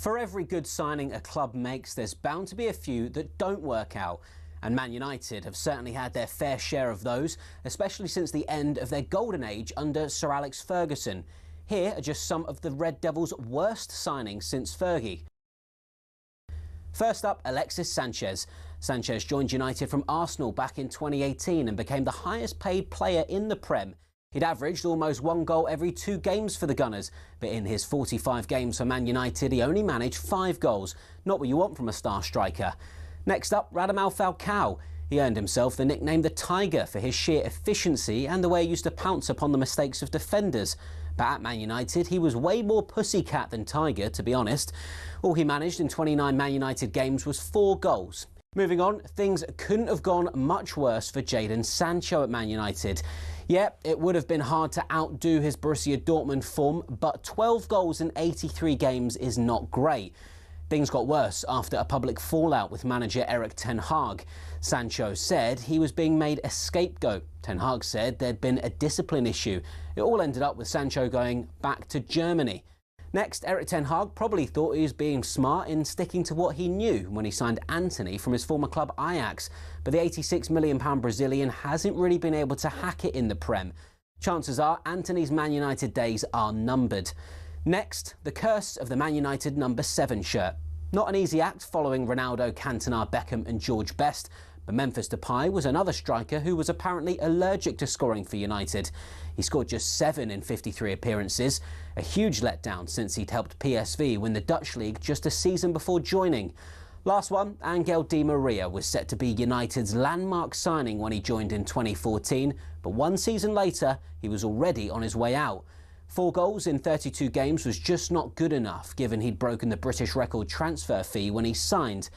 For every good signing a club makes, there's bound to be a few that don't work out. And Man United have certainly had their fair share of those, especially since the end of their golden age under Sir Alex Ferguson. Here are just some of the Red Devils' worst signings since Fergie. First up, Alexis Sanchez. Sanchez joined United from Arsenal back in 2018 and became the highest paid player in the Prem. He'd averaged almost 1 goal every 2 games for the Gunners, but in his 45 games for Man United, he only managed 5 goals. Not what you want from a star striker. Next up, Radamel Falcao. He earned himself the nickname the Tiger for his sheer efficiency and the way he used to pounce upon the mistakes of defenders. But at Man United, he was way more pussycat than Tiger, to be honest. All he managed in 29 Man United games was 4 goals. Moving on, things couldn't have gone much worse for Jadon Sancho at Man United. Yeah, it would have been hard to outdo his Borussia Dortmund form, but 12 goals in 83 games is not great. Things got worse after a public fallout with manager Erik ten Hag. Sancho said he was being made a scapegoat. Ten Hag said there'd been a discipline issue. It all ended up with Sancho going back to Germany. Next, Erik ten Hag probably thought he was being smart in sticking to what he knew when he signed Antony from his former club Ajax. But the £86 million Brazilian hasn't really been able to hack it in the Prem. Chances are Antony's Man United days are numbered. Next, the curse of the Man United number 7 shirt. Not an easy act following Ronaldo, Cantona, Beckham and George Best, but Memphis Depay was another striker who was apparently allergic to scoring for United. He scored just 7 in 53 appearances, a huge letdown since he'd helped PSV win the Dutch league just a season before joining. Last one, Angel Di Maria was set to be United's landmark signing when he joined in 2014, but 1 season later he was already on his way out. 4 goals in 32 games was just not good enough, given he'd broken the British record transfer fee when he signed.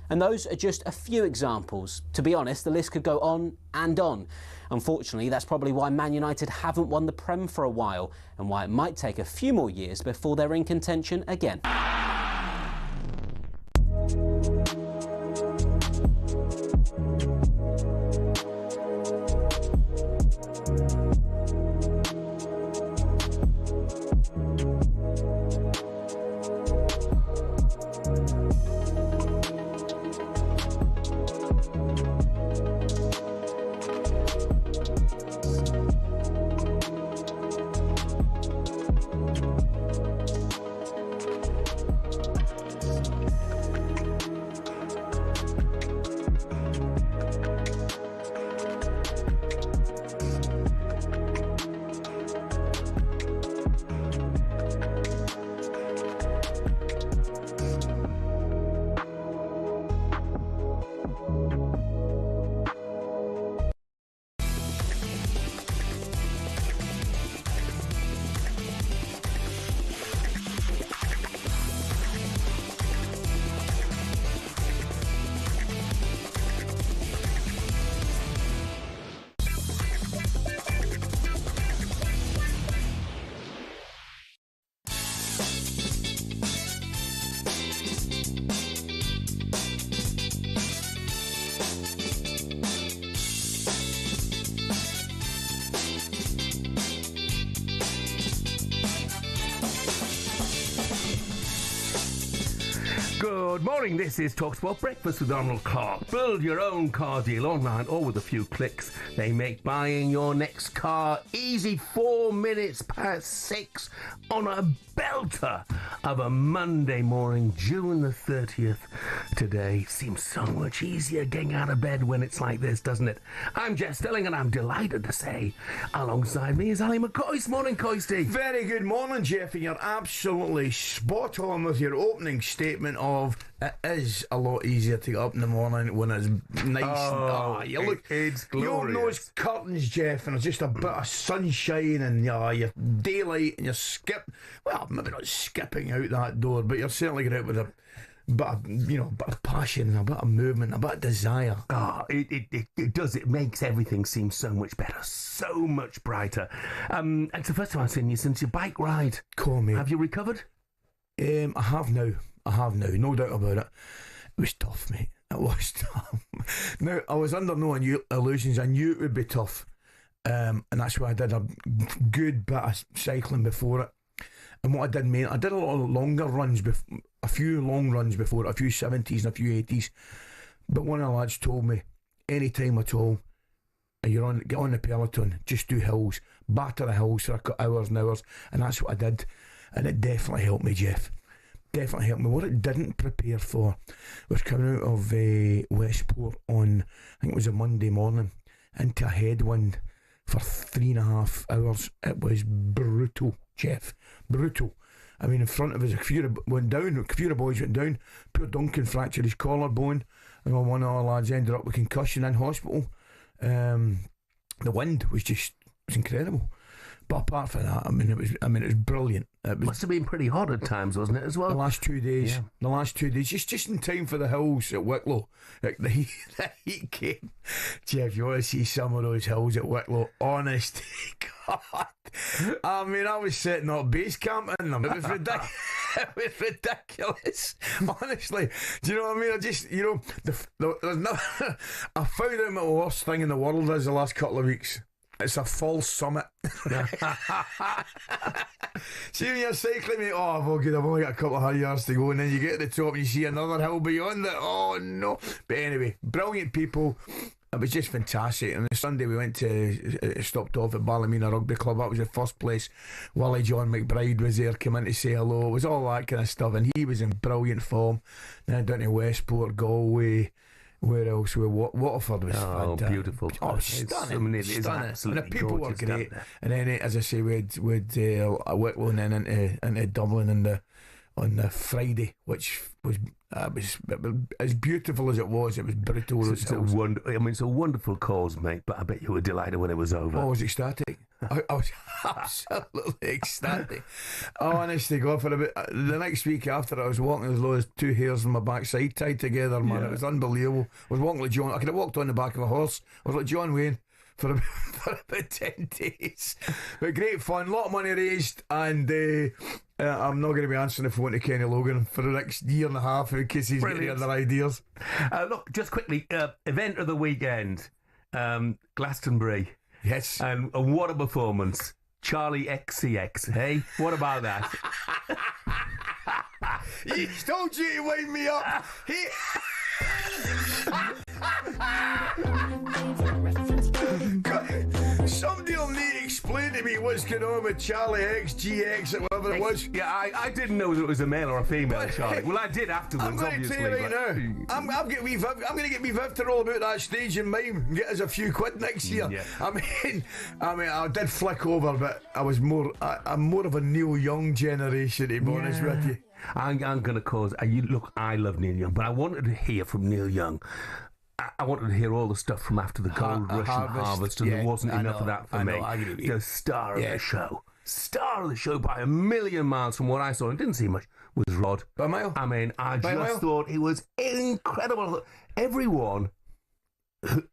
And those are just a few examples. To be honest, the list could go on and on. Unfortunately, that's probably why Man United haven't won the Prem for a while, and why it might take a few more years before they're in contention again. Good morning, this is talkSPORT Breakfast with Donald Clark. Build your own car deal online or with a few clicks. They make buying your next car easy. 4 minutes past 6 on a belter of a Monday morning, June the 30th. Today seems so much easier getting out of bed when it's like this, doesn't it? I'm Jeff Stelling and I'm delighted to say alongside me is Ally McCoist. Morning, Coisty. Very good morning, Jeff, and you're absolutely spot on with your opening statement of it is a lot easier to get up in the morning when it's nice. You look, it's you open glorious. those curtains, Jeff, and it's just a bit of sunshine and your daylight, and well, maybe not skipping out that door, but you're certainly going out with a bit of passion and a bit of movement, a bit of desire. It does. It makes everything seem so much better, so much brighter. It's the first time I've seen you since your bike ride. Call me. Have you recovered? I have now, no doubt about it. It was tough, mate. It was tough. Now, I was under no illusions. I knew it would be tough, and that's why I did a good bit of cycling before it. And what I did, mate, I did a lot of longer runs, a few long runs before, a few 70s and a few 80s. But one of the lads told me, any time at all, get on the peloton, just do hills, batter the hills for hours and hours. And that's what I did. And it definitely helped me, Jeff. Definitely helped me. What it didn't prepare for was coming out of Westport on, I think it was a Monday morning, into a headwind for 3.5 hours. It was brutal, Jeff. Brutal. I mean, in front of us, a few of boys went down. Poor Duncan fractured his collarbone, and one of our lads ended up with concussion in hospital. The wind was incredible. But apart from that, I mean, it was brilliant. Must have been pretty hot at times, wasn't it, as well? The last 2 days. Yeah. The last 2 days, just in time for the hills at Wicklow. The heat came. Jeff, you want to see some of those hills at Wicklow? Honest to God. I mean, I was setting up base camp in them. It was ridiculous. It was ridiculous. Honestly. Do you know what I mean? I just, there's no. I found out the worst thing in the world is the last couple of weeks. It's a false summit. See, when you're cycling, mate, well, good, I've only got a couple of high yards to go, and then you get to the top and you see another hill beyond it. Oh, no. But anyway, brilliant people. It was just fantastic. And on Sunday we went to, stopped off at Ballymena Rugby Club. That was the first place. Willie John McBride was there, came in to say hello. It was all that kind of stuff, and he was in brilliant form. Then down to Westport, Galway. Where else? Waterford was fantastic. Beautiful. Oh, stunning. And the people were great. And then, as I say, we'd Wicklow and then into Dublin on the Friday, which was as beautiful as it was brutal. It's a wonderful cause, mate, but I bet you were delighted when it was over. I was ecstatic. I was absolutely ecstatic. Honestly, God, for a bit. The next week after, I was walking as low as 2 hairs on my backside tied together, man. Yeah. It was unbelievable. I was walking like John. I could have walked on the back of a horse. I was like John Wayne for about 10 days. But great fun, a lot of money raised, and I'm not going to be answering the phone to Kenny Logan for the next year and a half in case he's got any other ideas. Look, just quickly, event of the weekend, Glastonbury. Yes. And what a performance. Charlie XCX, hey? What about that? He told you to wind me up. Somebody will need to explain to me what's going on with Charlie XGX or whatever it was. Yeah, I didn't know whether it was a male or a female Charlie. Well, I did afterwards, I'm going obviously. To tell you right now, I'm going to get me Viv to roll about that stage in mime and get us a few quid next year. Yeah. I mean, I did flick over, but I'm more of a Neil Young generation, to be honest with you. I'm going to cause. Look, I love Neil Young, but I wanted to hear from Neil Young. I wanted to hear all the stuff from after the Gold Rush and Harvest, and there wasn't enough of that for me. The star of the show. Star of the show by a million miles from what I saw, and didn't see much, was Rod. By a mile? I mean, I just thought it was incredible. Everyone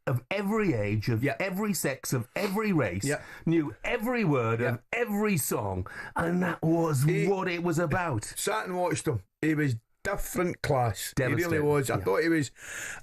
of every age, of every sex, of every race, knew every word of every song, and that was what it was about. Sat and watched him. He was different class. He really was. I thought he was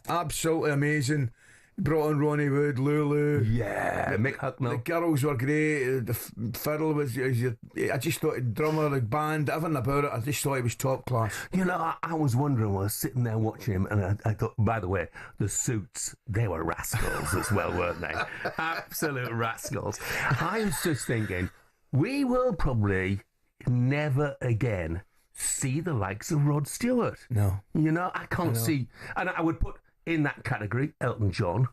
absolutely amazing. Brought on Ronnie Wood, Lulu. Yeah, Mick Hucknall. The girls were great. The fiddle was. I just thought the drummer, the band, everything about it. I just thought he was top class. You know, I was wondering when I was sitting there watching him, and I thought, by the way, the suits, they were rascals as well, weren't they? Absolute rascals. I was just thinking, we will probably never again see the likes of Rod Stewart. No. You know, I can't see. And I would put in that category Elton John,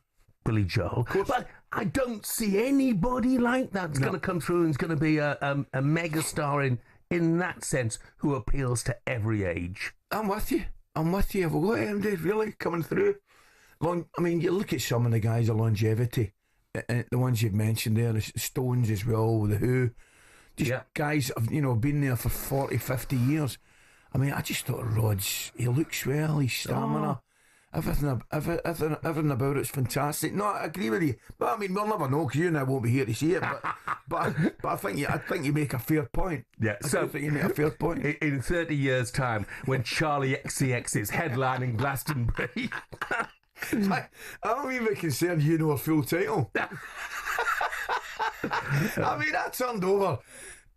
Billy Joel. But I don't see anybody like that's going to come through and is going to be a megastar in that sense who appeals to every age. I'm with you. Have we got anybody really coming through? I mean, you look at some of the guys of longevity, the ones you've mentioned there, the Stones as well, the Who. Just guys have, been there for 40, 50 years. I mean, I just thought Rod's, he looks well, his stamina, everything about it's fantastic. No, I agree with you. But I mean, we'll never know because you and I won't be here to see it. But I think you make a fair point. Yeah, I think you make a fair point. In 30 years' time, when Charlie XCX is headlining Glastonbury. I'm even concerned you know a full title. I mean, I turned over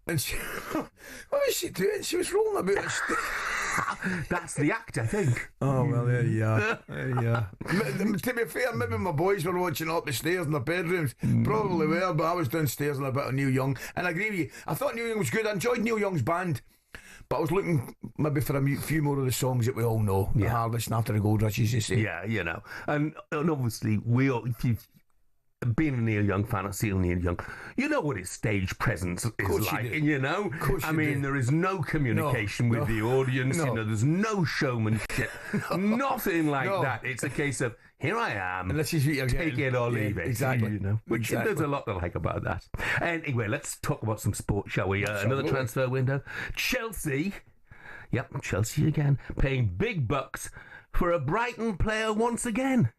And she, what was she doing? She was rolling about the stairs. That's the act, I think. Oh, well, there you are. To be fair, maybe my boys were watching up the stairs in their bedrooms. Probably were, but I was downstairs and a bit of Neil Young. And I agree with you. I thought Neil Young was good. I enjoyed Neil Young's band. But I was looking maybe for a few more of the songs that we all know. The Harvest and After the Gold Rush, as you say. Yeah, you know. And obviously, we all, if you've been a Neil Young fan, or seen Neil Young, you know what his stage presence is like. And you know, I mean, there is no communication with the audience. You know, there's no showmanship, nothing like that. It's a case of, here I am, and this is what you're take it or leave it. Exactly. You know, which there's a lot to like about that. Anyway, let's talk about some sport, shall we? Another transfer window. Chelsea. Yep, Chelsea again, paying big bucks for a Brighton player once again.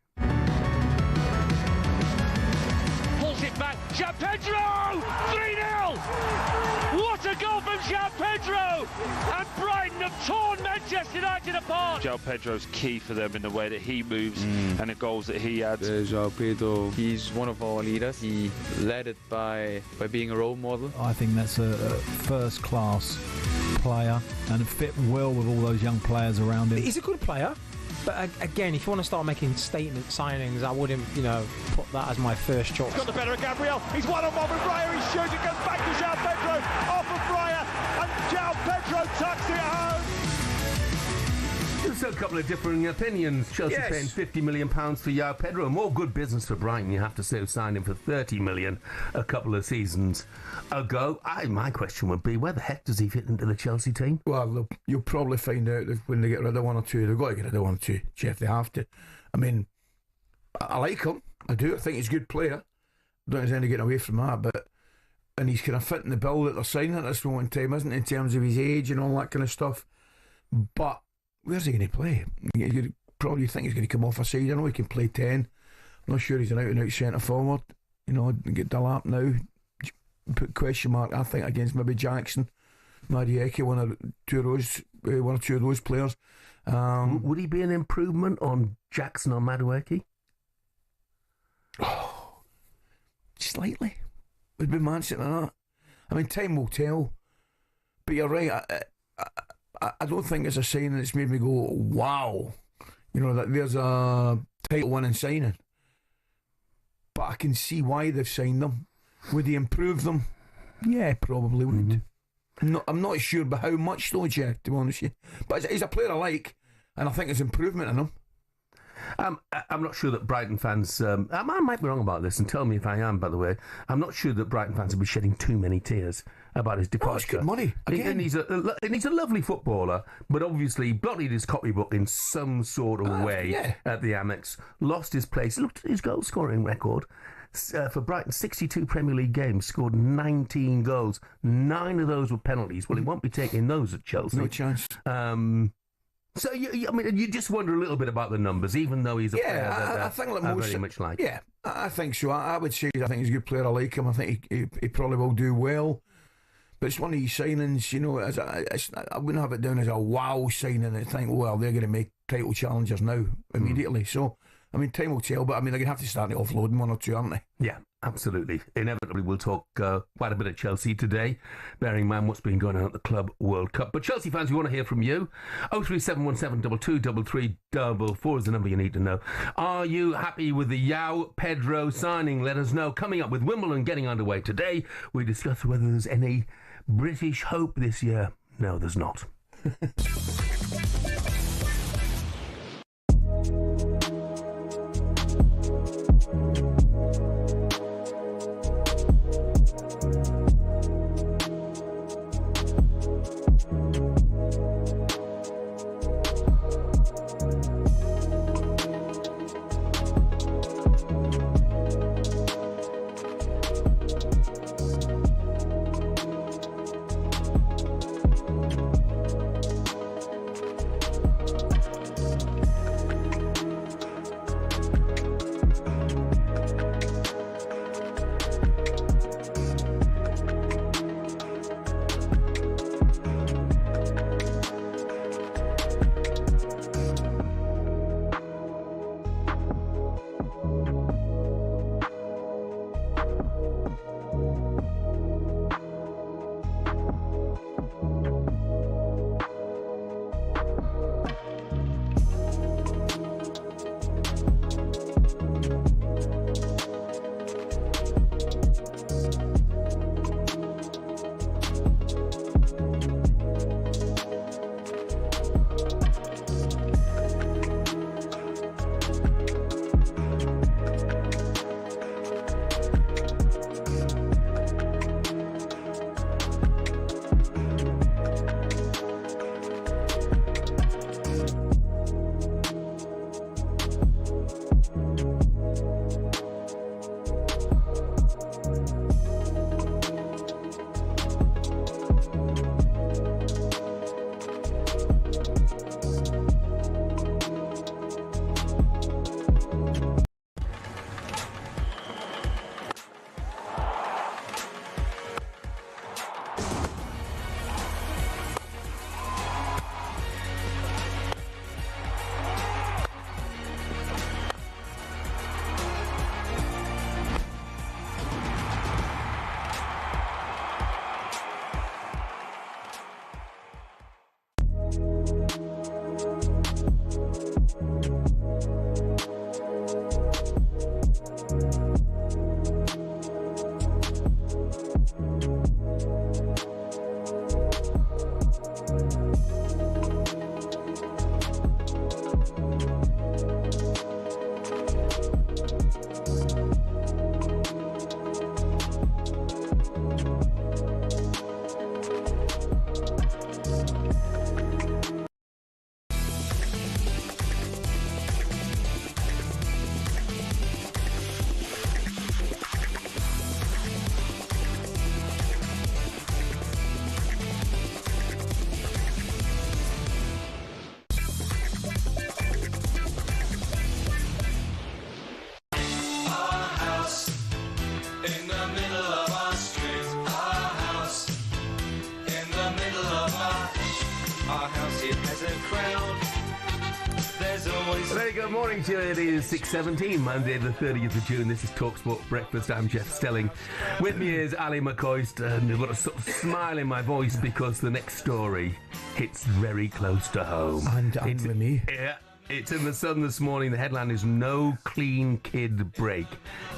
It back, Jean Pedro! 3-0! What a goal from Jean Pedro! And Brighton have torn Manchester United apart. Jean Pedro's key for them in the way that he moves and the goals that he adds. Jean Pedro, he's one of our leaders. He led it by being a role model. I think that's a first-class player and fit well with all those young players around him. He's a good player. But again, if you want to start making statement signings, I wouldn't, put that as my first choice. He's got the better of Gabriel. He's one-on-one with Breyer. He's shooting, goes back to Jean Pedro. Off of Breyer, and Jean Pedro tucks it home. There's a couple of differing opinions. Chelsea paying £50 million for João Pedro. More good business for Brighton, you have to say, who signed him for $30 million a couple of seasons ago. My question would be, where the heck does he fit into the Chelsea team? Well, you'll probably find out when they get rid of one or two. They've got to get rid of one or two, Jeff. They have to. I mean, I like him. I do. I think he's a good player. Don't think there's any getting away from that. And he's kind of fitting the bill that they're signing at this moment in time, isn't he, in terms of his age and all that kind of stuff. But where's he going to play? You probably think he's going to come off a side. I know he can play 10. I'm not sure he's an out-and-out centre forward. Get Delap now. Put question mark, I think, against maybe Jackson, Marieke, one or two of those players. Would he be an improvement on Jackson or Madueke? Oh, slightly. Would be Manchester that. I mean, time will tell. But you're right. I don't think it's a signing that's made me go, wow. That there's a title-winning signing. But I can see why they've signed them. Would he improve them? Yeah, probably would. I'm not sure by how much though, Jeff, to be honest with you. But he's a player I like, and I think there's improvement in him. I'm not sure that Brighton fans... I might be wrong about this, and tell me if I am, by the way. I'm not sure that Brighton fans will be shedding too many tears about his departure. Oh, it's good money. Again. And he's a lovely footballer, but obviously blotted his copybook in some sort of way at the Amex. Lost his place. Looked at his goal-scoring record. For Brighton, 62 Premier League games, scored 19 goals. 9 of those were penalties. Well, he won't be taking those at Chelsea. No chance. So, you just wonder a little bit about the numbers, even though he's a player that I think I very much like. Yeah, I think so. I would say I think he's a good player. I like him. I think he probably will do well. But it's one of these signings, I wouldn't have it down as a wow signing and think, well, they're going to make title challengers now, immediately. So, I mean, time will tell, but I mean, they're going to have to start offloading one or two, aren't they? Yeah, absolutely. Inevitably, we'll talk quite a bit of Chelsea today, bearing in mind what's been going on at the Club World Cup. But Chelsea fans, we want to hear from you. 03717 223344 is the number you need to know. Are you happy with the João Pedro signing? Let us know. Coming up with Wimbledon getting underway today, we discuss whether there's any British hope this year. No, there's not. Good morning to you. It is 6:17, Monday the 30th of June. This is talkSPORT Breakfast. I'm Jeff Stelling. With me is Ally McCoist, and I've got a sort of smile in my voice because the next story hits very close to home. And with me. Yeah. It's in the Sun this morning. The headline is No Clean Kid Break.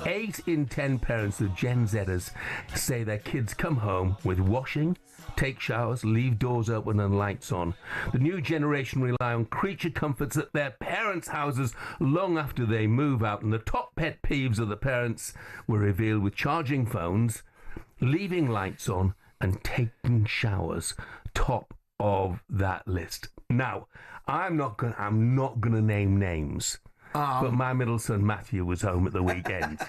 8 in 10 parents of Gen Zers say their kids come home with washing, take showers, leave doors open and lights on. The new generation rely on creature comforts at their parents' houses long after they move out. And the top pet peeves of the parents were revealed with charging phones, leaving lights on and taking showers. Top of that list. Now, I'm not gonna name names, but my middle son Matthew was home at the weekend,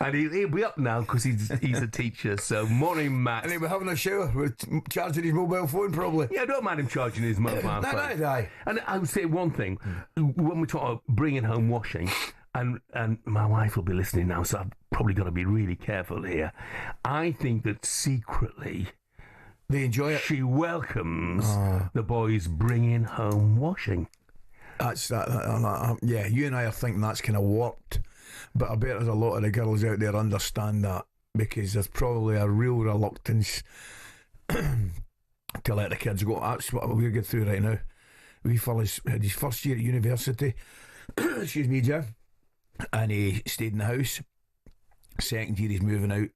and he'll be up now because he's a teacher. So morning, Matt. And he'll be having a shower with charging his mobile phone, probably. Yeah, I don't mind him charging his mobile phone. No. And I would say one thing: when we talk about bringing home washing, and my wife will be listening now, so I've probably got to be really careful here. I think that secretly, they enjoy it. She welcomes the boys bringing home washing. That's that. Yeah, you and I are thinking that's kind of warped, but I bet there's a lot of the girls out there understand that, because there's probably a real reluctance to let the kids go. That's what we're going through right now. We fellas had his first year at university. Excuse me, Jeff. And he stayed in the house. Second year he's moving out,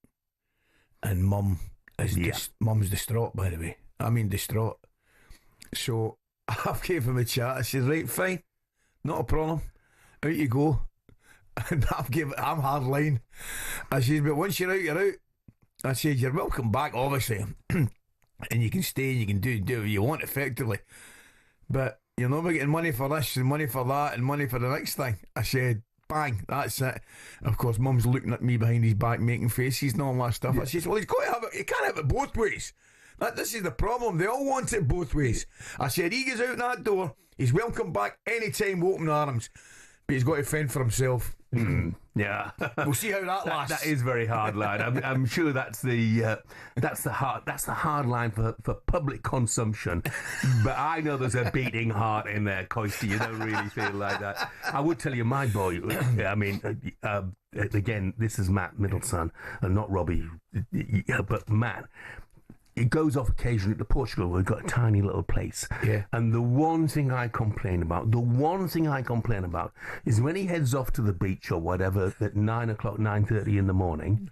and Mum's distraught, by the way. I mean distraught. So I've gave him a chat. I said, right, fine, not a problem. Out you go. And I'm hard line. I said, but once you're out, you're out. I said, you're welcome back, obviously. And you can stay and you can do what you want effectively. But you're not getting money for this and money for that and money for the next thing. I said, bang, that's it. Of course, Mum's looking at me behind his back, making faces and all that stuff. I says, well, he's got to have it. He can't have it both ways. This is the problem. They all want it both ways. I said, he goes out that door. He's welcome back anytime with open arms. But he's got to fend for himself. Yeah, we'll see how that lasts. That is very hard line. I'm sure that's the hard line for public consumption. But I know there's a beating heart in there, Coisty. You don't really feel like that. I would tell you, my boy. I mean, again, this is Matt, middle son, and not Robbie, but Matt. He goes off occasionally to Portugal. We've got a tiny little place. Yeah. And the one thing I complain about is when he heads off to the beach or whatever at 9 o'clock, 9:30 in the morning,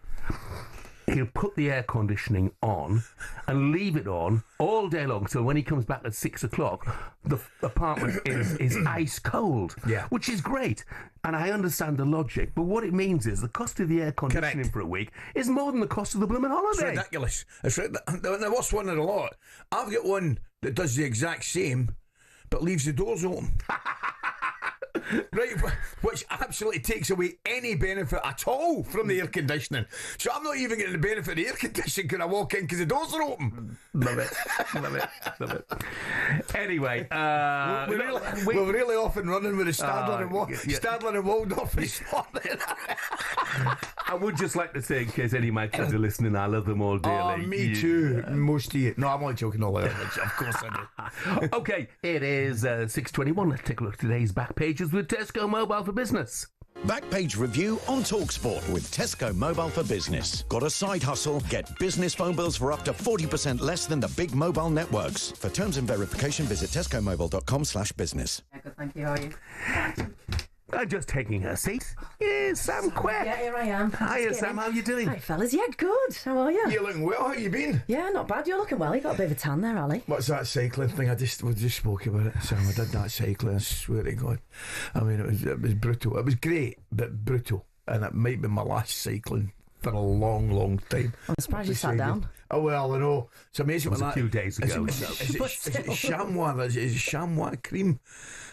he'll put the air conditioning on and leave it on all day long. So when he comes back at 6 o'clock, the apartment is ice cold, which is great. And I understand the logic, but what it means is the cost of the air conditioning for a week is more than the cost of the blooming holiday. It's ridiculous. The worst one of the lot, I've got one that does the exact same, but leaves the doors open. Right, which absolutely takes away any benefit at all from the air conditioning. So I'm not even getting the benefit of the air conditioning when I walk in because the doors are open. Love it. Anyway, we're really off and running with the Stadler and Waldorf this morning. I would just like to say, in case any of my kids are listening, I love them all dearly. Oh, me too. Most of you. No, I'm only joking all that. Of course I do. Okay, it is 6:21. Let's take a look at today's back pages with Tesco Mobile for Business. Backpage review on talkSPORT with Tesco Mobile for Business. Got a side hustle? Get business phone bills for up to 40% less than the big mobile networks. For terms and verification, visit tescomobile.com/business. Yeah, good, thank you. How are you? Just taking her seat. Here's Sam Quack. Yeah, here I am. Hiya, Sam. How are you doing? Hi, fellas. Yeah, good. How are you? You're looking well. How you been? Yeah, not bad. You're looking well. You got a bit of a tan there, Ali. What's that cycling thing? We just spoke about it, Sam. I did that cycling. I swear to God. I mean, it was brutal. It was great, but brutal. And it might be my last cycling for a long, long time. I'm surprised you sat down. Oh, well, I know. It's amazing. It was a few days ago. Is it chamois? Is it chamois cream?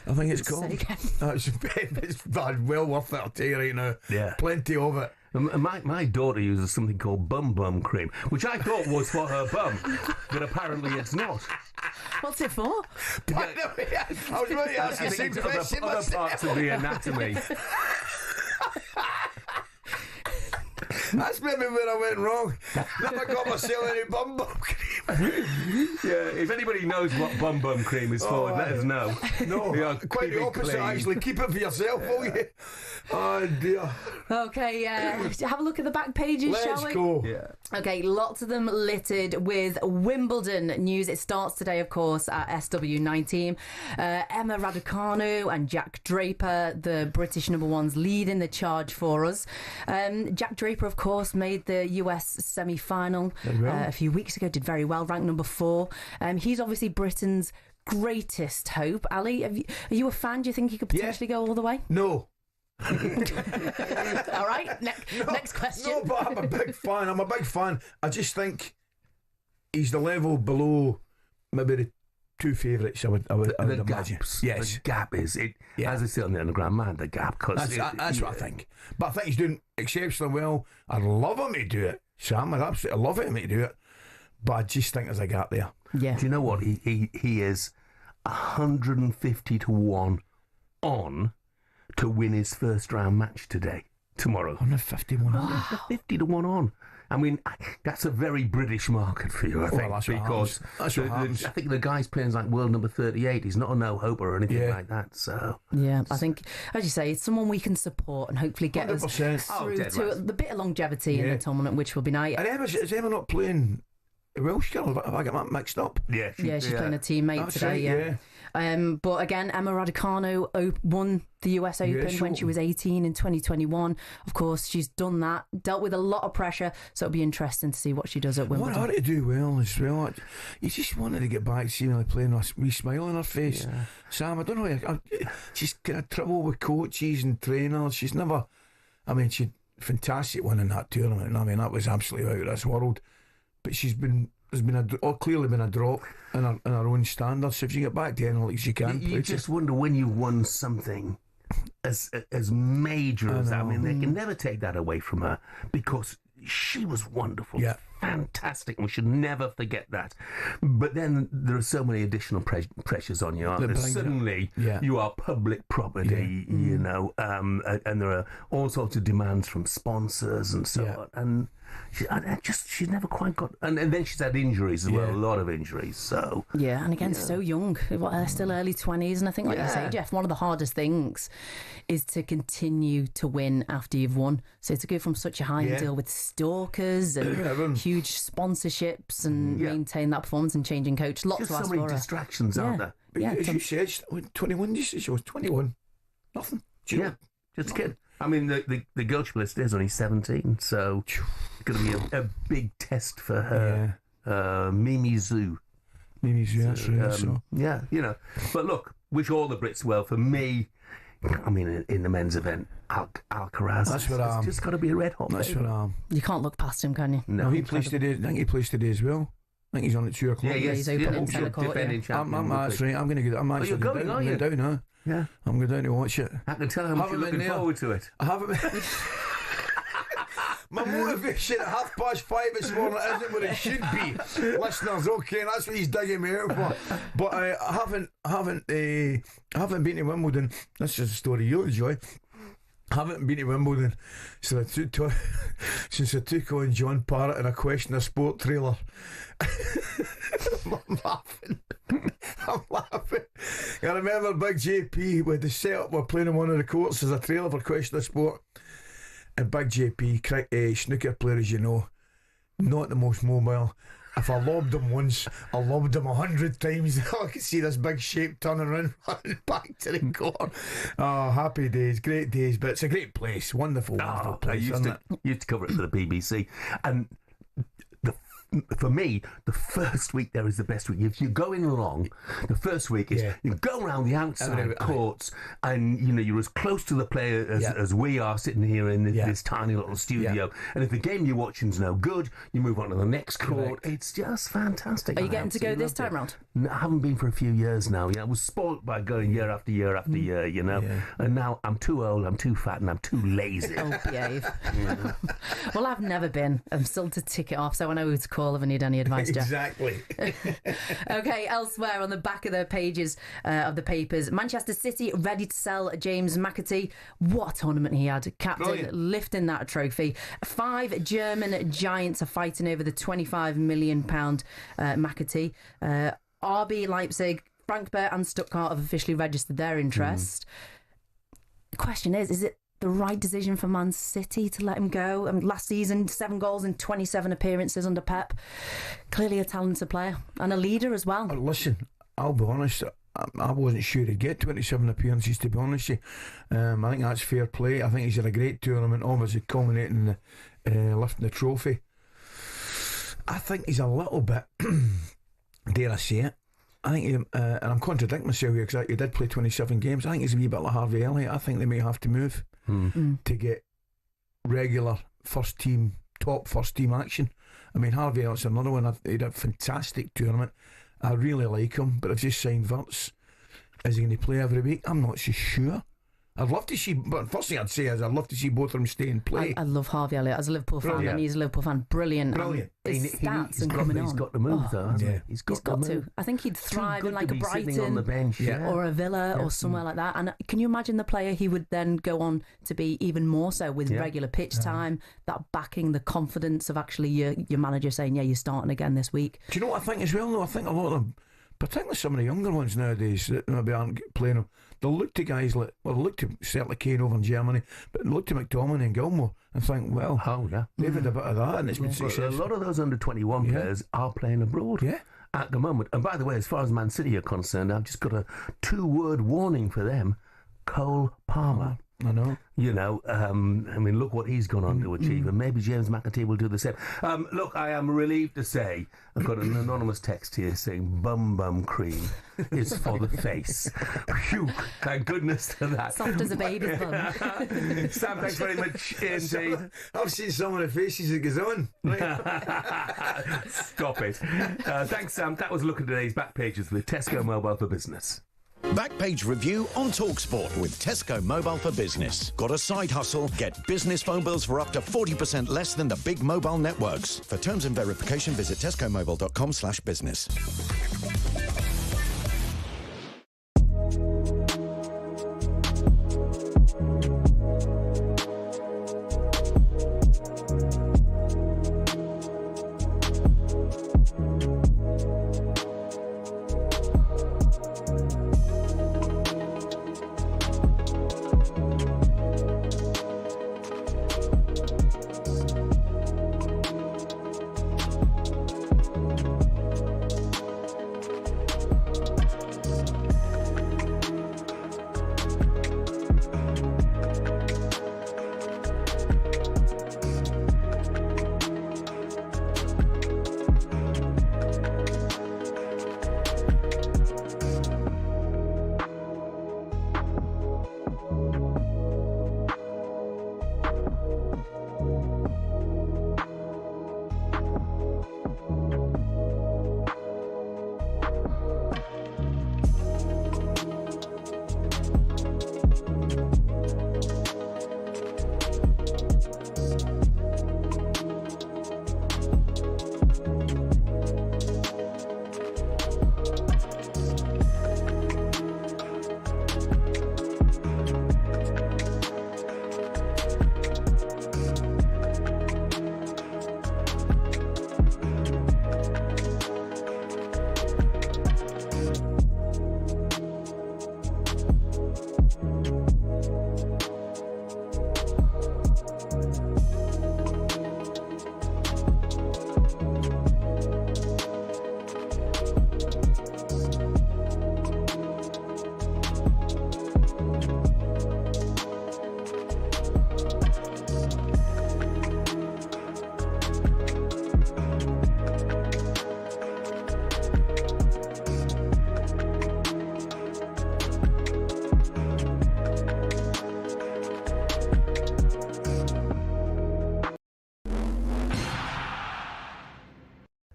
I think it's called. It's well worth it, I'll tell you right now. Yeah. Plenty of it. My daughter uses something called bum cream, which I thought was for her bum, but apparently it's not. What's it for? By the way, I was going to ask you the same question. Other parts of the anatomy. That's maybe where I went wrong. Never got myself any bum cream. Yeah, if anybody knows what bum cream is for, let us know. No, Yeah, quite keep the it opposite, clean. actually. Keep it for yourself, will you? Oh, dear. Okay, have a look at the back pages, shall Let's we? go. Yeah. Okay, lots of them littered with Wimbledon news. It starts today, of course, at SW19. Emma Raducanu and Jack Draper, the British number ones, leading the charge for us. Jack Draper, of course, made the US semi-final a few weeks ago, did very well, ranked number 4. He's obviously Britain's greatest hope. Ali, are you a fan? Do you think he could potentially go all the way? No. All right, next question. No, but I'm a big fan. I just think he's the level below maybe the 2 favourites, I would imagine. Gaps. Yes. The gap is it. As I say on the underground man, the gap. That's what I think. But I think he's doing exceptionally well. I'd love him to do it, Sam. I'd absolutely love him to do it. But I just think there's a gap there. Yeah. Do you know what? He is 150 to 1 on to win his first round match tomorrow. 151. 150 to 1 on. I mean, that's a very British market for you, I think, that's what because happens. I think the guy's playing like world number 38. He's not a no-hoper or anything like that. So yeah, I think, as you say, it's someone we can support and hopefully get 100%. us through to the bit of longevity in the tournament, which will be nice. And is Emma not playing a Welsh girl? Have I got that mixed up? Yeah, she's playing a teammate today. Right, but again, Emma Raducanu won the US Open when she was 18 in 2021. Of course, she's done that, dealt with a lot of pressure, so it'll be interesting to see what she does at Wimbledon. I want her to do well as well. You just wanted to get back seemingly playing a wee smile on her face. Yeah. Sam, I don't know, she's kind of trouble with coaches and trainers. She's never, I mean, she's fantastic winning that tournament. I mean, that was absolutely out of this world. But there's clearly been a drop in her own standards. So if you get back to analytics, you can. You just wonder when you've won something as major as that. I mean, they can never take that away from her because she was wonderful. Yeah. Fantastic. We should never forget that. But then there are so many additional pressures on you, aren't there? Suddenly you are public property, you know, and there are all sorts of demands from sponsors and so on. And she's never quite got. And then she's had injuries as well, a lot of injuries. So and again, so young, still early 20s. And I think, like you say, Jeff, one of the hardest things is to continue to win after you've won. So to go from such a high and deal with stalkers and huge sponsorships and maintain that performance and changing coach. Lots just to ask so many for her. distractions, aren't there? But as you said, 21. She was 21. Nothing. Just a kid. I mean, the girl she plays today is only 17, so it's going to be a big test for her. Mimi Zhu. That's right. Yeah, you know. But look, wish all the Brits well. For me, I mean, in the men's event, Alcaraz. That's what it's just got to be a red hot. That's what you can't look past him, can you? No, he plays today. I think he plays today as well. I think he's on at 2 o'clock. Yeah, he's opening 10 o'clock. That's right. I'm going to go. I'm actually going, are you? down now. Yeah, I'm going down to watch it. I can tell how much you're looking forward to it. I haven't been. My motivation at 5:30 this morning isn't what it should be, listeners. Okay, that's what he's digging me out for. But I haven't been to Wimbledon. This is a story you'll enjoy. I haven't been to Wimbledon since I took on John Parrott in a Question of Sport trailer. I'm laughing. I remember Big JP with the setup. We're playing on one of the courts as a trailer for Question of Sport. And Big JP, snooker player, as you know, not the most mobile. If I lobbed him once, I lobbed him 100 times. I could see this big shape turning around, running back to the court. Oh, happy days, great days. But it's a great place, wonderful place. I used to cover it for the BBC, and for me, the first week there is the best week. If you're going along, the first week is you go around the outside courts, and you know you're as close to the player as we are sitting here in this tiny little studio. And if the game you're watching's no good, you move on to the next court. It's just fantastic. Are you getting to go this time round? No, I haven't been for a few years now. I was spoilt by going year after year after year, you know. And now I'm too old, I'm too fat, and I'm too lazy. Oh, behave. Well, I've never been. I'm still to tick it off. So when I was called call if I need any advice, Jeff. Exactly. Okay, elsewhere on the back of the pages of the papers, Manchester City ready to sell James McAtee. What a tournament he had. Captain, Brilliant. lifting that trophy. 5 German giants are fighting over the £25 million McAtee. RB Leipzig, Frankfurt and Stuttgart have officially registered their interest. The question is it the right decision for Man City to let him go? I mean, last season, 7 goals in 27 appearances under Pep. Clearly a talented player and a leader as well. Listen, I'll be honest, I wasn't sure he'd get 27 appearances, to be honest with you. I think that's fair play. I think he's had a great tournament, obviously culminating in lifting the trophy. I think he's a little bit, dare I say it, I think, and I'm contradicting myself here because he did play 27 games. I think he's a wee bit like Harvey Elliott. I think they may have to move to get regular top first team action. I mean, Harvey Elliott's another one. He had a fantastic tournament. I really like him, but I've just signed Wirtz. Is he going to play every week? I'm not so sure. I'd love to see, but first thing I'd say is I'd love to see both of them stay and play. I love Harvey Elliott as a Liverpool fan, and he's a Liverpool fan. Brilliant. His stats and coming on. He's got to move, though, hasn't he? He's got to. I think he'd thrive in like a Brighton on the bench, or a Villa or somewhere like that. And can you imagine the player he would then go on to be even more so with regular pitch time, that backing, the confidence of actually your manager saying, yeah, you're starting again this week. Do you know what I think as well, though? I think a lot of them, particularly some of the younger ones nowadays that maybe aren't playing them, they'll look to guys like, well, they'll look to certainly Kane over in Germany, but they'll look to McTominay and Gilmore and think, well, they've had a bit of that and it's been successful. A lot of those under 21 players are playing abroad at the moment. And by the way, as far as Man City are concerned, I've just got a 2-word warning for them. Cole Palmer. I know. You know, I mean, look what he's gone on to achieve, and maybe James McAtee will do the same. Look, I am relieved to say I've got an anonymous text here saying bum cream is for the face. Phew, thank goodness for that. Soft as a baby's bum. Sam, thanks very much indeed. I've seen some of the faces it goes on. Stop it. Thanks, Sam. That was a look at today's back pages with Tesco Mobile for Business. Backpage review on talkSPORT with Tesco Mobile for Business. Got a side hustle? Get business phone bills for up to 40% less than the big mobile networks. For terms and verification, visit tescomobile.com/business.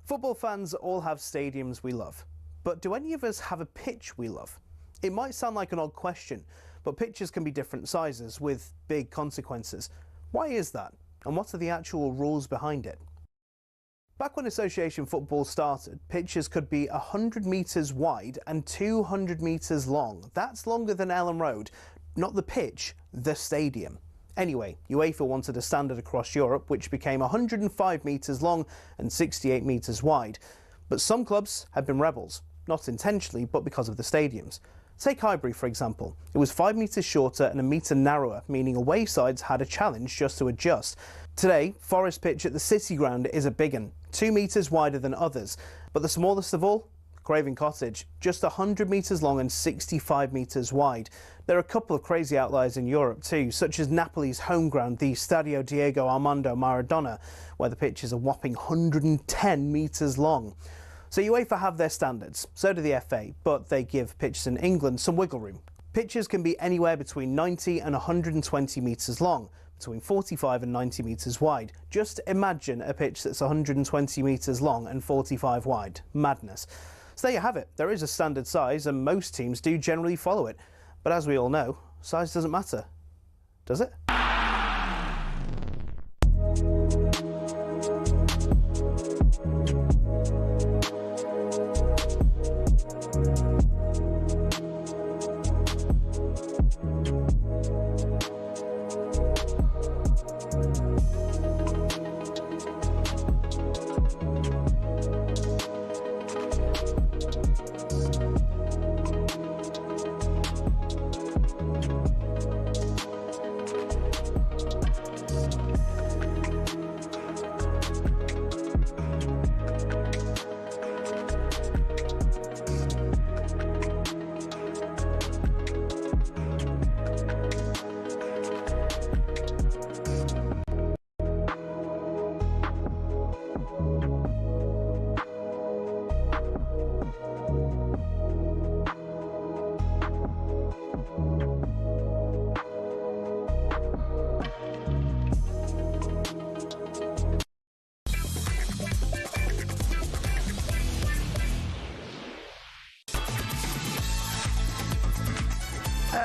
Football fans all have stadiums we love, but do any of us have a pitch we love? It might sound like an odd question, but pitches can be different sizes with big consequences. Why is that? And what are the actual rules behind it? Back when association football started, pitches could be 100 metres wide and 200 metres long. That's longer than Ellen Road. Not the pitch, the stadium. Anyway, UEFA wanted a standard across Europe, which became 105 metres long and 68 metres wide. But some clubs had been rebels, not intentionally, but because of the stadiums. Take Highbury, for example. It was 5 metres shorter and a metre narrower, meaning away sides had a challenge just to adjust. Today, Forest Pitch at the City Ground is a big one, 2 metres wider than others. But the smallest of all? Craven Cottage, just 100 metres long and 65 metres wide. There are a couple of crazy outliers in Europe too, such as Napoli's home ground, the Stadio Diego Armando Maradona, where the pitch is a whopping 110 metres long. So UEFA have their standards, so do the FA, but they give pitches in England some wiggle room. Pitches can be anywhere between 90 and 120 metres long, between 45 and 90 metres wide. Just imagine a pitch that's 120 metres long and 45 wide. Madness. So there you have it. There is a standard size and most teams do generally follow it. But as we all know, size doesn't matter, does it?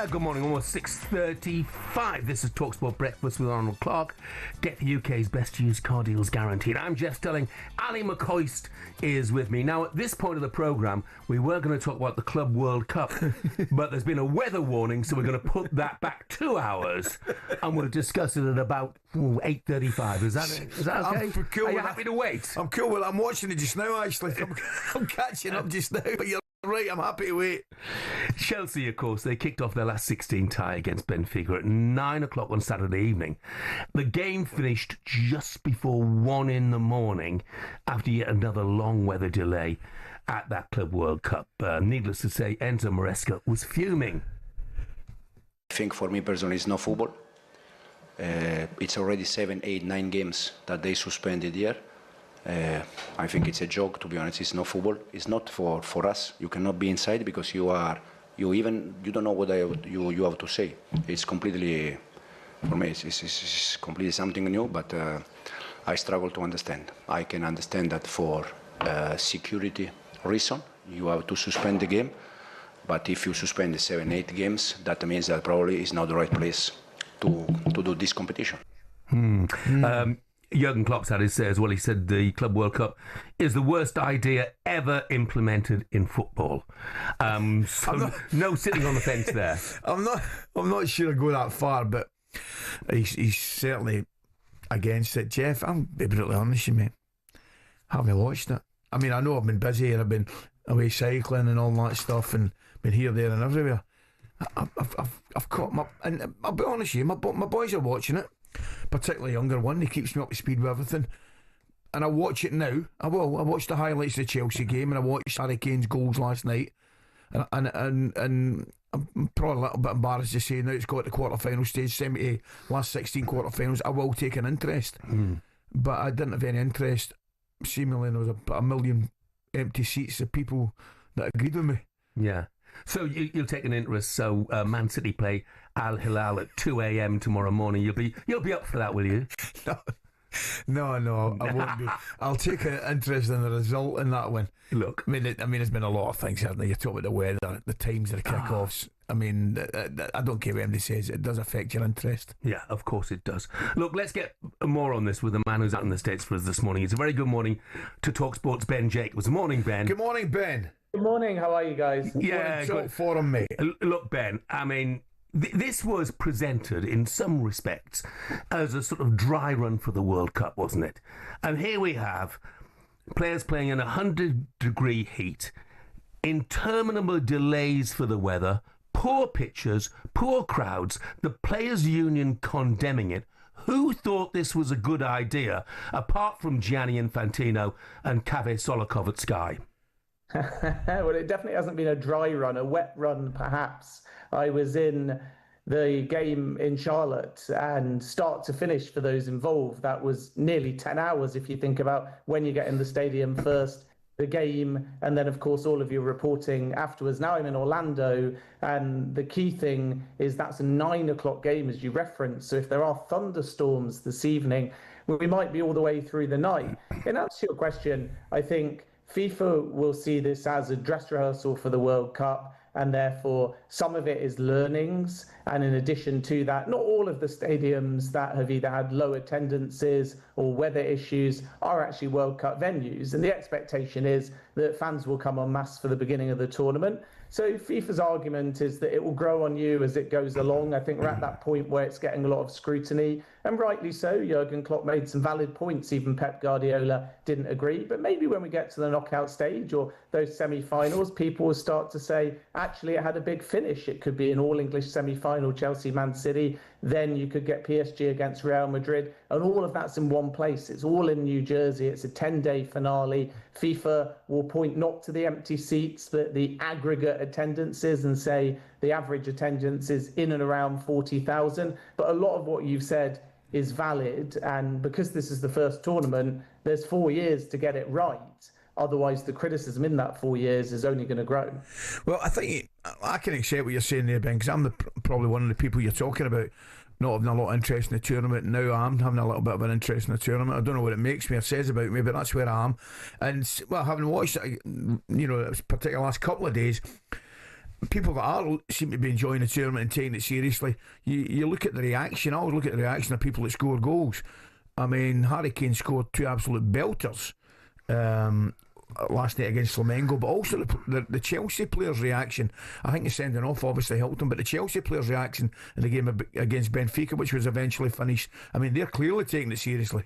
Good morning, almost 6:35. This is talkSPORT Breakfast with Arnold Clark. Get the UK's best used car deals guaranteed. I'm Jeff Stelling. Ally McCoist is with me. Now, at this point of the programme, we were going to talk about the Club World Cup, but there's been a weather warning, so we're going to put that back 2 hours, and we'll discuss it at about 8:35. Is that okay? I'm cool. Are you happy to wait? I'm cool. Well, I'm watching it just now, actually. I'm catching up just now, but you're right, I'm happy to wait. Chelsea, of course, they kicked off their last 16 tie against Benfica at 9 o'clock on Saturday evening. The game finished just before 1 in the morning after yet another long weather delay at that Club World Cup. Needless to say, Enzo Maresca was fuming. I think for me personally, it's not football. It's already 7, 8, 9 games that they suspended here. I think it's a joke, to be honest. It's not football. It's not for us. You cannot be inside because you don't know what you have to say. It's completely, for me, it's completely something new, but I struggle to understand. I can understand that for security reason, you have to suspend the game, but if you suspend the 7, 8 games, that means that probably is not the right place to do this competition. Jurgen Klopp's had his say as well. He said the Club World Cup is the worst idea ever implemented in football. So no sitting on the fence there. I'm not sure I go that far, but he's certainly against it. Jeff, I'm be brutally honest with you, mate. I haven't watched it. I mean, I know I've been busy and I've been away cycling and all that stuff and been here, there and everywhere. I've caught my, and I'll be honest with you, my boys are watching it. Particularly younger one, he keeps me up to speed with everything, and I watch it now. I watched the highlights of the Chelsea game, and I watched Harry Kane's goals last night, and I'm probably a little bit embarrassed to say now it's got to the quarter-final stage, semi to last 16 quarter-finals. I will take an interest, but I didn't have any interest. Seemingly there was a million empty seats of people that agreed with me. Yeah. So you'll take an interest. So Man City play Al Hilal at 2 a.m. tomorrow morning. You'll be up for that, will you? No, I won't be. I'll take an interest in the result in that one. Look, I mean, it's been a lot of things, hasn't it? You talk about the weather, the times of the kick-offs. I mean, I don't care what anybody says. It does affect your interest. Yeah, of course it does. Look, let's get more on this with the man who's out in the States for us this morning. It's a very good morning to talkSPORT's Ben Jacobs. Good morning, Ben. Good morning, Ben. Good morning. How are you guys? Yeah, good for him, mate. Look, Ben, I mean, this was presented in some respects as a sort of dry run for the World Cup, wasn't it? And here we have players playing in 100-degree heat, interminable delays for the weather, poor pitches, poor crowds, the Players' Union condemning it. Who thought this was a good idea, apart from Gianni Infantino and Kave Solikov at Sky? Well, it definitely hasn't been a dry run, a wet run perhaps. I was in the game in Charlotte, and start to finish for those involved, that was nearly 10 hours if you think about when you get in the stadium first, the game, and then of course all of your reporting afterwards. Now I'm in Orlando, and the key thing is that's a 9 o'clock game, as you referenced. So if there are thunderstorms this evening, we might be all the way through the night. In answer to your question, I think FIFA will see this as a dress rehearsal for the World Cup, and therefore some of it is learnings. And in addition to that, not all of the stadiums that have either had low attendances or weather issues are actually World Cup venues. And the expectation is that fans will come en masse for the beginning of the tournament. So FIFA's argument is that it will grow on you as it goes along. I think we're at that point where it's getting a lot of scrutiny, and rightly so. Jurgen Klopp made some valid points. Even Pep Guardiola didn't agree. But maybe when we get to the knockout stage or those semi-finals, people will start to say, actually, it had a big finish. It could be an all-English semi-final, Chelsea-Man City. Then you could get PSG against Real Madrid. And all of that's in one place. It's all in New Jersey. It's a 10-day finale. FIFA will point not to the empty seats, but the aggregate attendances, and say the average attendance is in and around 40,000. But a lot of what you've said is valid. And because this is the first tournament, there's 4 years to get it right. Otherwise, the criticism in that 4 years is only going to grow. Well, I think I can accept what you're saying there, Ben, because I'm probably one of the people you're talking about not having a lot of interest in the tournament. Now I'm having a little bit of an interest in the tournament. I don't know what it makes me or says about me, but that's where I am. And, well, having watched it, particularly the last couple of days, people that seem to be enjoying the tournament and taking it seriously, you look at the reaction. I always look at the reaction of people that score goals. I mean, Harry Kane scored 2 absolute belters last night against Flamengo, but also the Chelsea players' reaction. I think the sending off obviously helped them, but the Chelsea players' reaction in the game against Benfica, which was eventually finished, I mean, they're clearly taking it seriously.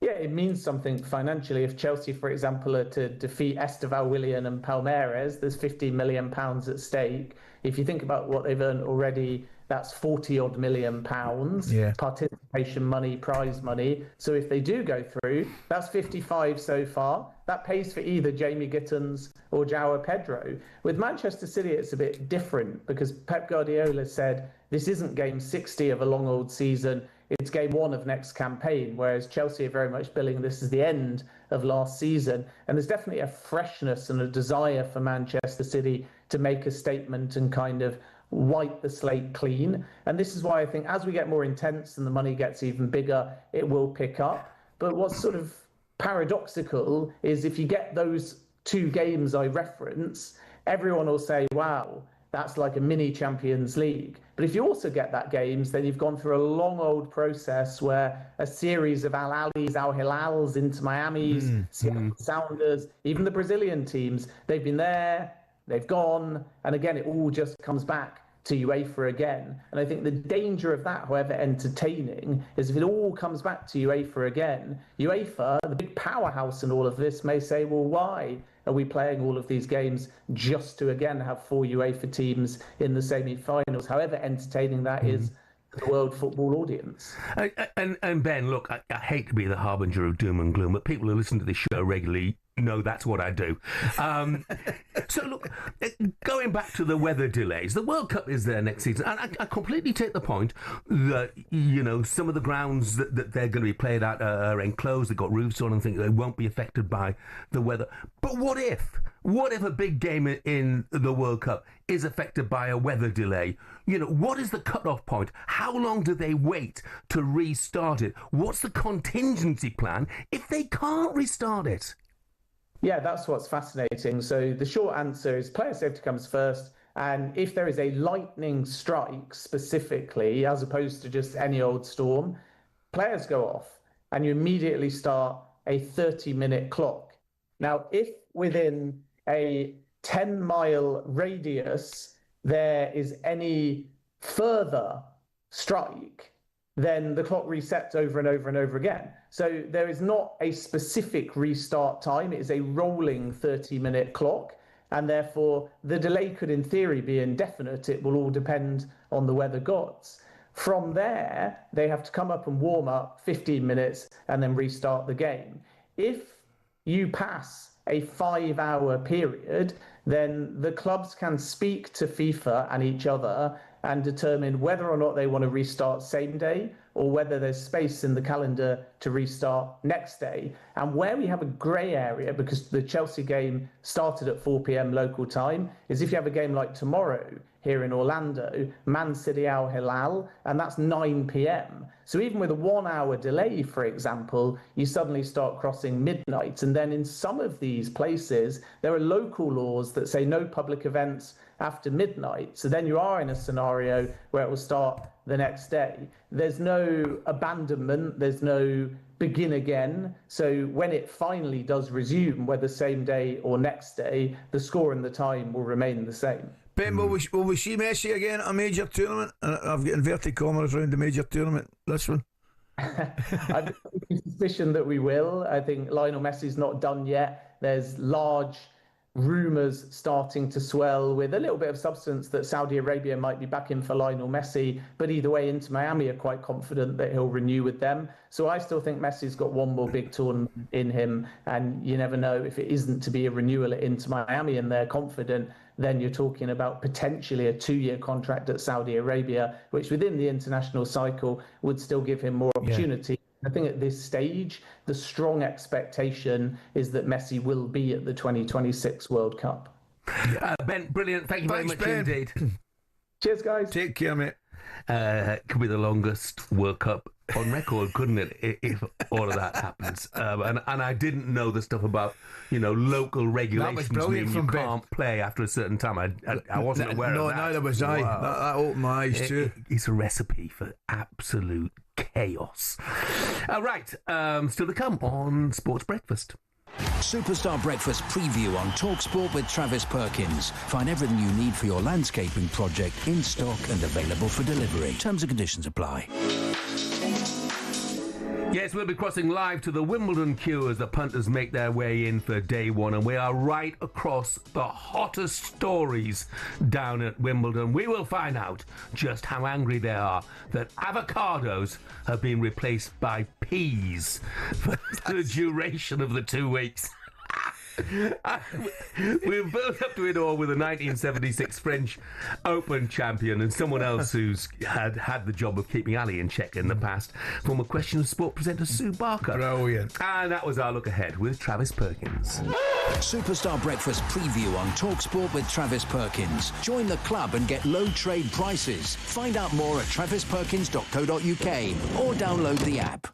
Yeah, it means something financially. If Chelsea, for example, are to defeat Esteval, Willian and Palmeiras, there's £15 million at stake. If you think about what they've earned already, that's 40-odd million pounds, participation money, prize money. So if they do go through, that's 55 so far. That pays for either Jamie Gittins or João Pedro. With Manchester City, it's a bit different because Pep Guardiola said this isn't game 60 of a long old season. It's game 1 of next campaign, whereas Chelsea are very much billing this as the end of last season. And there's definitely a freshness and a desire for Manchester City to make a statement and kind of wipe the slate clean. And this is why I think as we get more intense and the money gets even bigger, it will pick up. But what's sort of paradoxical is if you get those 2 games I reference, everyone will say, wow, that's like a mini Champions League. But if you also get that games, then you've gone through a long old process where a series of Al Ahly's, Al Hilal's, Inter Miami's, Seattle Sounders, even the Brazilian teams, they've been there, they've gone, and again, it all just comes back to UEFA again. And I think the danger of that, however entertaining, is if it all comes back to UEFA again, UEFA, the big powerhouse in all of this, may say, well, why are we playing all of these games just to, again, have 4 UEFA teams in the semi-finals, however entertaining that is to the world football audience. And Ben, look, I hate to be the harbinger of doom and gloom, but people who listen to this show regularly, No, that's what I do. So look, going back to the weather delays, the World Cup is there next season, and I completely take the point that, you know, some of the grounds that they're going to be played at are enclosed, they've got roofs on and things, they won't be affected by the weather. But what if a big game in the World Cup is affected by a weather delay? You know, what is the cut-off point? How long do they wait to restart it? What's the contingency plan if they can't restart it? Yeah, that's what's fascinating. So the short answer is player safety comes first. And if there is a lightning strike specifically, as opposed to just any old storm, players go off and you immediately start a 30-minute clock. Now, if within a 10-mile radius there is any further strike, then the clock resets over and over and over again. So there is not a specific restart time. It is a rolling 30-minute clock. And therefore, the delay could, in theory, be indefinite. It will all depend on the weather gods. From there, they have to come up and warm up 15 minutes and then restart the game. If you pass a 5-hour period, then the clubs can speak to FIFA and each other and determine whether or not they want to restart same day or whether there's space in the calendar to restart next day. And where we have a grey area, because the Chelsea game started at 4 p.m. local time, is if you have a game like tomorrow here in Orlando, Man City Al Hilal, and that's 9 p.m. So even with a 1-hour delay, for example, you suddenly start crossing midnight. And then in some of these places, there are local laws that say no public events after midnight. So then you are in a scenario where it will start the next day. There's no abandonment, there's no begin again. So when it finally does resume, whether same day or next day, the score and the time will remain the same. Ben, will we see Messi again at a major tournament? I've got inverted commas around the major tournament, this one. I've a suspicion that we will. I think Lionel Messi's not done yet. There's large rumours starting to swell with a little bit of substance that Saudi Arabia might be back in for Lionel Messi, but either way, Inter Miami are quite confident that he'll renew with them. So I still think Messi's got one more big tournament in him, and you never know if it isn't to be a renewal at Inter Miami and they're confident, then you're talking about potentially a 2-year contract at Saudi Arabia, which within the international cycle would still give him more opportunity. Yeah. I think at this stage, the strong expectation is that Messi will be at the 2026 World Cup. Ben, brilliant. Thank you very much, Ben. Indeed. Cheers, guys. Take care, mate. Could be the longest World Cup on record, couldn't it, if all of that happens? And I didn't know the stuff about, local regulations mean you can't play after a certain time. I wasn't aware of that. No, neither was I. Wow. That opened my eyes too. It's a recipe for absolute chaos. Right, still to come on Sports Breakfast. Superstar Breakfast preview on talkSPORT with Travis Perkins. Find everything you need for your landscaping project in stock and available for delivery. Terms and conditions apply. Yes, we'll be crossing live to the Wimbledon queue as the punters make their way in for day one, and we are right across the hottest stories down at Wimbledon. We will find out just how angry they are that avocados have been replaced by peas for the duration of the 2 weeks. We're built up to it all with a 1976 French Open champion and someone else who's had the job of keeping Ali in check in the past, former Question of Sport presenter Sue Barker. Brilliant. And that was our look ahead with Travis Perkins. Superstar Breakfast preview on talkSPORT with Travis Perkins. Join the club and get low trade prices. Find out more at travisperkins.co.uk or download the app.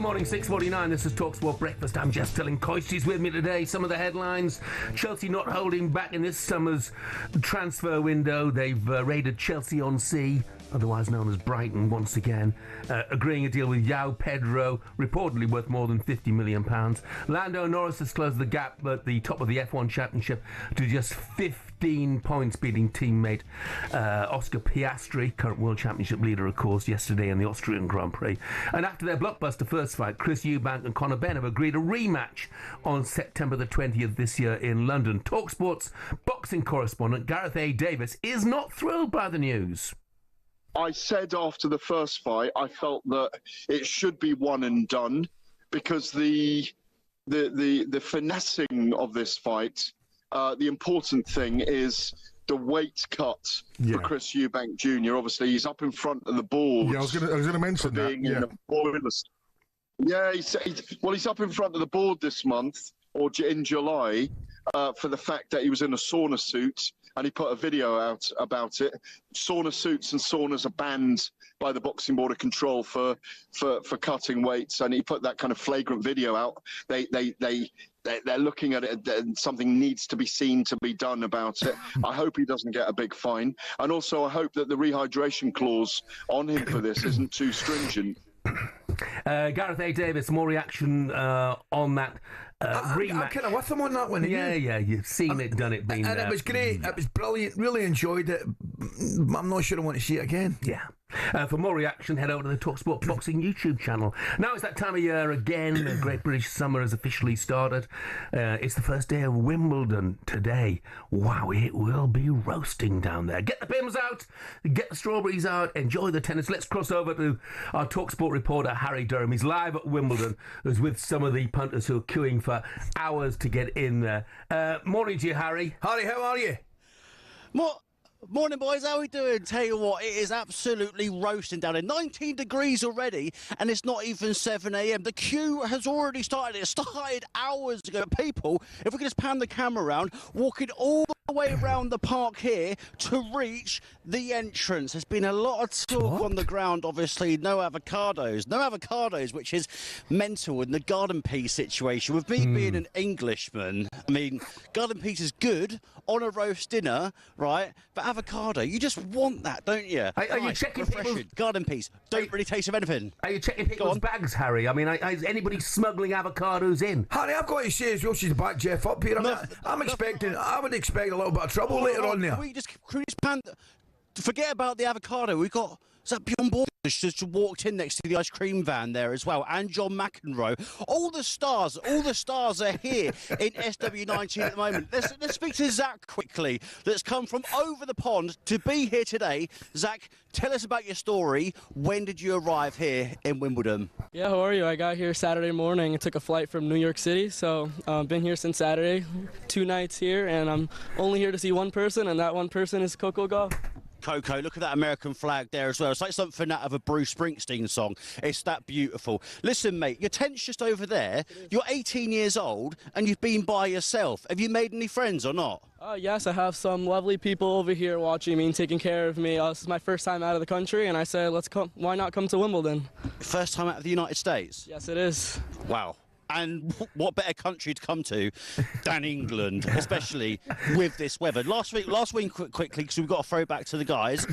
morning, 6:49. This is talkSPORT Breakfast. I'm Jeff Stelling Ally McCoist. He's with me today. Some of the headlines. Chelsea not holding back in this summer's transfer window. They've raided Chelsea on Sea, otherwise known as Brighton, once again, agreeing a deal with João Pedro, reportedly worth more than £50 million. Lando Norris has closed the gap at the top of the F1 Championship to just 15 points, beating teammate Oscar Piastri, current World Championship leader, of course, yesterday in the Austrian Grand Prix. And after their blockbuster first fight, Chris Eubank and Conor Benn have agreed a rematch on September the 20th this year in London. talkSPORT's boxing correspondent Gareth A. Davis is not thrilled by the news. I said after the first fight, I felt that it should be one and done, because the finessing of this fight, the important thing is the weight cut for Chris Eubank Jr. Obviously, he's up in front of the board. Yeah, I was going to mention that. In the boilers. Yeah, he's up in front of the board this month, or in July, for the fact that he was in a sauna suit. And he put a video out about it. Sauna suits and saunas are banned by the Boxing Board of Control for cutting weights, and he put that kind of flagrant video out. They're looking at it, and something needs to be seen to be done about it. I hope he doesn't get a big fine, and also I hope that the rehydration clause on him for this isn't too stringent. Gareth A. Davis, more reaction on that rematch. I'm kind of with him on that one. Yeah, you've seen it, done it, been there. And it was great. It was brilliant. Really enjoyed it. I'm not sure I want to see it again. Yeah. For more reaction, head over to the talkSPORT Boxing YouTube channel. Now it's that time of year again. The Great British Summer has officially started. It's the first day of Wimbledon today. Wow, it will be roasting down there. Get the pims out, get the strawberries out, enjoy the tennis. Let's cross over to our talkSPORT reporter, Harry Durham. He's live at Wimbledon. Who's with some of the punters who are queuing for hours to get in there. Morning to you, Harry. Harry, how are you? Morning, boys. How are we doing? Tell you what, it is absolutely roasting down there. 19 degrees already, and it's not even 7 a.m. The queue has already started. It started hours ago. People, if we can just pan the camera around, walking all the way around the park here to reach the entrance. There's been a lot of talk on the ground, obviously. No avocados, which is mental in the garden peas situation. With me being an Englishman, I mean, garden peas is good on a roast dinner, right? But avocado, you just want that, don't you? Are you checking people's garden peas? Don't really taste of anything. Are you checking people's bags, Harry? I mean, is anybody smuggling avocados in? Harry, I've got to say as well, she's back Jeff up here. I would expect a little bit of trouble later on there. Can we just forget about the avocado. We've got Bjorn Borg just walked in next to the ice cream van there as well, and John McEnroe. All the stars are here in SW19 at the moment. Let's speak to Zach quickly, that's come from over the pond to be here today. Zach, tell us about your story. When did you arrive here in Wimbledon? Yeah, how are you? I got here Saturday morning. I took a flight from New York City, so I've been here since Saturday, 2 nights here, and I'm only here to see one person, and that one person is Coco Gauff. Coco, look at that American flag there as well. It's like something out of a Bruce Springsteen song. It's that beautiful. Listen, mate, your tent's just over there. You're 18 years old and you've been by yourself. Have you made any friends or not? Yes, I have some lovely people over here watching me and taking care of me. This is my first time out of the country, and I said, let's come. Why not come to Wimbledon? First time out of the United States? Yes, it is. Wow. And what better country to come to than England, especially with this weather. Last week, quickly, because we've got to throw back to the guys.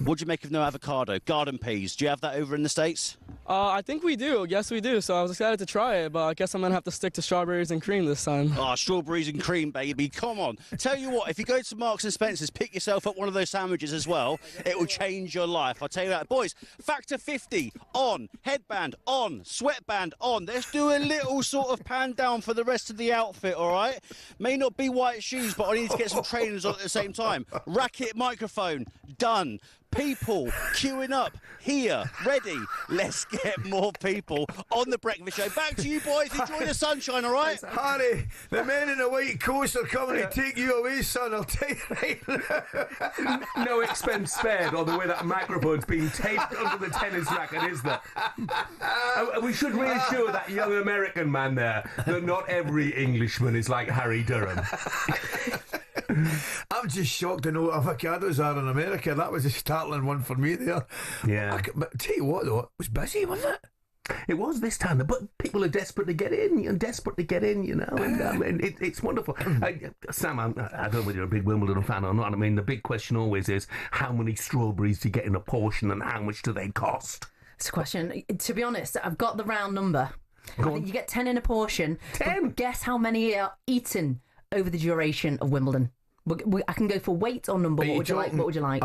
What do you make of no avocado? Garden peas. Do you have that over in the States? I think we do. Yes, we do. So I was excited to try it, but I guess I'm going to have to stick to strawberries and cream this time. Oh, strawberries and cream, baby. Come on. Tell you what, if you go to Marks and Spencer's, pick yourself up one of those sandwiches as well. It will change your life. I'll tell you that. Boys, factor 50 on, headband on, sweatband on. Let's do a little sort of pan down for the rest of the outfit, all right? May not be white shoes, but I need to get some trainers on at the same time. Racket microphone, done. People queuing up here, ready. Let's get more people on the breakfast show. Back to you, boys. Enjoy the sunshine, all right? Harry, the men in the white coats are coming to take you away, son. I'll tell you right now. No expense spared on the way that microphone's being taped under the tennis racket, is there? We should reassure that young American man there that not every Englishman is like Harry Durham. I'm just shocked to know what avocados are in America. That was a startling one for me there. Yeah. But tell you what, though, it was busy, wasn't it? It was this time, but people are desperate to get in, you know, and it's wonderful. Sam, I don't know whether you're a big Wimbledon fan or not. I mean, the big question always is, how many strawberries do you get in a portion and how much do they cost? It's a question. To be honest, I've got the round number. I think you get 10 in a portion. 10? Guess how many are eaten over the duration of Wimbledon? I can go for weight or number. What would you like? What would you like?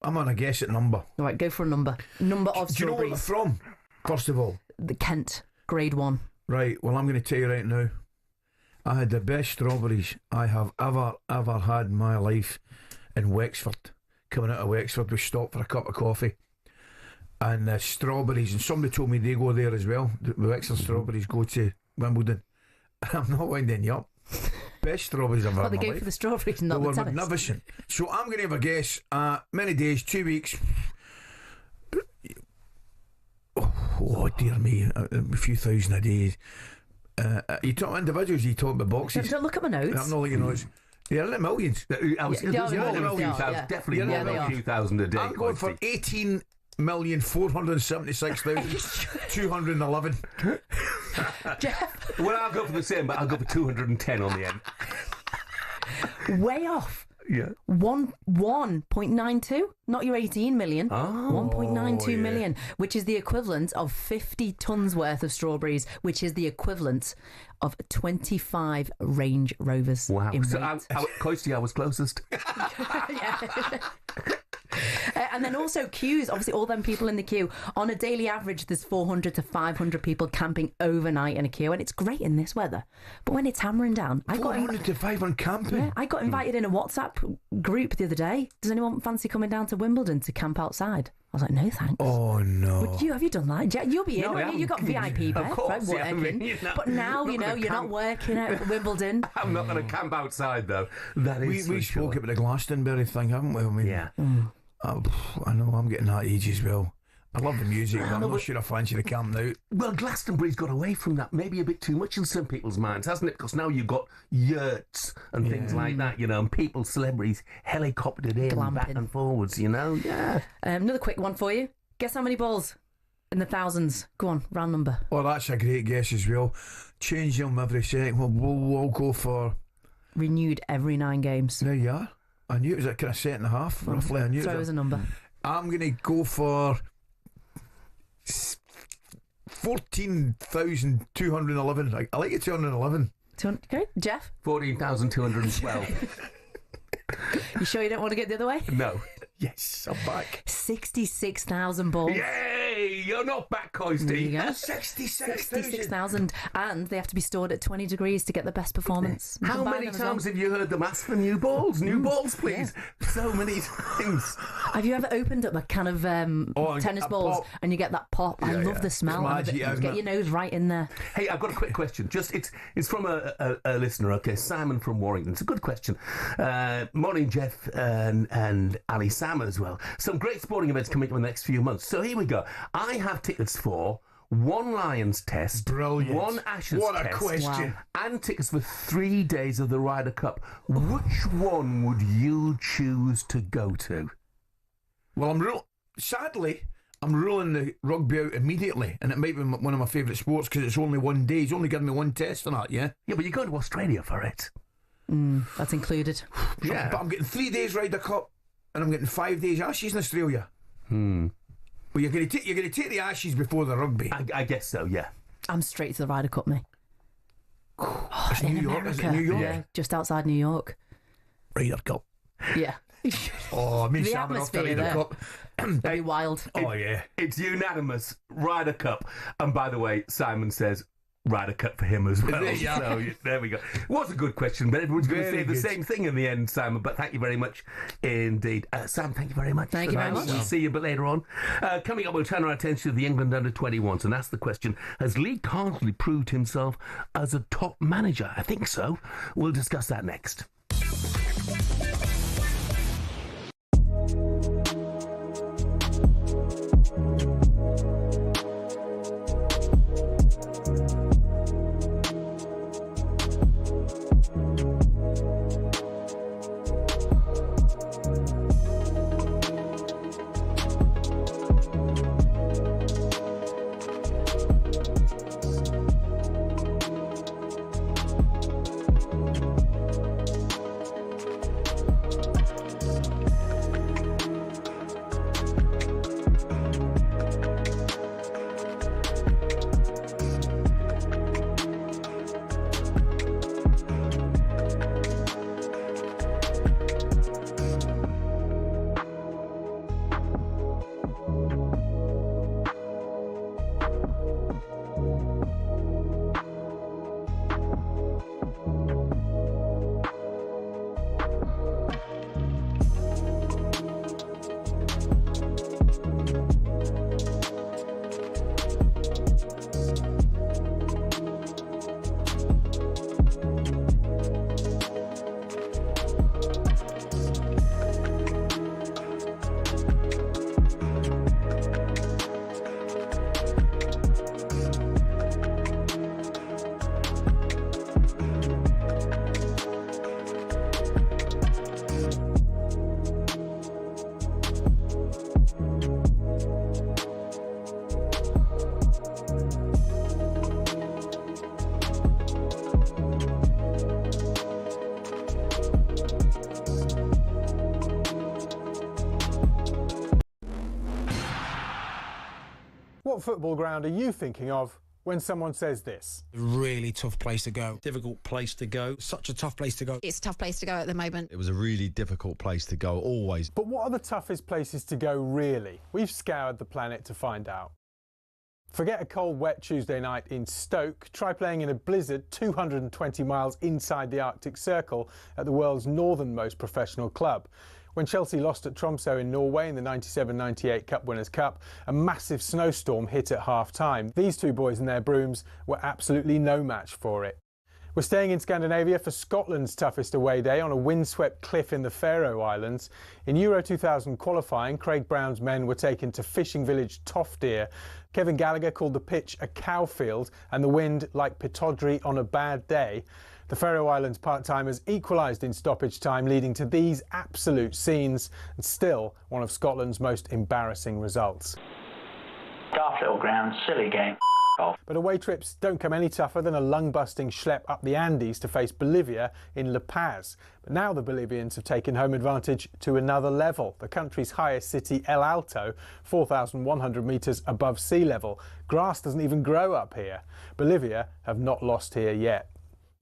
I'm on a guess at number. All right, go for a number. Number of strawberries. Do you know where they're from? First of all, the Kent, grade 1. Right. Well, I'm going to tell you right now. I had the best strawberries I have ever had in my life in Wexford. Coming out of Wexford, we stopped for a cup of coffee, and the strawberries. And somebody told me they go there as well. The Wexford strawberries go to Wimbledon. I'm not winding you up. Best strawberries I've ever had in my life. They go for the strawberries, not the tennis. They were magnificent. So I'm going to have a guess. Many days, 2 weeks. Oh dear me, a few thousand a day. You talk individuals, you talk about boxes. Don't look at my notes. I'm not looking at notes. Yeah, in the millions. Definitely more than a few thousand a day. I'm going for 18,476,211. Jeff? Well, I'll go for the same, but I'll go for 210 on the end. Way off. Yeah. 1.92, not your 18 million. 1.92 yeah. million, which is the equivalent of 50 tons worth of strawberries, which is the equivalent of 25 Range Rovers. Wow. In So weight. Coisty, I was closest. And then also queues, obviously all them people in the queue. On a daily average, there's 400 to 500 people camping overnight in a queue, and it's great in this weather. But when it's hammering down, 400 to 500 camping? Yeah, I got invited in a WhatsApp group the other day. Does anyone fancy coming down to Wimbledon to camp outside? I was like, no thanks. Oh no. Would you? Have you done that? You'll be in, No, won't you? You've got VIP bed, Of course, right? yeah, I Working. mean, But now, you know, you're not working at Wimbledon. I'm not going to camp outside, though. That is We spoke about the Glastonbury thing, haven't we? I mean, yeah. I know I'm getting that age as well. I love the music, but I'm not sure I fancy the camp now. Well, Glastonbury's got away from that maybe a bit too much in some people's minds, hasn't it? Because now you've got yurts and things like that, you know, and people, celebrities, helicoptered in, back and forwards, you know? Yeah. Another quick one for you. Guess how many balls in the thousands? Go on, round number. Oh, that's a great guess as well. Change them every second. We'll go for... Renewed every 9 games. There you are. I knew it was a kind of set and a half, roughly. I knew Throw as a number. I'm going to go for 14,211. I like it, 211. Okay, Jeff? 14,212. You sure you don't want to get the other way? No. Yes, I'm back. 66,000 balls. Yay! You're not back, Coisty. There you go. 66,000. And they have to be stored at 20 degrees to get the best performance. How many times have you heard them ask for new balls? New balls, please. Yeah. So many times. Have you ever opened up a can of tennis balls pop. and you get that pop? I love the smell. Magic, get your nose right in there. Hey, I've got a quick question. It's from a listener, okay, Simon from Warrington. It's a good question. Morning, Jeff and Ali Sam as well. Some great sporting events coming up in the next few months. So here we go. I have tickets for one Lions test, brilliant, one Ashes what test, a question, and tickets for 3 days of the Ryder Cup. Which one would you choose to go to? Well, sadly, I'm ruling the rugby out immediately, and it might be one of my favourite sports because it's only 1 day. He's only given me one test on that, yeah? Yeah, but you're going to Australia for it. That's included. Yeah. But I'm getting 3 days Ryder Cup, and I'm getting 5 days Ashes in Australia. Well, you're going to take the Ashes before the rugby. I guess so, yeah. I'm straight to the Ryder Cup, me. It's New York, is it New York? Yeah, just outside New York. Ryder Cup. Yeah. Oh, me The Sam off the atmosphere Ryder there. Cup. That'd be wild. Oh, yeah. It's unanimous. Ryder Cup. And by the way, Simon says Ryder Cup for him as well. Yeah. So there we go. It was a good question, but everyone's going to say the same thing in the end, Simon. But thank you very much indeed. Sam, thank you very much. Thank you very much. We'll see you a bit later on. Coming up, we'll turn our attention to the England under-21s and ask the question, has Lee Carsley proved himself as a top manager? I think so. We'll discuss that next. What football ground are you thinking of when someone says this? Really tough place to go. Difficult place to go. Such a tough place to go. It's a tough place to go at the moment. It was a really difficult place to go, always. But what are the toughest places to go, really? We've scoured the planet to find out. Forget a cold, wet Tuesday night in Stoke. Try playing in a blizzard 220 miles inside the Arctic Circle at the world's northernmost professional club. When Chelsea lost at Tromsø in Norway in the 97-98 Cup Winners' Cup, a massive snowstorm hit at half-time. These two boys and their brooms were absolutely no match for it. We're staying in Scandinavia for Scotland's toughest away day on a windswept cliff in the Faroe Islands. In Euro 2000 qualifying, Craig Brown's men were taken to fishing village Toftir. Kevin Gallagher called the pitch a cowfield and the wind like Pittodrie on a bad day. The Faroe Islands part-timers equalised in stoppage time, leading to these absolute scenes, and still one of Scotland's most embarrassing results. Daft little ground, silly game. But away trips don't come any tougher than a lung-busting schlep up the Andes to face Bolivia in La Paz. But now the Bolivians have taken home advantage to another level. The country's highest city, El Alto, 4,100 metres above sea level. Grass doesn't even grow up here. Bolivia have not lost here yet.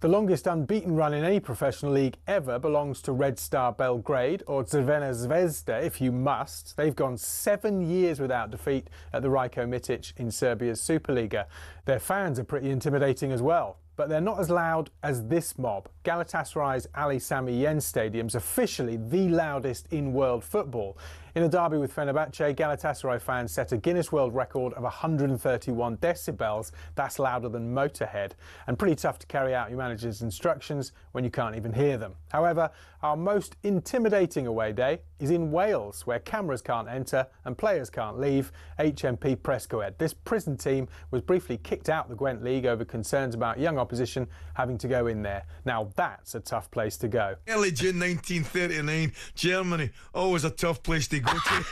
The longest unbeaten run in any professional league ever belongs to Red Star Belgrade, or Crvena Zvezda if you must. They've gone 7 years without defeat at the Rajko Mitic in Serbia's Superliga. Their fans are pretty intimidating as well, but they're not as loud as this mob. Galatasaray's Ali Sami Yen Stadium's officially the loudest in world football. In a derby with Fenerbahce, Galatasaray fans set a Guinness World Record of 131 decibels. That's louder than Motorhead, and pretty tough to carry out your manager's instructions when you can't even hear them. However, our most intimidating away day is in Wales, where cameras can't enter and players can't leave. HMP Prescoed. This prison team was briefly kicked out the Gwent League over concerns about young opposition having to go in there. Now that's a tough place to go. Early June 1939, Germany, always a tough place to go to.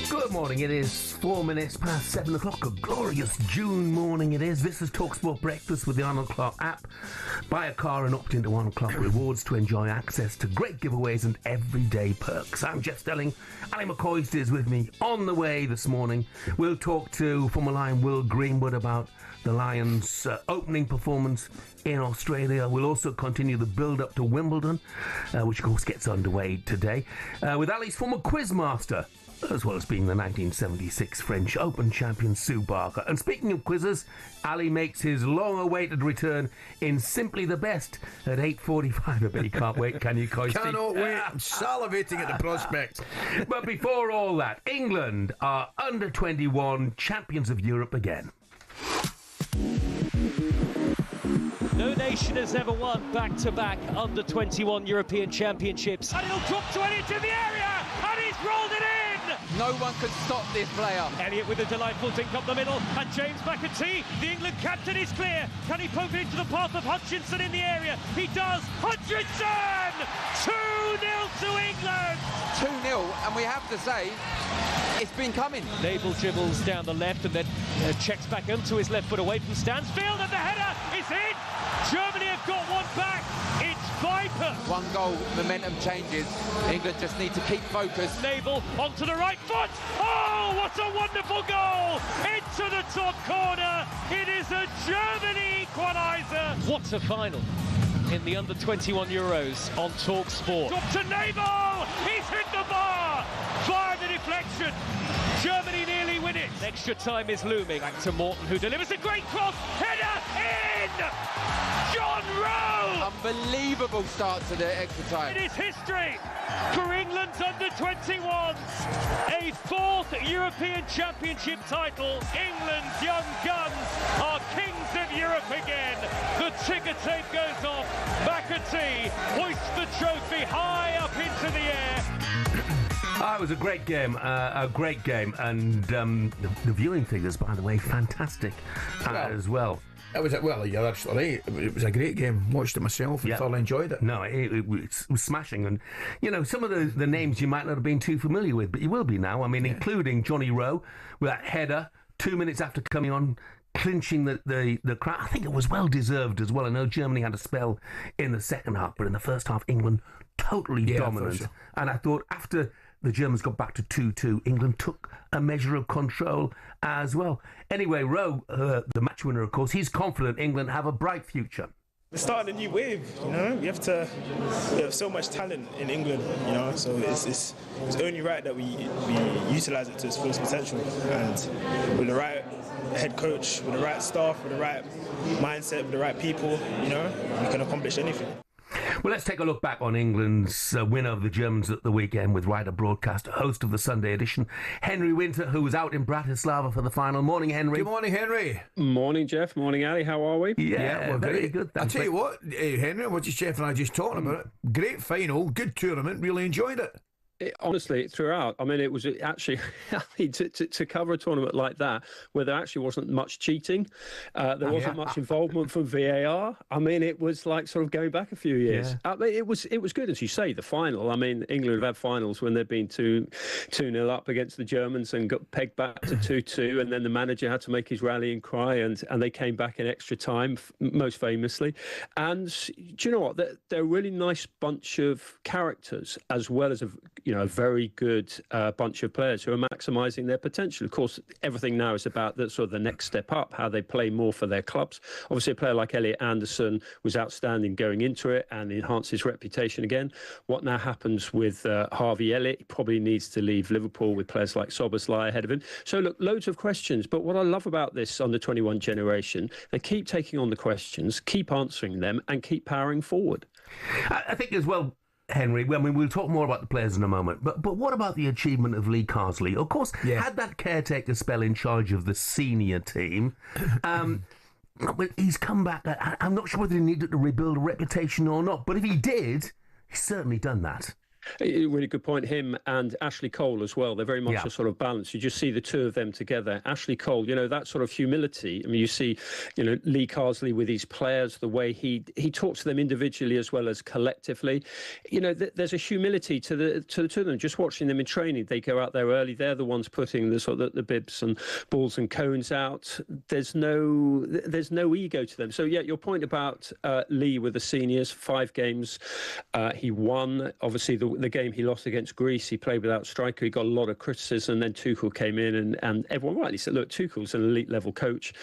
Good morning, it is 4 minutes past 7 o'clock, a glorious June morning it is. This is talkSPORT Breakfast with the Arnold Clark app. Buy a car and opt into Arnold Clark Rewards to enjoy access to great giveaways and everyday perks. I'm Jeff Stelling. Ally McCoist is with me on the way this morning. We'll talk to former Lion Will Greenwood about the Lions' opening performance in Australia. We'll also continue the build-up to Wimbledon, which of course gets underway today, with Ali's former quizmaster, as well as being the 1976 French Open champion Sue Barker. And speaking of quizzes, Ali makes his long-awaited return in Simply the Best at 8:45. I bet you can't wait, can you, Coisty? Cannot wait. I'm salivating at the prospect. But before all that, England are under-21 champions of Europe again. No nation has ever won back-to-back under-21 European championships. And it'll drop to Elliott in the area, and he's rolled it in! No one can stop this player. Elliott with a delightful dink up the middle, and James McAtee, the England captain, is clear. Can he poke it into the path of Hutchinson in the area? He does! Hutchinson! 2-0 to England! 2-0, and we have to say, it's been coming. Naval dribbles down the left and then checks back onto his left foot away from Stansfield, and the header is in! Germany have got one back. It's Viper. One goal, momentum changes. England just need to keep focused. Naval onto the right foot. Oh, what a wonderful goal! Into the top corner. It is a Germany equaliser. What a final in the under-21 Euros on talkSPORT. Drop to Naval. He's hit the bar! Fire the deflection! Germany nearly win it. Extra time is looming. Back to Morton, who delivers a great cross. Header in! John Rowe! Unbelievable start to the extra time. It is history for England's under-21s. A fourth European Championship title. England's young guns are kings of Europe again. The ticker tape goes off. McAtee hoists the trophy high up into the air. It was a great game, and the viewing figures, by the way, fantastic as well. It was you're actually right. It was a great game. Watched it myself and thoroughly enjoyed it. No, it was smashing, and some of the names you might not have been too familiar with, but you will be now. I mean, including Johnny Rowe with that header 2 minutes after coming on, clinching the crowd. I think it was well deserved as well. I know Germany had a spell in the second half, but in the first half, England totally dominant. So. And I thought after the Germans got back to 2-2, England took a measure of control as well. Anyway, Rowe, the match winner, of course, he's confident England have a bright future. We're starting a new wave, we have so much talent in England, so it's only right that we utilise it to its fullest potential, and with the right head coach, with the right staff, with the right mindset, with the right people, we can accomplish anything. Well, let's take a look back on England's win over the Germans at the weekend with writer, broadcaster, host of the Sunday edition, Henry Winter, who was out in Bratislava for the final. Morning, Henry. Good morning, Henry. Morning, Jeff. Morning, Ali. How are we? Yeah, well, very good. I'll tell you what, Henry, what just Jeff and I just talking about it. Great final, good tournament, really enjoyed it. Honestly, throughout, I mean, it was actually to cover a tournament like that where there actually wasn't much cheating, there wasn't much involvement from VAR. I mean, it was like sort of going back a few years. I mean, it was good, as you say. The final. I mean, England have had finals when they've been 2-0 up against the Germans and got pegged back to 2-2, and then the manager had to make his rallying cry, and they came back in extra time, most famously. And do you know what? They're a really nice bunch of characters, as well as a very good bunch of players who are maximising their potential. Of course, everything now is about the next step up, how they play more for their clubs. Obviously, a player like Elliot Anderson was outstanding going into it and enhanced his reputation again. What now happens with Harvey Elliott? He probably needs to leave Liverpool with players like Szoboszlai ahead of him. So, look, loads of questions. But what I love about this under-21 generation, they keep taking on the questions, keep answering them, and keep powering forward. I think as well, Henry, I mean, we'll talk more about the players in a moment, but what about the achievement of Lee Carsley? Of course, had that caretaker spell in charge of the senior team. But he's come back. I'm not sure whether he needed to rebuild a reputation or not, but if he did, he's certainly done that. A really good point. Him and Ashley Cole as well. They're very much a sort of balance. You just see the two of them together. Ashley Cole, that sort of humility. I mean, you see, Lee Carsley with his players, the way he talks to them individually as well as collectively. There's a humility to the two of them. Just watching them in training, they go out there early. They're the ones putting the bibs and balls and cones out. There's no ego to them. So your point about Lee with the seniors, 5 games, he won. Obviously, the game he lost against Greece, he played without striker. He got a lot of criticism. Then Tuchel came in and everyone rightly said, look, Tuchel's an elite level coach,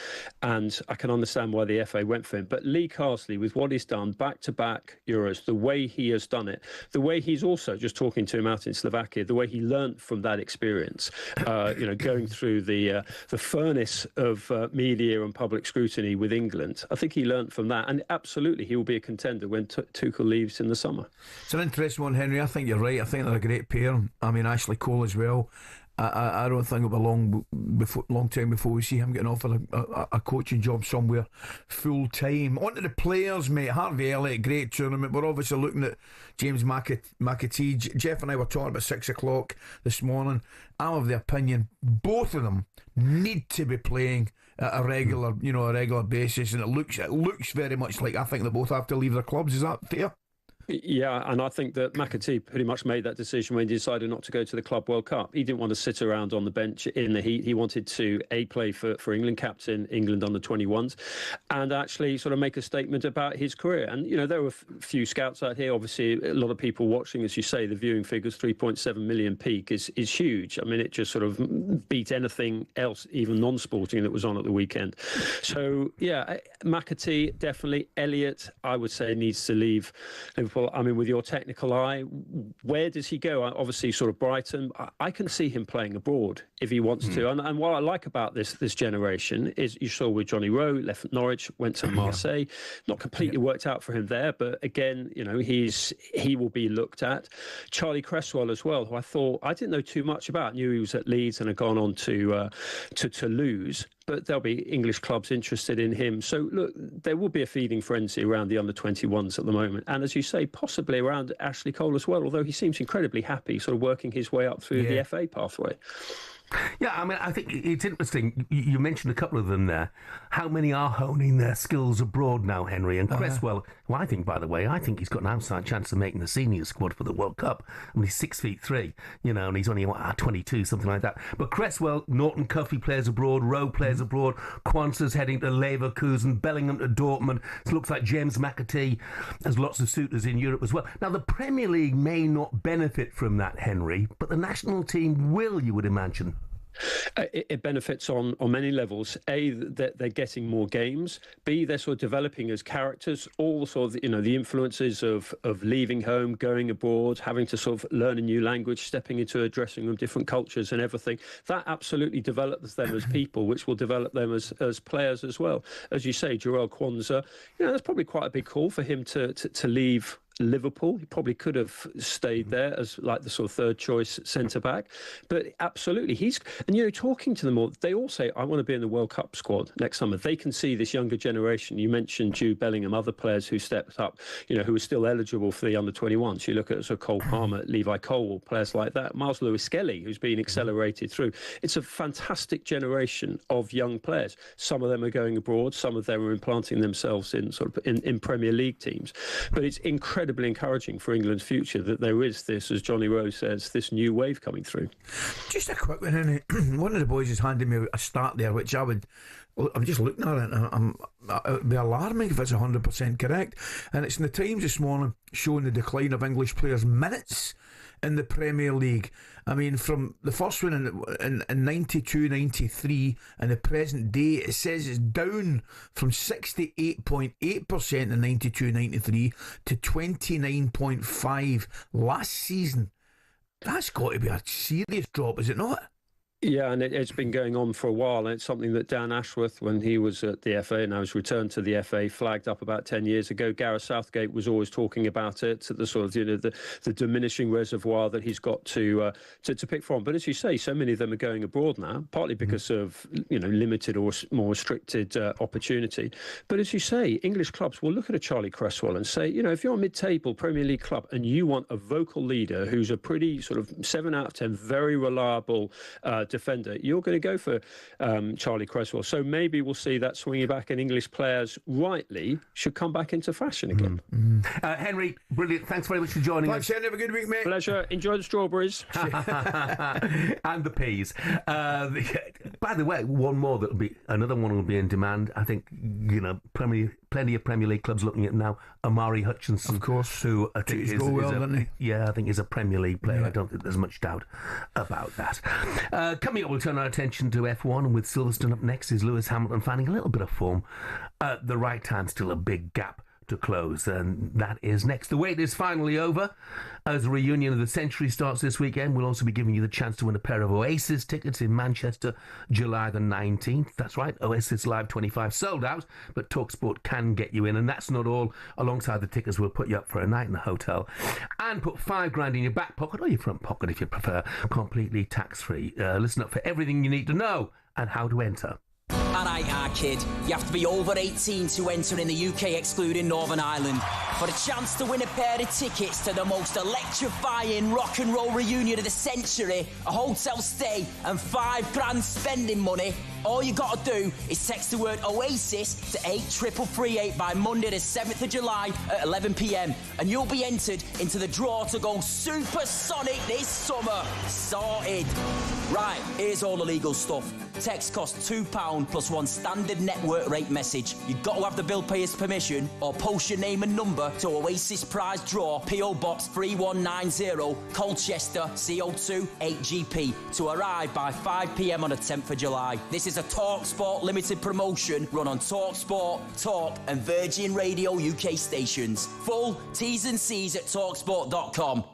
and I can understand why the FA went for him. But Lee Carsley, with what he's done, back-to-back Euros, the way he has done it, the way he's also, just talking to him out in Slovakia, the way he learnt from that experience, going through the furnace of media and public scrutiny with England, I think he learnt from that. And absolutely, he will be a contender when Tuchel leaves in the summer. It's an interesting one, Henry. I think you're right. I think they're a great pair. I mean, Ashley Cole as well. I don't think it'll be long time before we see him getting offered a coaching job somewhere full time. On to the players, mate. Harvey Elliott, great tournament. We're obviously looking at James McAtee. Jeff and I were talking about 6 o'clock this morning. I'm of the opinion both of them need to be playing at a regular basis, and it looks very much like I think they both have to leave their clubs. Is that fair? Yeah, and I think that McAtee pretty much made that decision when he decided not to go to the Club World Cup. He didn't want to sit around on the bench in the heat. He wanted to play for England, captain England under 21s, and actually sort of make a statement about his career. And there were a few scouts out here. Obviously, a lot of people watching, as you say. The viewing figures, 3.7 million peak is huge. I mean, it just sort of beat anything else, even non-sporting, that was on at the weekend. So McAtee definitely. Elliott, I would say, needs to leave Liverpool well, I mean, with your technical eye, where does he go? Obviously, sort of Brighton. I can see him playing abroad if he wants to. And what I like about this generation is you saw with Johnny Rowe, left at Norwich, went to Marseille. Not completely worked out for him there, but again, you know, he will be looked at. Charlie Cresswell as well, who I didn't know too much about. Knew he was at Leeds and had gone on to Toulouse. But there'll be English clubs interested in him. So, look, there will be a feeding frenzy around the under-21s at the moment. And as you say, possibly around Ashley Cole as well, although he seems incredibly happy sort of working his way up through the FA pathway. Yeah, I mean, I think it's interesting. You mentioned a couple of them there. How many are honing their skills abroad now, Henry? And Cresswell, well, I think, by the way, he's got an outside chance of making the senior squad for the World Cup. I mean, he's 6'3", you know, and he's only 22, something like that. But Cresswell, Norton Cuffy plays abroad, Rowe plays abroad, Quansah's heading to Leverkusen, Bellingham to Dortmund. It looks like James McAtee has lots of suitors in Europe as well. Now, the Premier League may not benefit from that, Henry, but the national team will, you would imagine. It benefits on many levels. A, that they're getting more games. B, they're sort of developing as characters. All sort of, you know, the influences of leaving home, going abroad, having to sort of learn a new language, stepping into a dressing room, different cultures and everything. That absolutely develops them as people, which will develop them as players as well. As you say, Jarell Quansah, you know, that's probably quite a big call for him to leave Liverpool. He probably could have stayed there as like the sort of third choice centre back, but absolutely and you know, talking to them all, they all say, I want to be in the World Cup squad next summer. They can see this younger generation. You mentioned Jude Bellingham, other players who stepped up, you know, who are still eligible for the under-21s. You look at sort of Cole Palmer, Levi Colwill, players like that, Miles Lewis-Skelly, who's been accelerated through. It's a fantastic generation of young players. Some of them are going abroad, some of them are implanting themselves in sort of in Premier League teams, but it's incredibly encouraging for England's future that there is this, as Johnny Rowe says, this new wave coming through. Just a quick one, Henry. One of the boys has handed me a stat there, which I'm just looking at it, and it would be alarming if it's 100% correct. And it's in the Times this morning showing the decline of English players' minutes in the Premier League. I mean, from the first one in 92-93 and the present day, it says it's down from 68.8% in 92-93 to 29.5% last season. That's got to be a serious drop, is it not? Yeah, and it's been going on for a while, and it's something that Dan Ashworth, when he was at the FA and now has returned to the FA, flagged up about 10 years ago. Gareth Southgate was always talking about it, the sort of, you know, the diminishing reservoir that he's got to pick from. But as you say, so many of them are going abroad now, partly because of, you know, limited or more restricted opportunity. But as you say, English clubs will look at a Charlie Cresswell and say, you know, if you're a mid-table Premier League club and you want a vocal leader who's a pretty sort of 7 out of 10, very reliable defender, you're going to go for Charlie Cresswell. So maybe we'll see that swinging back, and English players rightly should come back into fashion again. Henry, brilliant. Thanks very much for joining us. Thanks, have a good week, mate. Pleasure. Enjoy the strawberries. And the peas. By the way, another one will be in demand. I think, you know, plenty of Premier League clubs looking at now. Amari Hutchinson, of course, who I think I think is a Premier League player. Yeah. I don't think there's much doubt about that. Coming up, we'll turn our attention to F1, and with Silverstone up next is Lewis Hamilton finding a little bit of form. The right hand still a big gap to close, and that is next. The wait is finally over as the reunion of the century starts this weekend. We'll also be giving you the chance to win a pair of Oasis tickets in Manchester, July the 19th. That's right, Oasis Live 25 sold out, but talkSPORT can get you in, and that's not all. Alongside the tickets, we'll put you up for a night in the hotel and put $5,000 in your back pocket or your front pocket if you prefer, completely tax-free. Listen up for everything you need to know and how to enter. Alright, kid, you have to be over 18 to enter in the UK excluding Northern Ireland. For a chance to win a pair of tickets to the most electrifying rock and roll reunion of the century, a hotel stay and $5,000 spending money, all you gotta do is text the word Oasis to 83338 by Monday the 7th of July at 11 p.m. and you'll be entered into the draw to go supersonic this summer. Sorted. Right, here's all the legal stuff. Text costs £2 plus one standard network rate message. You've got to have the bill payer's permission or post your name and number to Oasis Prize Draw, PO Box 3190, Colchester, CO2 8GP, to arrive by 5 p.m. on the 10th of July. This is is a talkSPORT limited promotion run on talkSPORT, Talk and Virgin Radio UK stations. Full T's and C's at talksport.com.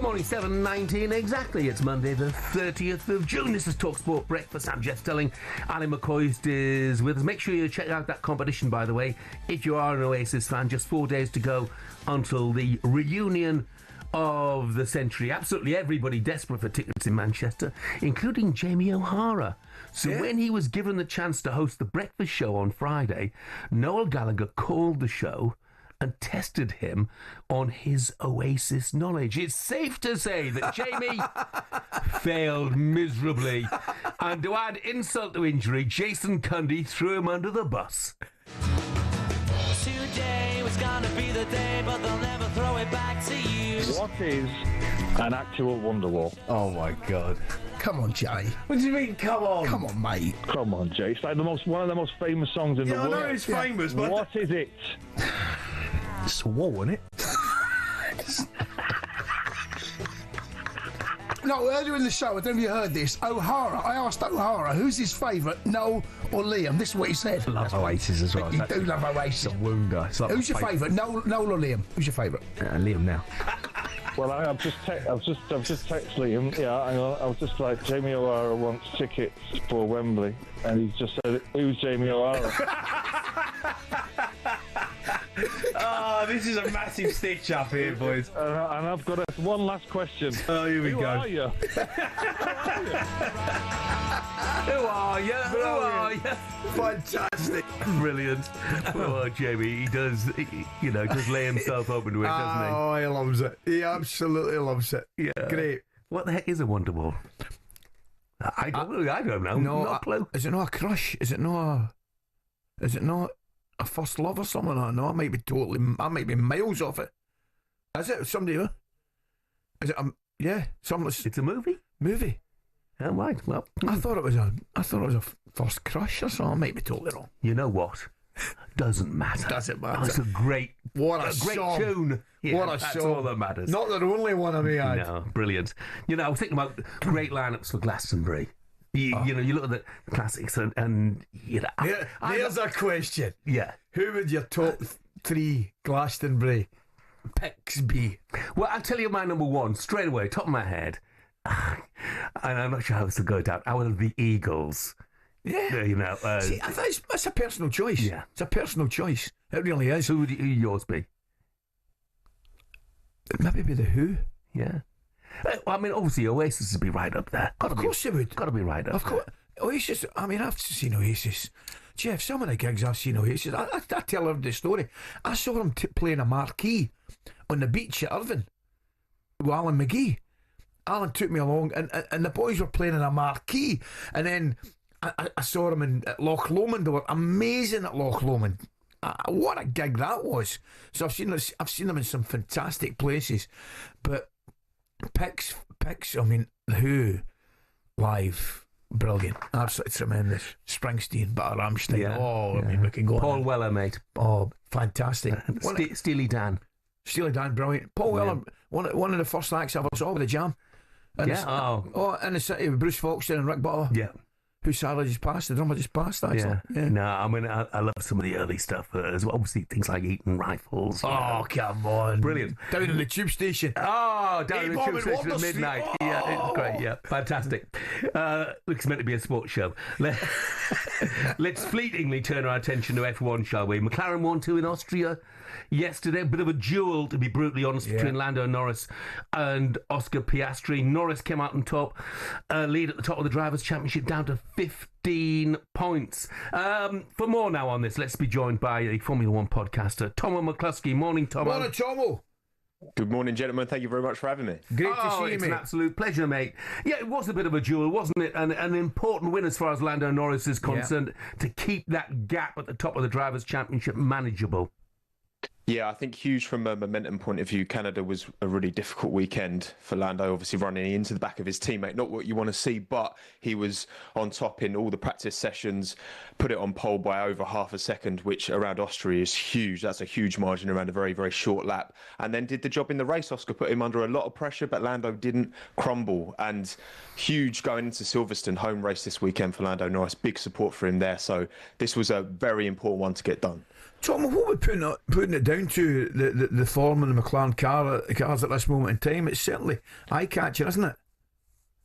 Morning, 7:19 exactly. It's Monday the 30th of June. This is talkSPORT Breakfast. I'm Jeff Stelling Ally McCoist is with us. Make sure you check out that competition, by the way, if you are an Oasis fan. Just 4 days to go until the reunion of the century. Absolutely everybody desperate for tickets in Manchester, including Jamie O'Hara. So when he was given the chance to host the breakfast show on Friday, Noel Gallagher called the show and tested him on his Oasis knowledge. It's safe to say that Jamie failed miserably. And to add insult to injury, Jason Cundy threw him under the bus. Today was gonna be the day, but they'll never throw it back to you. What is an actual Wonderwall? Oh my God. Come on, Jay. What do you mean, come on? Come on, mate. Come on, Jay. It's like one of the most famous songs in the world. I know it's famous, but... What is it? It's a wall, isn't it? No, earlier in the show, I don't know if you heard this, O'Hara, I asked O'Hara, who's his favourite, Noel or Liam? This is what he said. I love Oasis as well. You do love Oasis. It's a wounda. It's like who's your favourite, Noel or Liam? Who's your favourite? Liam now. Well, I've just texted Liam. Yeah, I was just like, Jamie O'Hara wants tickets for Wembley, and he's just said, "Who's Jamie O'Hara?" Oh, this is a massive stitch up here, boys. And I've got one last question. Oh, here we Who go. Are you? Who are you? Who are you? Fantastic. Brilliant. Oh, Jamie, he does lay himself open to it, doesn't he? Oh, he loves it. He absolutely loves it. Yeah. Great. What the heck is a Wonderwall? I don't know. No, not a clue. Is it not a crush? Is it not a first love or something? No, I might be miles off it. Is it somebody? Is it? Yeah, It's a movie. Movie. Oh, right. Well, I thought it was a first crush or something. I might be totally wrong. You know what? Doesn't matter. Doesn't matter. That's a great song. tune. Yeah, What a that's song. all that matters. Not the only one I may add. No, brilliant. I was thinking about great lineups for Glastonbury. You know, you look at the classics and There's a question. Yeah. Who would your top 3 Glastonbury picks be? Well, I'll tell you my number one straight away, top of my head. And I'm not sure how this will go down. I would have the Eagles. Yeah. See, I think that's a personal choice. Yeah. It's a personal choice. It really is. Who would yours be? Maybe be the Who. Yeah. I mean, obviously, Oasis would be right up there. Of course they would. Got to be right up Of course. Oasis, I mean, I've seen Oasis. Jeff, some of the gigs I've seen Oasis, I tell her the story. I saw them playing a marquee on the beach at Irvine with Alan McGee. Alan took me along, and the boys were playing in a marquee. And then I saw them at Loch Lomond. They were amazing at Loch Lomond. What a gig that was! So I've seen them in some fantastic places, but picks. I mean, the Who live, brilliant, absolutely tremendous. Springsteen, but Rammstein. Yeah. I mean, we can go. Paul on. Weller, mate. Oh, fantastic. Steely Dan. Steely Dan, brilliant. Paul Weller, one of the first acts I ever saw with the Jam. In the city with Bruce Foxton and Rick Butler. Yeah. Who sadly just passed, the drummer just passed, actually. Yeah. No, I mean, I love some of the early stuff as well. Obviously, things like Eton Rifles. Come on. Brilliant. Down in the tube station. Oh, down in the tube station at midnight. Oh. Yeah, it's great, yeah. Fantastic. Looks meant to be a sports show. Let's fleetingly turn our attention to F1, shall we? McLaren 1-2 in Austria yesterday. A bit of a duel, to be brutally honest, between Lando Norris and Oscar Piastri. Norris came out on top, lead at the top of the Drivers' Championship, down to 15 points. For more now on this, let's be joined by the Formula One podcaster, Tomo McCluskey. Morning, Tomo. Morning, Tomo. Good morning, gentlemen. Thank you very much for having me. Great to see you, it's mate. an absolute pleasure, mate. Yeah, it was a bit of a duel, wasn't it? And an important win as far as Lando Norris is concerned, to keep that gap at the top of the Drivers' Championship manageable. Yeah, I think huge from a momentum point of view. Canada was a really difficult weekend for Lando, obviously running into the back of his teammate. Not what you want to see, but he was on top in all the practice sessions, put it on pole by over half a second, which around Austria is huge. That's a huge margin around a very, very short lap. And then did the job in the race. Oscar put him under a lot of pressure, but Lando didn't crumble. And huge going into Silverstone, home race this weekend for Lando Norris. Big support for him there. So this was a very important one to get done. Tom, what we're putting it down to, the form of the McLaren cars at this moment in time, it's certainly eye-catching, isn't it?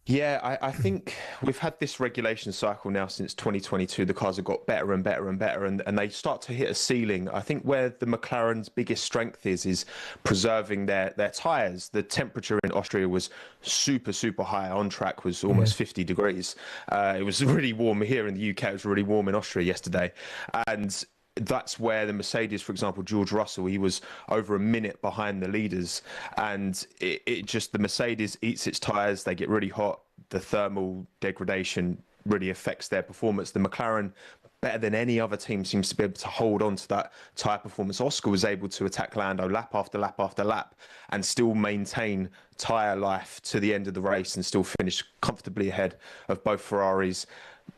Yeah, I think we've had this regulation cycle now since 2022. The cars have got better and better and better, and they start to hit a ceiling. I think where the McLaren's biggest strength is preserving their tyres. The temperature in Austria was super, super high. On track was almost 50 degrees. It was really warm here in the UK. It was really warm in Austria yesterday. And that's where the Mercedes, for example, George Russell, he was over a minute behind the leaders, and it just, the Mercedes eats its tyres, they get really hot, the thermal degradation really affects their performance. The McLaren, better than any other team, seems to be able to hold on to that tyre performance. Oscar was able to attack Lando lap after lap after lap and still maintain tyre life to the end of the race and still finish comfortably ahead of both Ferraris.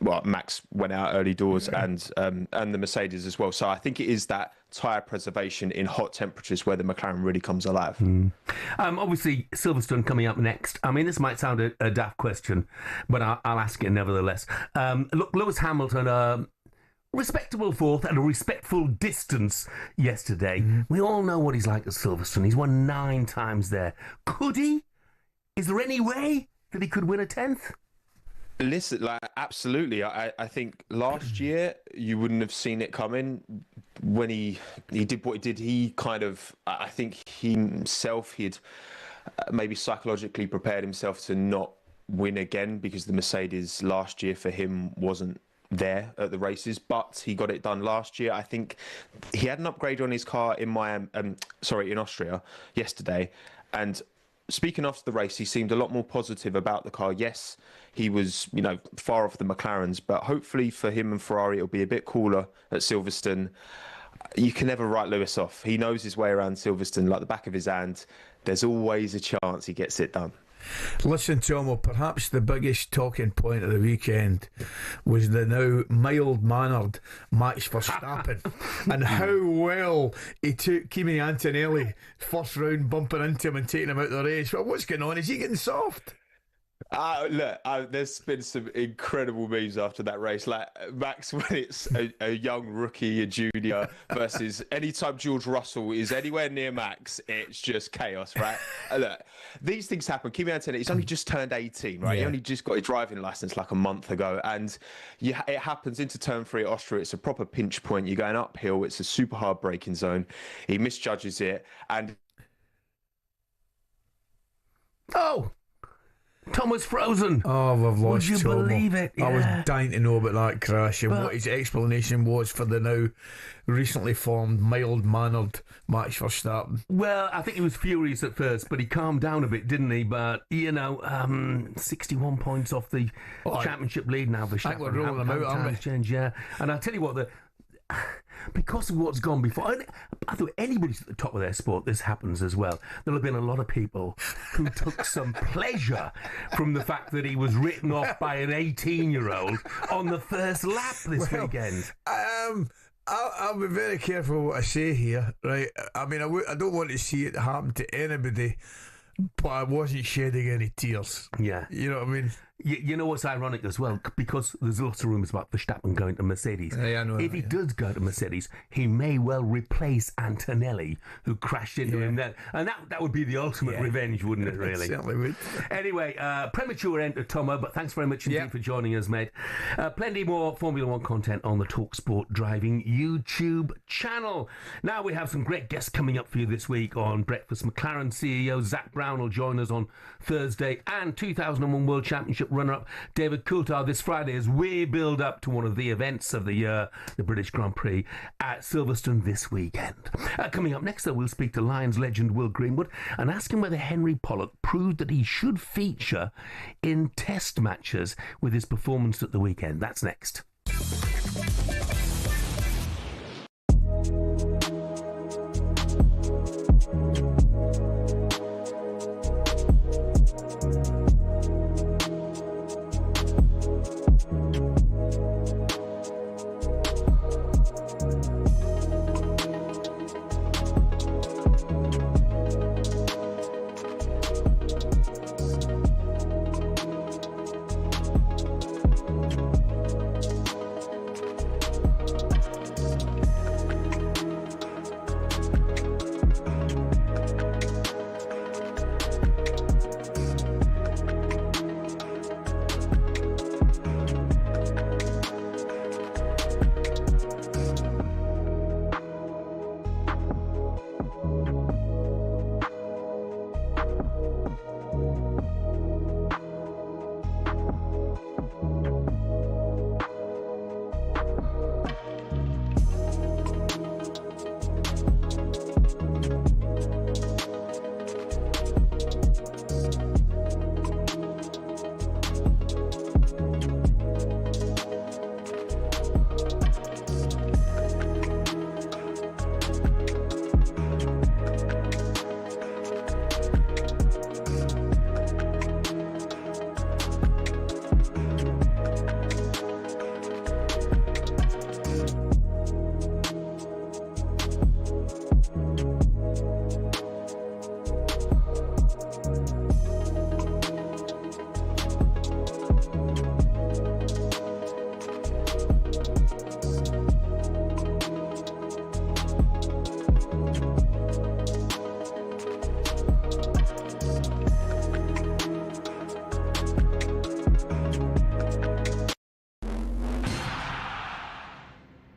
Well, Max went out early doors and the Mercedes as well. So I think it is that tyre preservation in hot temperatures where the McLaren really comes alive. Obviously, Silverstone coming up next. I mean, this might sound a daft question, but I'll ask it nevertheless. Look, Lewis Hamilton, respectable fourth at a respectful distance yesterday. We all know what he's like at Silverstone. He's won 9 times there. Could he? Is there any way that he could win a 10th? Listen, absolutely. I think last year you wouldn't have seen it coming when he did what he did. He kind of, I think he'd maybe psychologically prepared himself to not win again because the Mercedes last year for him wasn't there at the races, but he got it done last year. I think he had an upgrade on his car in Austria yesterday, and speaking after the race, he seemed a lot more positive about the car. Yes, he was, far off the McLarens, but hopefully for him and Ferrari, it'll be a bit cooler at Silverstone. You can never write Lewis off. He knows his way around Silverstone like the back of his hand. There's always a chance he gets it done. Listen, Tomo, perhaps the biggest talking point of the weekend was the now mild-mannered Max Verstappen and how well he took Kimi Antonelli first round, bumping into him and taking him out of the race. Well, what's going on? Is he getting soft? There's been some incredible memes after that race. Like Max, when it's a young rookie, a junior, versus anytime George Russell is anywhere near Max, it's just chaos, right? Look, these things happen. Kimi Antonelli, he's only just turned 18, right? Yeah. He only just got his driving license like a month ago, and it happens into turn 3 at Austria. It's a proper pinch point. You're going uphill. It's a super hard braking zone. He misjudges it, and Tom was frozen. Oh, I've lost. Would you believe it? Yeah. I was dying to know about that crash and what his explanation was for the now recently formed mild-mannered Max Verstappen. Well, I think he was furious at first, but he calmed down a bit, didn't he? But 61 points off the championship lead now. Verstappen. I think we're rolling them out, aren't we? Change, yeah. And I'll tell you what, because of what's gone before, I thought anybody's at the top of their sport, this happens as well. There'll have been a lot of people who took some pleasure from the fact that he was written off by an 18-year-old on the first lap this weekend. I'll be very careful what I say here, right? I mean, I don't want to see it happen to anybody, but I wasn't shedding any tears. Yeah. You know what I mean? You know what's ironic as well? Because there's lots of rumours about Verstappen going to Mercedes. Yeah, I know if he does go to Mercedes, he may well replace Antonelli, who crashed into him then. And that would be the ultimate revenge, wouldn't it, really? It certainly would. Anyway, premature end to Tomo, but thanks very much indeed for joining us, mate. Plenty more Formula 1 content on the talkSPORT Driving YouTube channel. Now we have some great guests coming up for you this week on Breakfast. McLaren CEO Zach Brown will join us on Thursday, and 2001 World Championship runner-up David Coulthard this Friday as we build up to one of the events of the year, the British Grand Prix at Silverstone this weekend. Coming up next, though, we'll speak to Lions legend Will Greenwood and ask him whether Henry Pollock proved that he should feature in test matches with his performance at the weekend. That's next.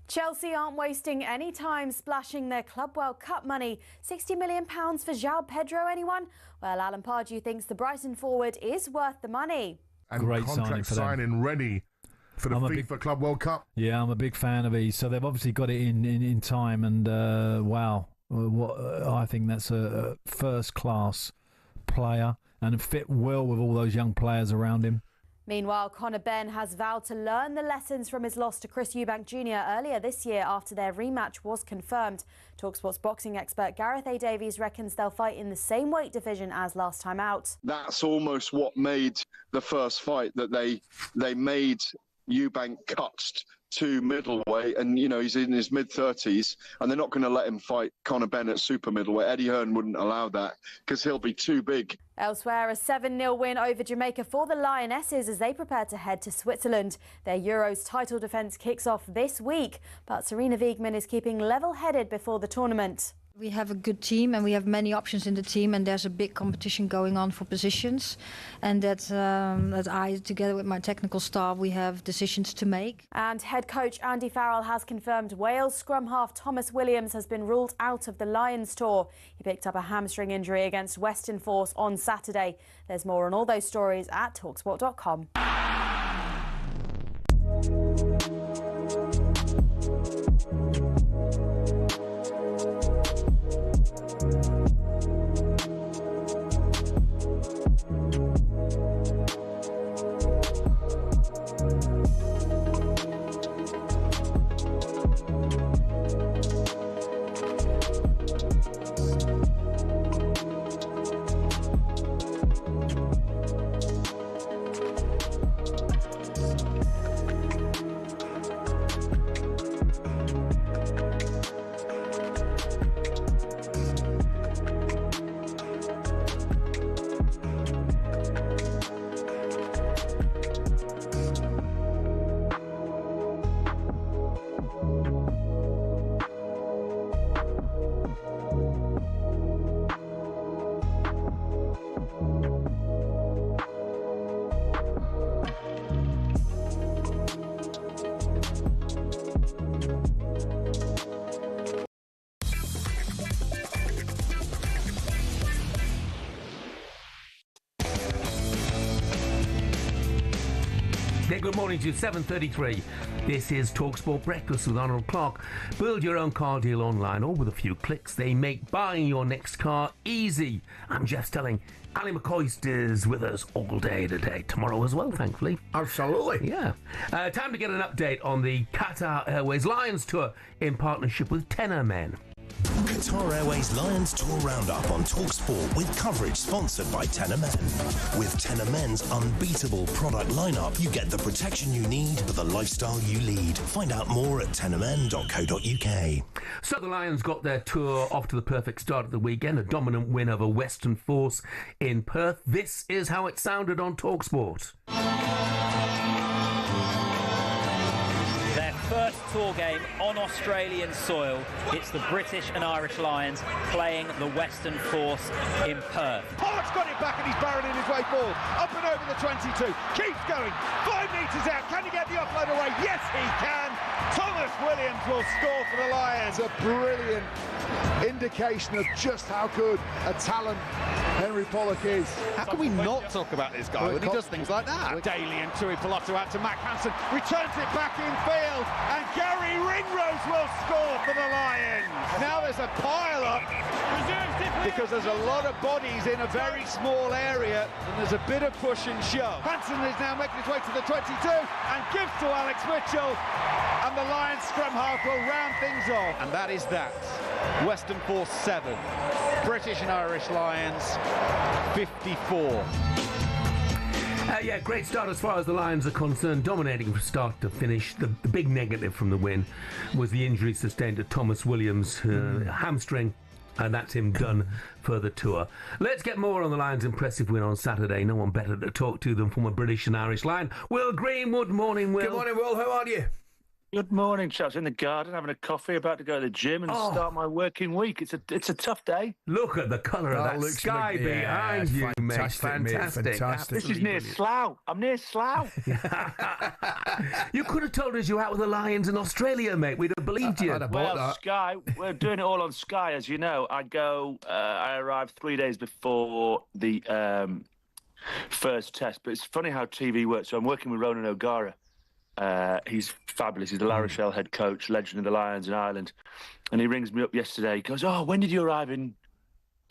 Chelsea aren't wasting any time splashing their Club World Cup money. £60 million for João Pedro, anyone? Well, Alan Pardew thinks the Brighton forward is worth the money. And great contract signing ready for the FIFA Club World Cup. Yeah, I'm a big fan of it. So they've obviously got it in time, and wow, what I think that's a first-class player and fit well with all those young players around him. Meanwhile, Conor Benn has vowed to learn the lessons from his loss to Chris Eubank Jr. earlier this year after their rematch was confirmed. talkSPORT's boxing expert Gareth A. Davies reckons they'll fight in the same weight division as last time out. That's almost what made the first fight, that they made Eubank cut to middleweight, and he's in his mid-30s, and they're not going to let him fight Conor Benn at super middleweight. Eddie Hearn wouldn't allow that because he'll be too big. Elsewhere, a 7-0 win over Jamaica for the Lionesses as they prepare to head to Switzerland. Their Euros title defence kicks off this week, but Serena Wiegmann is keeping level-headed before the tournament. We have a good team and we have many options in the team, and there's a big competition going on for positions, and that I, together with my technical staff, we have decisions to make. And head coach Andy Farrell has confirmed Wales scrum half Thomas Williams has been ruled out of the Lions tour. He picked up a hamstring injury against Western Force on Saturday. There's more on all those stories at talksport.com. Good morning to you, 7:33. This is talkSPORT Breakfast with Arnold Clark. Build your own car deal online, or with a few clicks, they make buying your next car easy. I'm Jeff Stelling. Ally McCoist is with us all day today, tomorrow as well, thankfully. Absolutely. Yeah. Time to get an update on the Qatar Airways Lions Tour in partnership with Tenor Men. Qatar Airways Lions Tour Roundup on talkSPORT with coverage sponsored by Tenor Men. With Tenor Men's unbeatable product lineup, you get the protection you need for the lifestyle you lead. Find out more at tenormen.co.uk. So the Lions got their tour off to the perfect start of the weekend, a dominant win over Western Force in Perth. This is how it sounded on talkSPORT. First tour game on Australian soil. It's the British and Irish Lions playing the Western Force in Perth. Pollock's got it back and he's barreling his way forward. Up and over the 22. Keeps going. 5 metres out. Can he get the offload away? Yes, he can. Thomas Williams will score for the Lions. A brilliant indication of just how good a talent Henry Pollock is. How can we not talk about this guy when he does things like that? Daly and Tui Pilotto out to Mac Hansen. Returns it back in field. And Gary Ringrose will score for the Lions. Now there's a pile-up because there's a lot of bodies in a very small area and there's a bit of push and shove. Hansen is now making his way to the 22 and gives to Alex Mitchell, and the Lions scrum half will round things off. And that is that. Western Force 7, British and Irish Lions 54. Yeah, great start as far as the Lions are concerned, dominating from start to finish. The big negative from the win was the injury sustained to Thomas Williams' hamstring, and that's him done for the tour. Let's get more on the Lions' impressive win on Saturday. No one better to talk to than former British and Irish Lion, Will Greenwood. Morning, Will. Good morning, Will. How are you? Good morning, chaps. In the garden, having a coffee, about to go to the gym and start my working week. It's a tough day. Look at the colour of that sky behind you, mate. Fantastic. This is near Slough. I'm near Slough. You could have told us you were out with the Lions in Australia, mate. We'd have believed you. Well, Sky, we're doing it all on Sky, as you know. I arrived 3 days before the first test, but it's funny how TV works. So I'm working with Ronan O'Gara. He's fabulous. He's the La Rochelle head coach, legend of the Lions in Ireland. And he rings me up yesterday. He goes, "Oh, when did you arrive in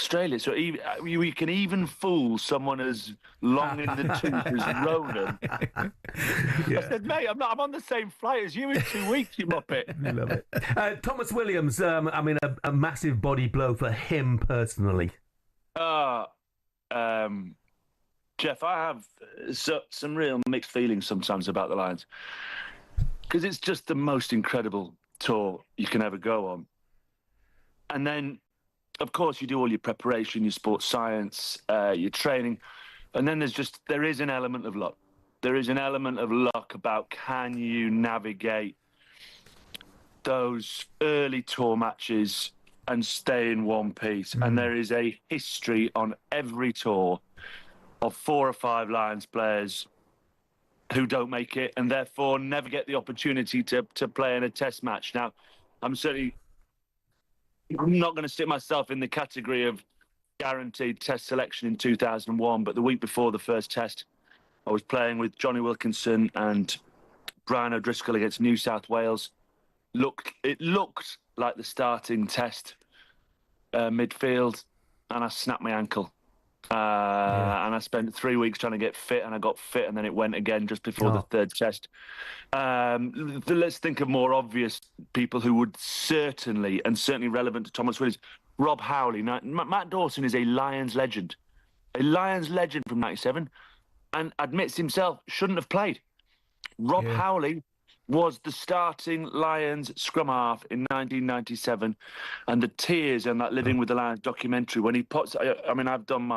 Australia. So you can even fool someone as long in the tooth as Ronan. Yeah. I said, mate, I'm on the same flight as you in 2 weeks, you muppet. I love it. Thomas Williams, I mean, a massive body blow for him personally. Jeff, I have some real mixed feelings sometimes about the Lions, because it's just the most incredible tour you can ever go on. And then, of course, you do all your preparation, your sports science, your training, and then there is an element of luck. There is an element of luck about, can you navigate those early tour matches and stay in one piece? And there is a history on every tour of 4 or 5 Lions players who don't make it and therefore never get the opportunity to play in a test match. Now, I'm not going to stick myself in the category of guaranteed test selection in 2001, but the week before the first test, I was playing with Johnny Wilkinson and Brian O'Driscoll against New South Wales. It looked like the starting test midfield, and I snapped my ankle. And I spent 3 weeks trying to get fit, and I got fit, and then it went again just before the third test. Let's think of more obvious people who would certainly relevant to Thomas Williams. Rob Howley. Now, Matt Dawson is a Lions legend from '97, and admits himself shouldn't have played. Rob Howley was the starting Lions scrum half in 1997, and the tears in that Living with the Lions documentary when he puts. I mean, I've done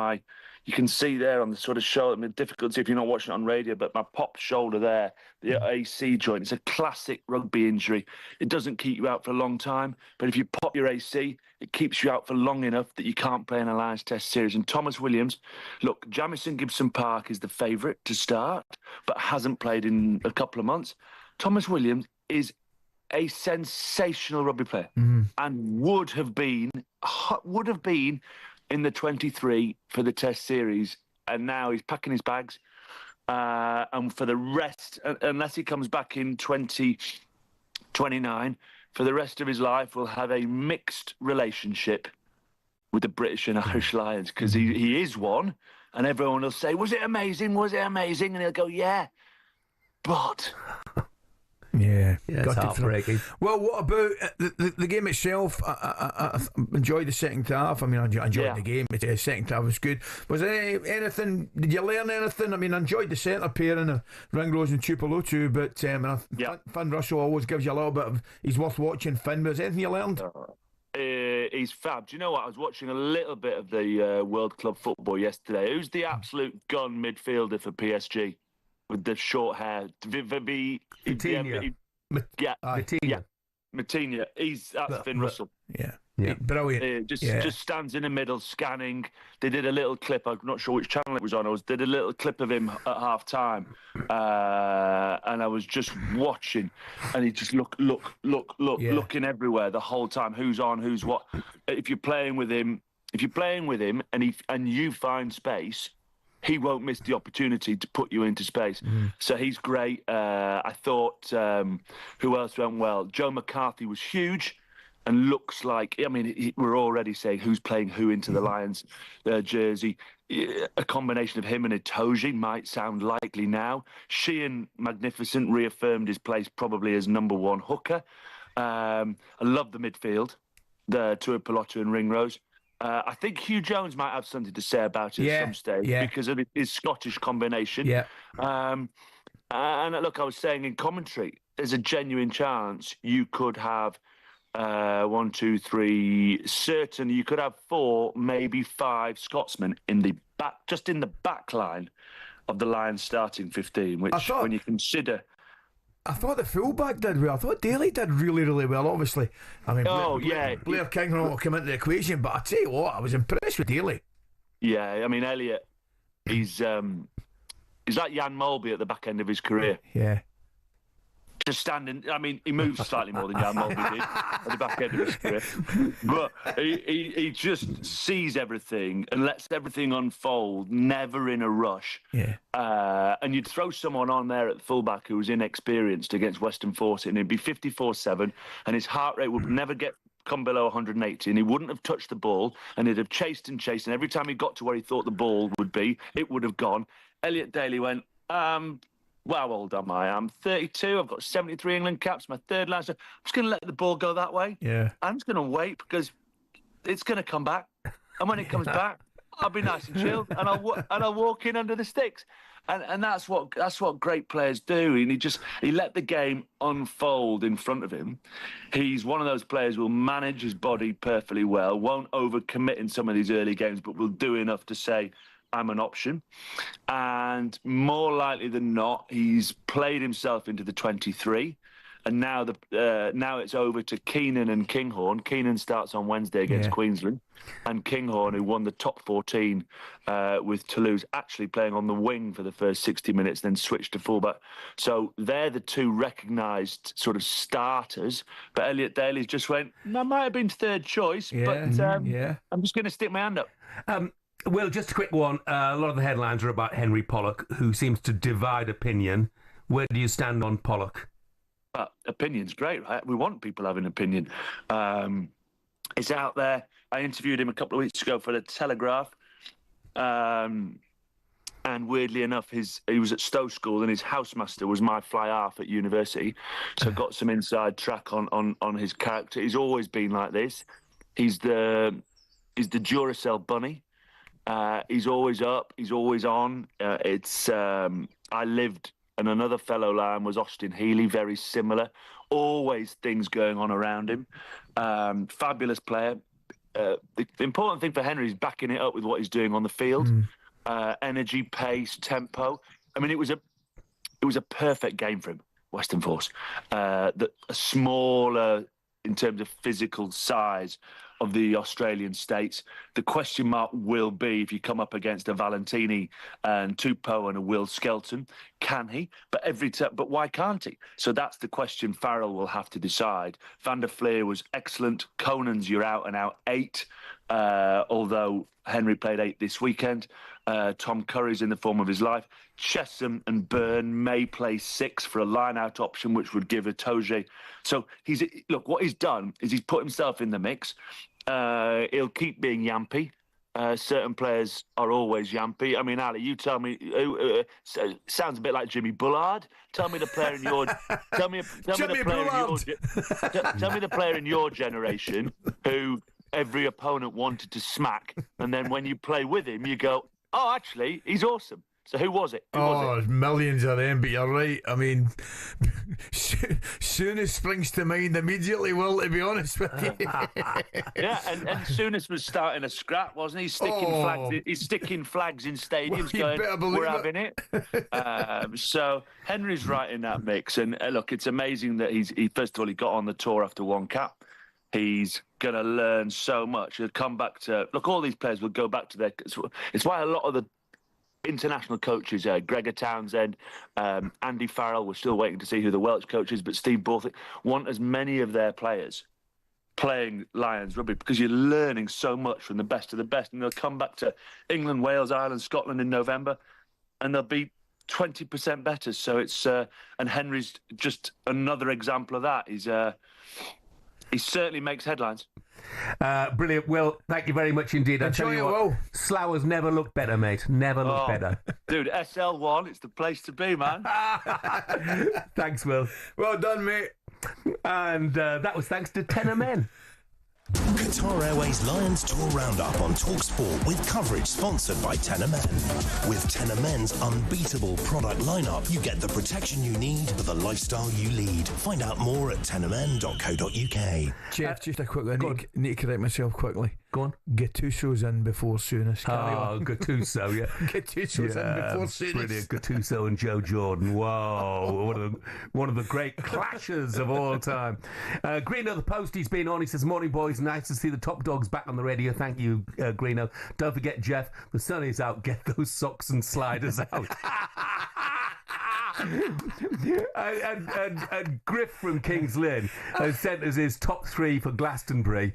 you can see there on the sort of shoulder. I mean, difficulty if you're not watching it on radio, but my popped shoulder there, the AC joint. It's a classic rugby injury. It doesn't keep you out for a long time, but if you pop your AC, it keeps you out for long enough that you can't play in a Lions Test series. And Thomas Williams, look, Jamison Gibson Park is the favourite to start, but hasn't played in a couple of months. Thomas Williams is a sensational rugby player and would have been in the 23 for the Test series, and now he's packing his bags. And for the rest, unless he comes back in 2029, for the rest of his life, will have a mixed relationship with the British and Irish Lions, because he is one, and everyone will say, "Was it amazing? Was it amazing?" And he'll go, "Yeah, but." Yeah, it's heartbreaking. Well, what about the game itself? I enjoyed the second half. I mean, I enjoyed the game. The second half was good. Was there anything? Did you learn anything? I mean, I enjoyed the centre pairing of Ringrose and Tuipulotu, but Finn Russell always gives you a little bit of. He's worth watching. Finn, was there anything you learned? He's fab. Do you know what? I was watching a little bit of the World Club Football yesterday. Who's the absolute gun midfielder for PSG? With the short hair, Matinha. Matinha. That's Finn Russell. Yeah. Brilliant. Just stands in the middle, scanning. They did a little clip. I'm not sure which channel it was on. Did a little clip of him at half time, and I was just watching, and he just looking everywhere the whole time. Who's on? Who's what? If you're playing with him, and you find space, he won't miss the opportunity to put you into space. So he's great. I thought, who else went well? Joe McCarthy was huge and looks like, I mean, we're already saying who's playing who into the Lions jersey. A combination of him and Itoje might sound likely now. Sheehan, magnificent, reaffirmed his place probably as number one hooker. I love the midfield, the Tuipulotu and Ringrose. I think Hugh Jones might have something to say about it at some stage because of his Scottish combination. And look, I was saying in commentary, there's a genuine chance you could have 1, 2, 3, certainly you could have 4, maybe 5 Scotsmen in the back, just in the back line of the Lions starting 15, which when you consider. I thought the fullback did well. I thought Daly did really, really well, obviously. I mean, Blair King will come into the equation, but I tell you what, I was impressed with Daly. Yeah, I mean, Elliott, he's like Jan Molby at the back end of his career. Yeah. Just standing, I mean, he moves slightly more than Jan Molby did at the back end of his career. But he just sees everything and lets everything unfold, never in a rush. Yeah. And you'd throw someone on there at the fullback who was inexperienced against Western Force, and it'd be 54-7, and his heart rate would never get come below 180 and he wouldn't have touched the ball and he'd have chased and chased, and every time he got to where he thought the ball would be, it would have gone. Elliot Daly went, well, how old am I? I'm 32. I've got 73 England caps, my third line. So I'm just going to let the ball go that way. Yeah. I'm just going to wait because it's going to come back. And when it comes back, I'll be nice and chilled and I'll walk in under the sticks. And that's what great players do. And he let the game unfold in front of him. He's one of those players who will manage his body perfectly well, won't overcommit in some of these early games, but will do enough to say, I'm an option. And more likely than not, he's played himself into the 23. And now it's over to Keenan and Kinghorn. Keenan starts on Wednesday against Queensland. And Kinghorn, who won the top 14 with Toulouse, actually playing on the wing for the first 60 minutes, then switched to fullback. So they're the two recognised sort of starters. But Elliot Daly's just went, that might have been third choice, but I'm just going to stick my hand up. Will, just a quick one. A lot of the headlines are about Henry Pollock, who seems to divide opinion. Where do you stand on Pollock? Opinion's great, right? We want people having opinion. It's out there. I interviewed him a couple of weeks ago for the Telegraph. And weirdly enough, he was at Stowe School and his housemaster was my fly half at university. So got some inside track on his character. He's always been like this. He's the Duracell bunny. He's always up. He's always on. I lived, and another fellow Lion was Austin Healy, very similar. Always things going on around him. Fabulous player. The important thing for Henry is backing it up with what he's doing on the field. Energy, pace, tempo. I mean, it was a perfect game for him, Western Force. A smaller, in terms of physical size, of the Australian states. The question mark will be if you come up against a Valentini and Tupou and a Will Skelton, can he? But why can't he? So that's the question Farrell will have to decide. Van der Fleer was excellent. Conan's your out-and-out 8, although Henry played 8 this weekend. Tom Curry's in the form of his life. Chesham and Byrne may play 6 for a line-out option, which would give Itoje. So what he's done is he's put himself in the mix. He'll keep being yampy. Certain players are always yampy. I mean, Ali, you tell me. Sounds a bit like Jimmy Bullard. Tell me the player in your. Tell me the player in your generation who every opponent wanted to smack, and then when you play with him, you go, "Oh, actually, he's awesome." So who was it? There's millions of them, but you're right. I mean, Souness springs to mind immediately, Will, to be honest with you. Yeah, and Souness was starting a scrap, wasn't he? He's sticking flags in stadiums going, we're having it. So Henry's right in that mix. And look, it's amazing that he first of all, he got on the tour after one cap. He's going to learn so much. He'll come back to... Look, all these players will go back to their... It's why a lot of the international coaches, Gregor Townsend, Andy Farrell, we're still waiting to see who the Welsh coach is, but Steve Borthwick want as many of their players playing Lions rugby because you're learning so much from the best of the best. And they'll come back to England, Wales, Ireland, Scotland in November, and they'll be 20% better. So it's... and Henry's just another example of that. He certainly makes headlines. Brilliant. Will, thank you very much indeed. I tell you what, Slough has never looked better, mate. Never looked better. Dude, SL1, it's the place to be, man. Thanks, Will. Well done, mate. And that was thanks to Tenor Men. Qatar Airways Lions Tour Roundup on talkSPORT with coverage sponsored by Tenor Men. With Tenor Men's unbeatable product lineup, you get the protection you need for the lifestyle you lead. Find out more at tenormen.co.uk. Jeff, just a quick one. I need to correct myself quickly. Go on. Gattuso's in before Souness. Gattuso, yeah. Gattuso's in before Souness. Brilliant. Gattuso and Joe Jordan. Whoa. One of the great clashes of all time. Greeno, the post, he's been on. He says, morning, boys. Nice to see the top dogs back on the radio. Thank you, Greeno. Don't forget, Jeff, the sun is out. Get those socks and sliders out. and Griff from Kings Lynn has sent us his top 3 for Glastonbury.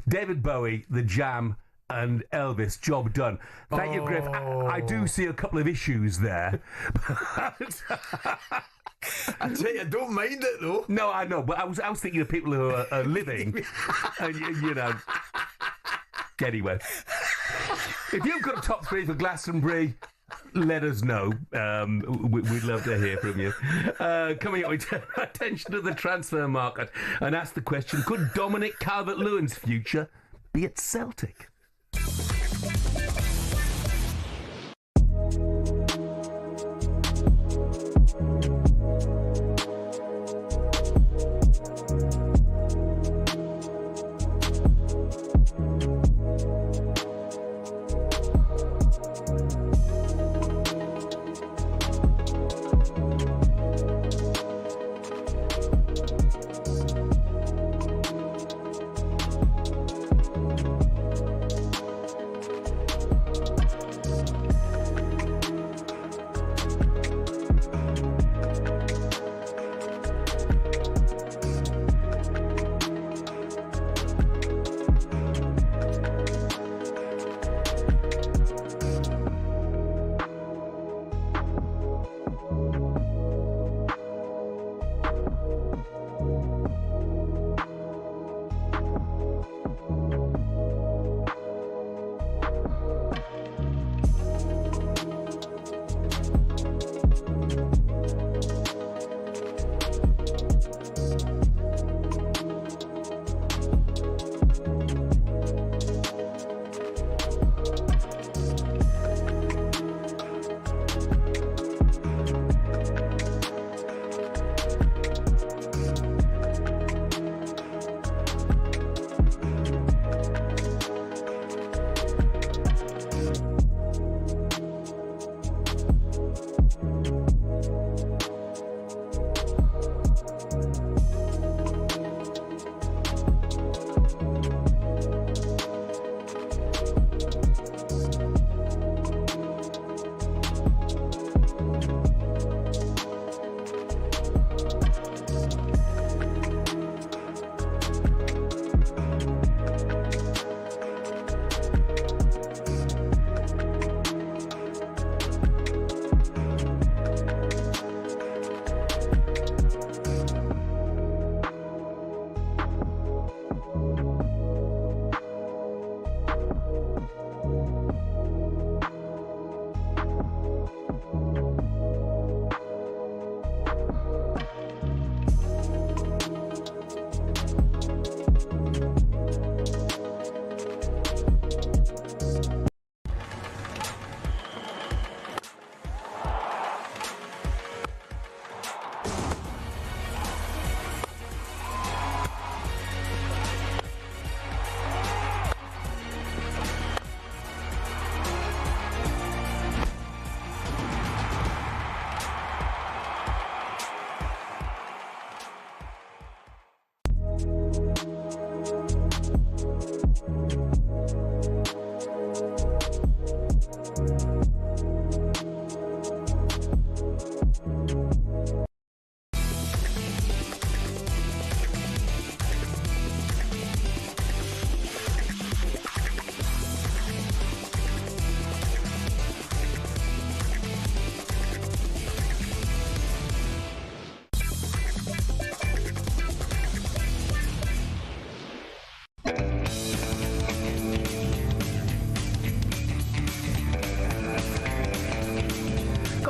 David Bowie, The Jam, and Elvis. Job done. Thank you, Griff. I do see a couple of issues there. I tell you, I don't mind it though. No, I know, but I was thinking of people who are living, and you know. Anyway, if you've got a top three for Glastonbury, let us know. We'd love to hear from you. Coming up, we turn our attention to the transfer market and ask the question: could Dominic Calvert-Lewin's future be at Celtic?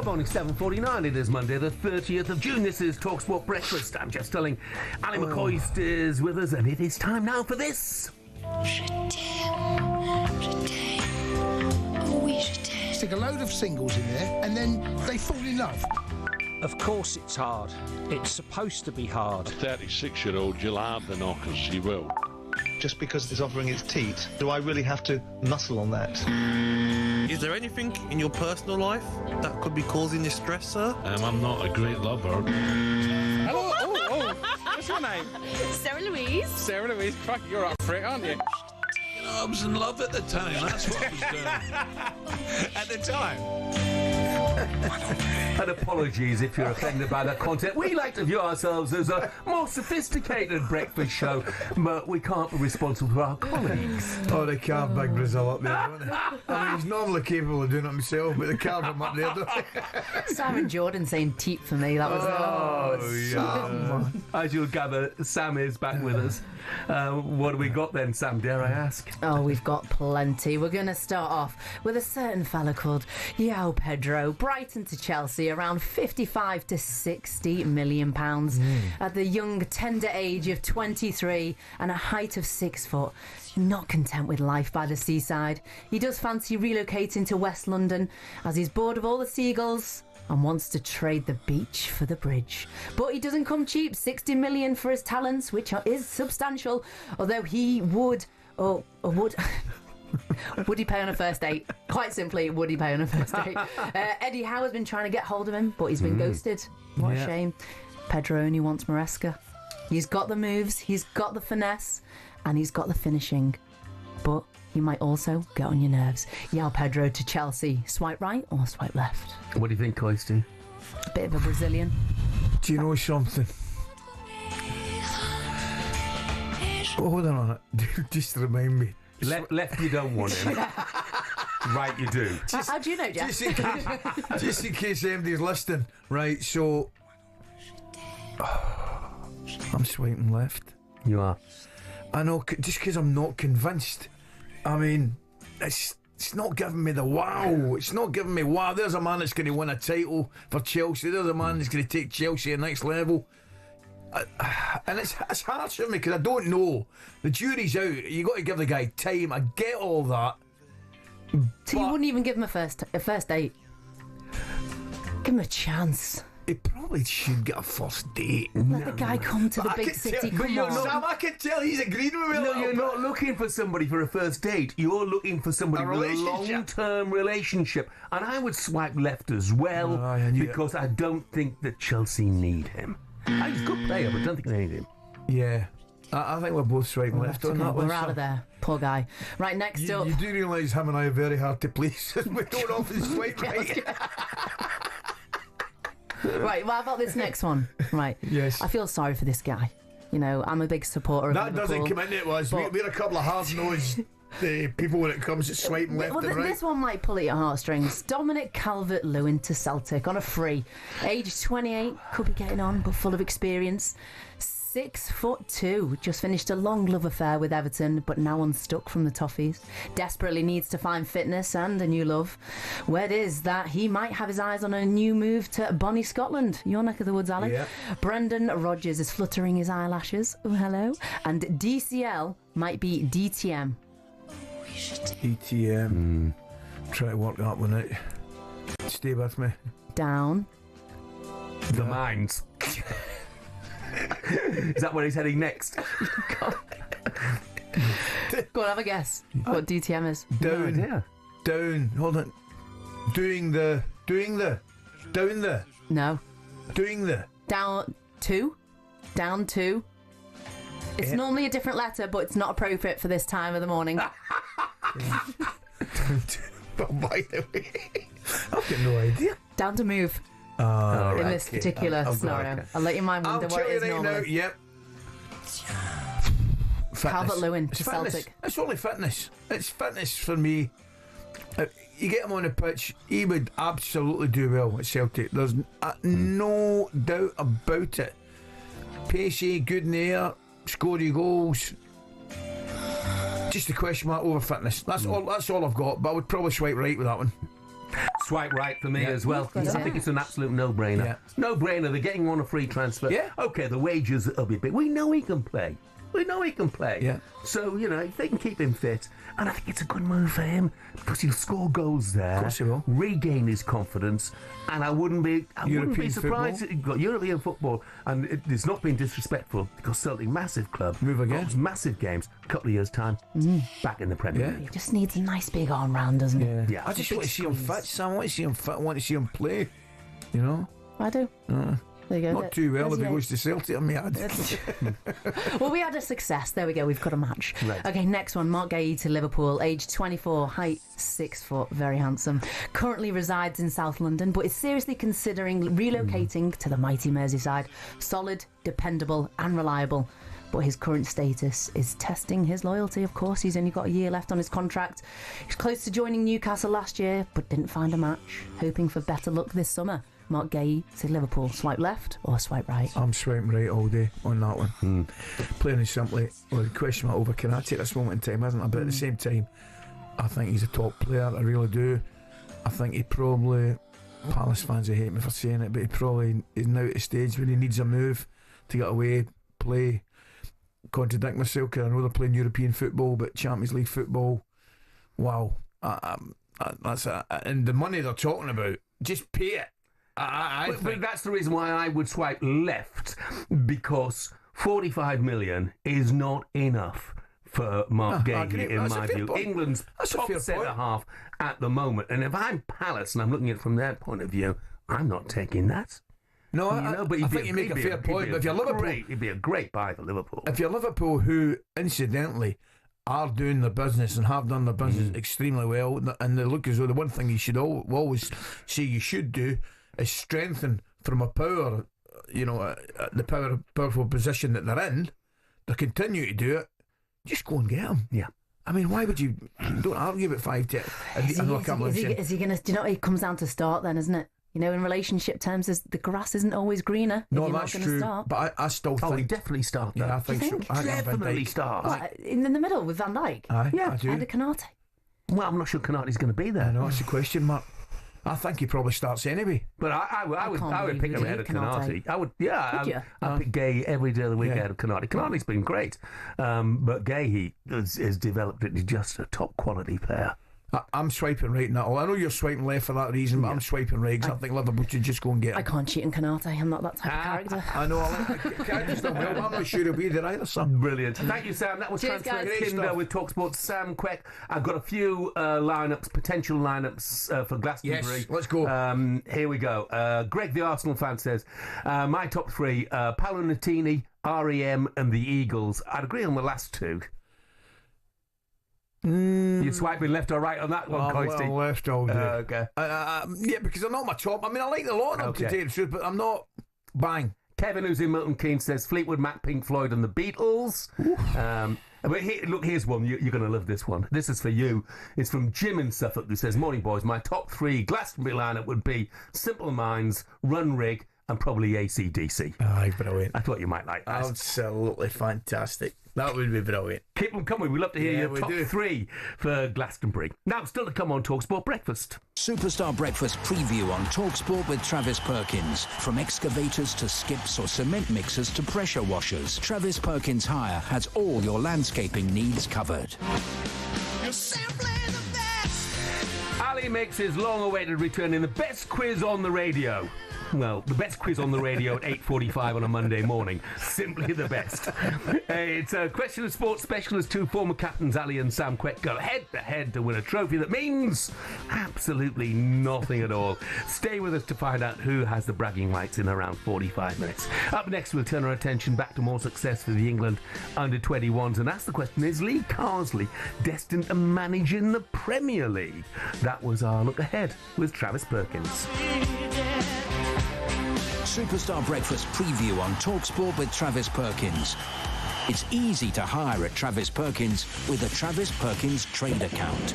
Morning, 7:49. It is Monday, the 30th of June. This is talkSPORT Breakfast. I'm Jeff Stelling Ally McCoist is with us, and it is time now for this. Stick a load of singles in there, and then they fall in love. Of course it's hard. It's supposed to be hard. A 36-year-old, you'll have the knockers, she will. Just because it's offering its teat, do I really have to muscle on that? Is there anything in your personal life that could be causing you stress, sir? I'm not a great lover. Hello, oh, what's your name? Sarah Louise. Sarah Louise, crack, you're up for it, aren't you? You know, I was in love at the time, that's what I was doing. At the time? And apologies if you're offended by that content. We like to view ourselves as a more sophisticated breakfast show, but we can't be responsible for our colleagues. Oh, they carve Big Brazil up there, don't they? I mean, he's normally capable of doing it himself, but they carve him up there, don't they? Simon Jordan saying teep for me. That was yeah. As you'll gather, Sam is back with us. What do we got then, Sam, dare I ask? Oh, we've got plenty. We're going to start off with a certain fella called João Pedro. Brighton to Chelsea, around 55 to 60 million pounds at the young, tender age of 23 and a height of 6 foot. Not content with life by the seaside, he does fancy relocating to West London as he's bored of all the seagulls and wants to trade the beach for the bridge. But he doesn't come cheap, 60 million for his talents, which is substantial, although he would he pay on a first date? Quite simply, would he pay on a first date? Eddie Howe has been trying to get hold of him, but he's been ghosted. What a shame. Pedro only wants Maresca. He's got the moves, he's got the finesse, and he's got the finishing. But he might also get on your nerves. João Pedro to Chelsea. Swipe right or swipe left? What do you think, Coisty? A bit of a Brazilian. Do you know something? Oh, hold on a minute. Just remind me. Left you don't want him. Right you do. How do you know, Jeff? Just in case anybody's listening. Right, so... I'm swiping left. You are. I know, just because I'm not convinced. I mean, it's not giving me the wow. It's not giving me wow. There's a man that's going to win a title for Chelsea. There's a man that's going to take Chelsea to the next level. And it's hard for me because I don't know. The jury's out. You got to give the guy time. I get all that. So you wouldn't even give him a first date? Give him a chance. He probably should get a first date. Let the guy come to the big city. Come on. Sam, I can tell he's agreed with me. No, you're not looking for somebody for a first date. You're looking for somebody with a long-term relationship. And I would swipe left as well because I don't think that Chelsea need him. He's a good player, but I don't think they need him. Yeah. I think we're both swiping left on that one. We're out of there. Poor guy. Right, next up. You do realise him and I are very hard to please. We don't often swipe right. Right, what about this next one? Right. Yes. I feel sorry for this guy. You know, I'm a big supporter of Liverpool. That doesn't come into it, was. We're a couple of hard-nosed people when it comes to swiping left and right. This one might pull at your heartstrings. Dominic Calvert-Lewin to Celtic on a free. Age 28, could be getting on, but full of experience. 6'2", just finished a long love affair with Everton, but now unstuck from the Toffees. Desperately needs to find fitness and a new love. Word is that he might have his eyes on a new move to Bonnie, Scotland. Your neck of the woods, Ali. Yeah. Brendan Rodgers is fluttering his eyelashes. Oh, hello. And DCL might be DTM. DTM. Try to work that one out. Stay with me. Down. The mines. Is that where he's heading next? Go on, have a guess. What DTM is? Down. No idea. Down. Hold on. Doing the. No. Doing the. Down two. It's normally a different letter, but it's not appropriate for this time of the morning. But by the way, I've got no idea. Down to move. In this particular scenario. Okay. I'll let your mind wonder what it is normally. Now, yep. Calvert-Lewin to Celtic. It's only fitness. It's fitness for me. You get him on the pitch, he would absolutely do well at Celtic. There's no doubt about it. Pacey, good in the air, score your goals. Just a question mark over fitness. That's all I've got, but I would probably swipe right with that one. Swipe right for me as well. I think it's an absolute no-brainer. Yeah. No-brainer. They're getting on a free transfer. Yeah. Okay, the wages will be big. We know he can play. Yeah. So, you know, if they can keep him fit, and I think it's a good move for him because he'll score goals there. Of course he will. Regain his confidence, and I wouldn't be surprised if he got European football. And it's not been disrespectful because Celtic, massive club, move again, massive games. A couple of years' time, back in the Premier League. He just needs a nice big arm round, doesn't he? Yeah. I just want to see him fit, Sam. I want to see him fit. I want to see him play. You know. I do. There you go. Not too well There's if he your goes to Celtic. I mean, well, we had a success. There we go. We've got a match. Right. Okay, next one. Mark Gay to Liverpool, age 24, height 6 foot, very handsome. Currently resides in South London, but is seriously considering relocating to the mighty Merseyside. Solid, dependable, and reliable. But his current status is testing his loyalty, of course. He's only got a year left on his contract. He's close to joining Newcastle last year, but didn't find a match. Hoping for better luck this summer. Mark Gay to Liverpool. Swipe left or swipe right? I'm swiping right all day on that one. Plain and simply, well, the question mark over Canati at this moment in time, isn't it? But at the same time, I think he's a top player. I really do. I think he probably, Palace fans will hate me for saying it, but he probably is now at a stage where he needs a move to get away, play. Contradict myself because I know they're playing European football, but Champions League football, wow. That's and the money they're talking about, just pay it. But that's the reason why I would swipe left, because 45 million is not enough for Mark Gay, in my view. Point. England's top centre-half at the moment. And if I'm Palace and I'm looking at it from their point of view, I'm not taking that. No, I think you make a fair point. But if you're Liverpool, it'd be a great buy for Liverpool. If you're Liverpool, who incidentally are doing their business and have done their business extremely well, and they look as though the one thing you should always say you should do is strengthen from a power, the powerful position that they're in. They continue to do it. Just go and get them. Yeah. I mean, why would you? Don't argue about 5-10. Is he going to? Do you know? It comes down to start, then, isn't it? You know, in relationship terms, the grass isn't always greener. No, if you're that's not true. Start. But I still think he definitely start. Yeah, I think so. I definitely start. What, in the middle with Van Dijk. I do. And Canate. Well, I'm not sure Canate's going to be there. I know, that's the question mark. I think he probably starts anyway. But I would pick him ahead of Canate. I'd pick Gay every day of the week ahead of Canate. Canate's been great, but Gay he has developed into just a top quality player. I'm swiping right now. I know you're swiping left for that reason, but I'm swiping right because I think Liverpool should just go and get him. I can't cheat in Canate. I'm not that type of character. I know. Cante's not well, but I'm not sure he'll be there either, Sam. Brilliant. Thank you, Sam. That was Transfer Kinder with talkSPORT. Sam Queck. I've got a few potential lineups for Glastonbury. Yes, let's go. Here we go. Greg, the Arsenal fan, says, my top three, Paolo Nutini, REM and the Eagles. I'd agree on the last two. You're swiping left or right on that one, Coisty? Well, left all day. Okay. Yeah, because they're not my top. I mean, I like the lot of them to tell you the truth, but I'm not bang. Kevin, who's in Milton Keynes, says Fleetwood Mac, Pink Floyd and the Beatles. But here's one. You're going to love this one. This is for you. It's from Jim in Suffolk, who says, morning, boys. My top three Glastonbury lineup would be Simple Minds, Run Rig and probably AC/DC. Aye, brilliant. I thought you might like that. Absolutely fantastic. That would be brilliant. Keep them coming. We'd love to hear your top three for Glastonbury. Now, still to come on talkSPORT Breakfast. Superstar Breakfast preview on talkSPORT with Travis Perkins. From excavators to skips or cement mixers to pressure washers, Travis Perkins Hire has all your landscaping needs covered. You're simply the best. Ali makes his long-awaited return in the best quiz on the radio. Well, the best quiz on the radio at 8:45 on a Monday morning. Simply the best. It's a question of sports special as two former captains, Ali and Sam Queck, go head-to-head to win a trophy that means absolutely nothing at all. Stay with us to find out who has the bragging rights in around 45 minutes. Up next, we'll turn our attention back to more success for the England under-21s and ask the question, is Lee Carsley destined to manage in the Premier League? That was our look ahead with Travis Perkins. Superstar Breakfast preview on talkSPORT with Travis Perkins. It's easy to hire at Travis Perkins with a Travis Perkins trade account.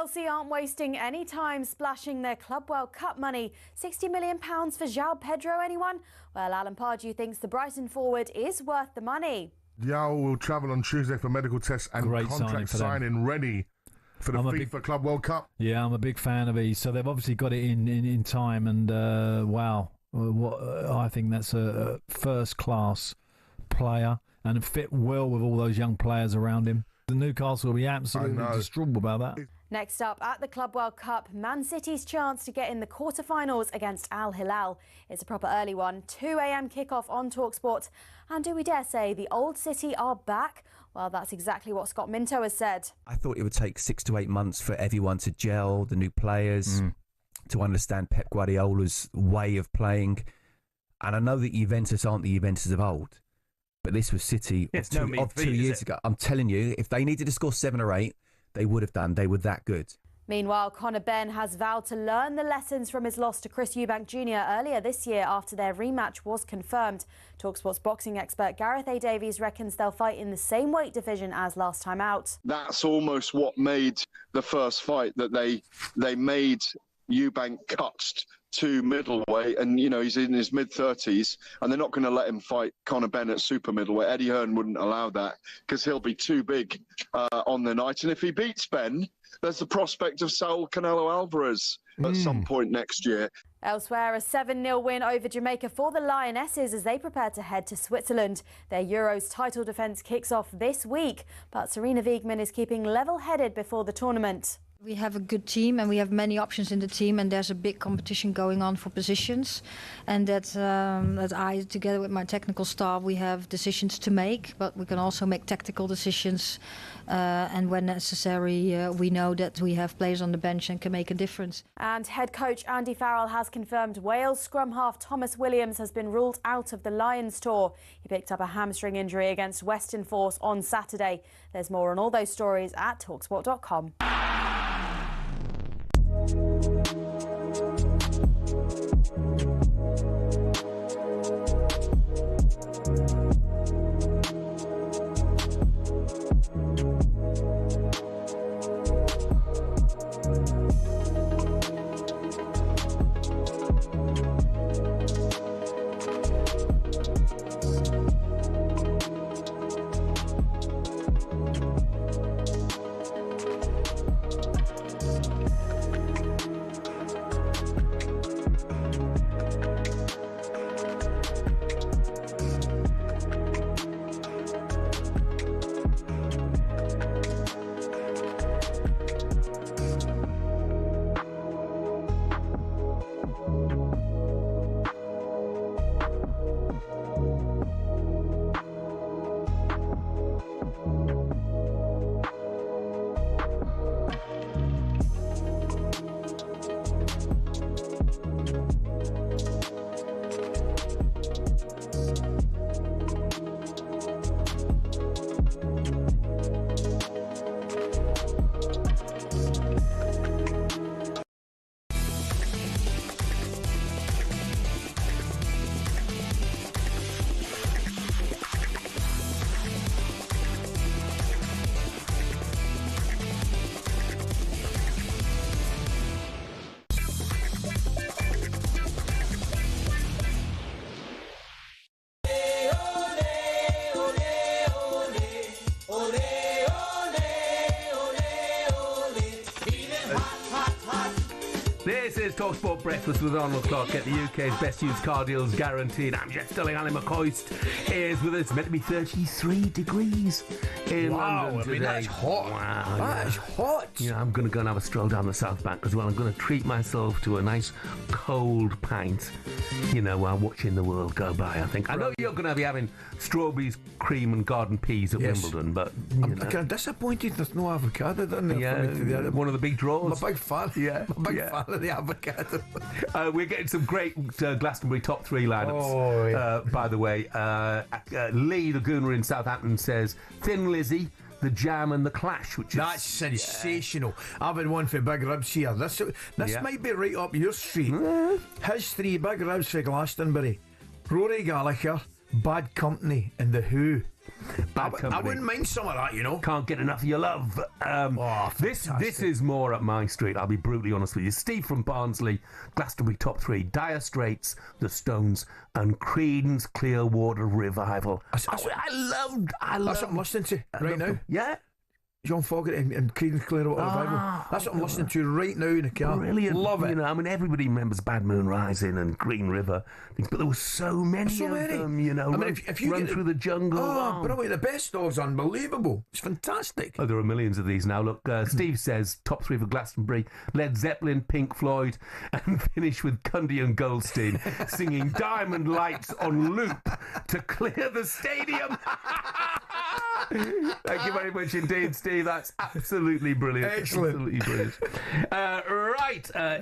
Chelsea aren't wasting any time splashing their Club World Cup money. £60 million for João Pedro, anyone? Well, Alan Pardew thinks the Brighton forward is worth the money. João will travel on Tuesday for medical tests and Great contract signing ready for the FIFA Club World Cup. Yeah, I'm a big fan of these. So they've obviously got it in time, and wow, I think that's a first-class player and fit well with all those young players around him. The Newcastle will be absolutely distraught about that. Next up, at the Club World Cup, Man City's chance to get in the quarter-finals against Al Hilal. It's a proper early one, 2 a.m. kickoff on talkSPORT. And do we dare say the old City are back? Well, that's exactly what Scott Minto has said. I thought it would take 6 to 8 months for everyone to gel, the new players, to understand Pep Guardiola's way of playing. And I know that Juventus aren't the Juventus of old, but this was City of 2 years ago. I'm telling you, if they needed to score 7 or 8, they would have done. They were that good. Meanwhile, Conor Benn has vowed to learn the lessons from his loss to Chris Eubank Jr. earlier this year after their rematch was confirmed. talkSPORT's boxing expert Gareth A. Davies reckons they'll fight in the same weight division as last time out. That's almost what made the first fight, that they made Eubank cut to middleweight, and he's in his mid-30s, and they're not going to let him fight Conor Benn at super middleweight. Eddie Hearn wouldn't allow that because he'll be too big on the night. And if he beats Benn, there's the prospect of Saul Canelo Alvarez at some point next year. Elsewhere, a 7-0 win over Jamaica for the Lionesses as they prepare to head to Switzerland. Their Euros title defence kicks off this week, but Serena Wiegmann is keeping level-headed before the tournament. We have a good team and we have many options in the team, and there's a big competition going on for positions, and that I, together with my technical staff, we have decisions to make, but we can also make tactical decisions, and when necessary we know that we have players on the bench and can make a difference. And head coach Andy Farrell has confirmed Wales scrum half Thomas Williams has been ruled out of the Lions tour. He picked up a hamstring injury against Western Force on Saturday. There's more on all those stories at talksport.com. This is talkSPORT Breakfast with Arnold Clark at the UK's best used car deals guaranteed. I'm Jeff Stelling Ally McCoist is with us. It's meant to be 33 degrees in London today. That's hot. Wow, that is hot. I'm going to go and have a stroll down the South Bank as well. I'm going to treat myself to a nice cold pint, while watching the world go by, I think. I know you're going to be having strawberries, cream and garden peas at Wimbledon, but... I'm kind of disappointed there's no avocado down there for me to one of the big draws. I'm a big fan. I'm a big fan of the avocado. We're getting some great Glastonbury top 3 lineups, by the way. Lee, the Gooner in Southampton, says Thin Lizzy, The Jam and The Clash, which is... That's sensational. I've had one for Big Ribs here. This might be right up your street. His 3 Big Ribs for Glastonbury: Rory Gallagher, Bad Company and The Who. I wouldn't mind some of that, you know. Can't get enough of your love. This is more up my street, I'll be brutally honest with you. Steve from Barnsley, Glastonbury top 3, Dire Straits, The Stones, and Creedence Clearwater Revival. I love. That's what I'm listening to right now. Yeah. John Fogerty and Creedence Clearwater Revival. That's what I'm listening to right now in the car. Brilliant. Love it. You know, I mean, everybody remembers Bad Moon Rising and Green River, but there were so many of them, you know. I mean, if you Run Through the Jungle. Brilliant. The best of's unbelievable. It's fantastic. Oh, there are millions of these now. Look, Steve says top 3 for Glastonbury: Led Zeppelin, Pink Floyd, and finish with Cundy and Goldstein singing Diamond Lights on loop to clear the stadium. Thank you very much indeed, Steve. That's absolutely brilliant. Excellent. Absolutely brilliant.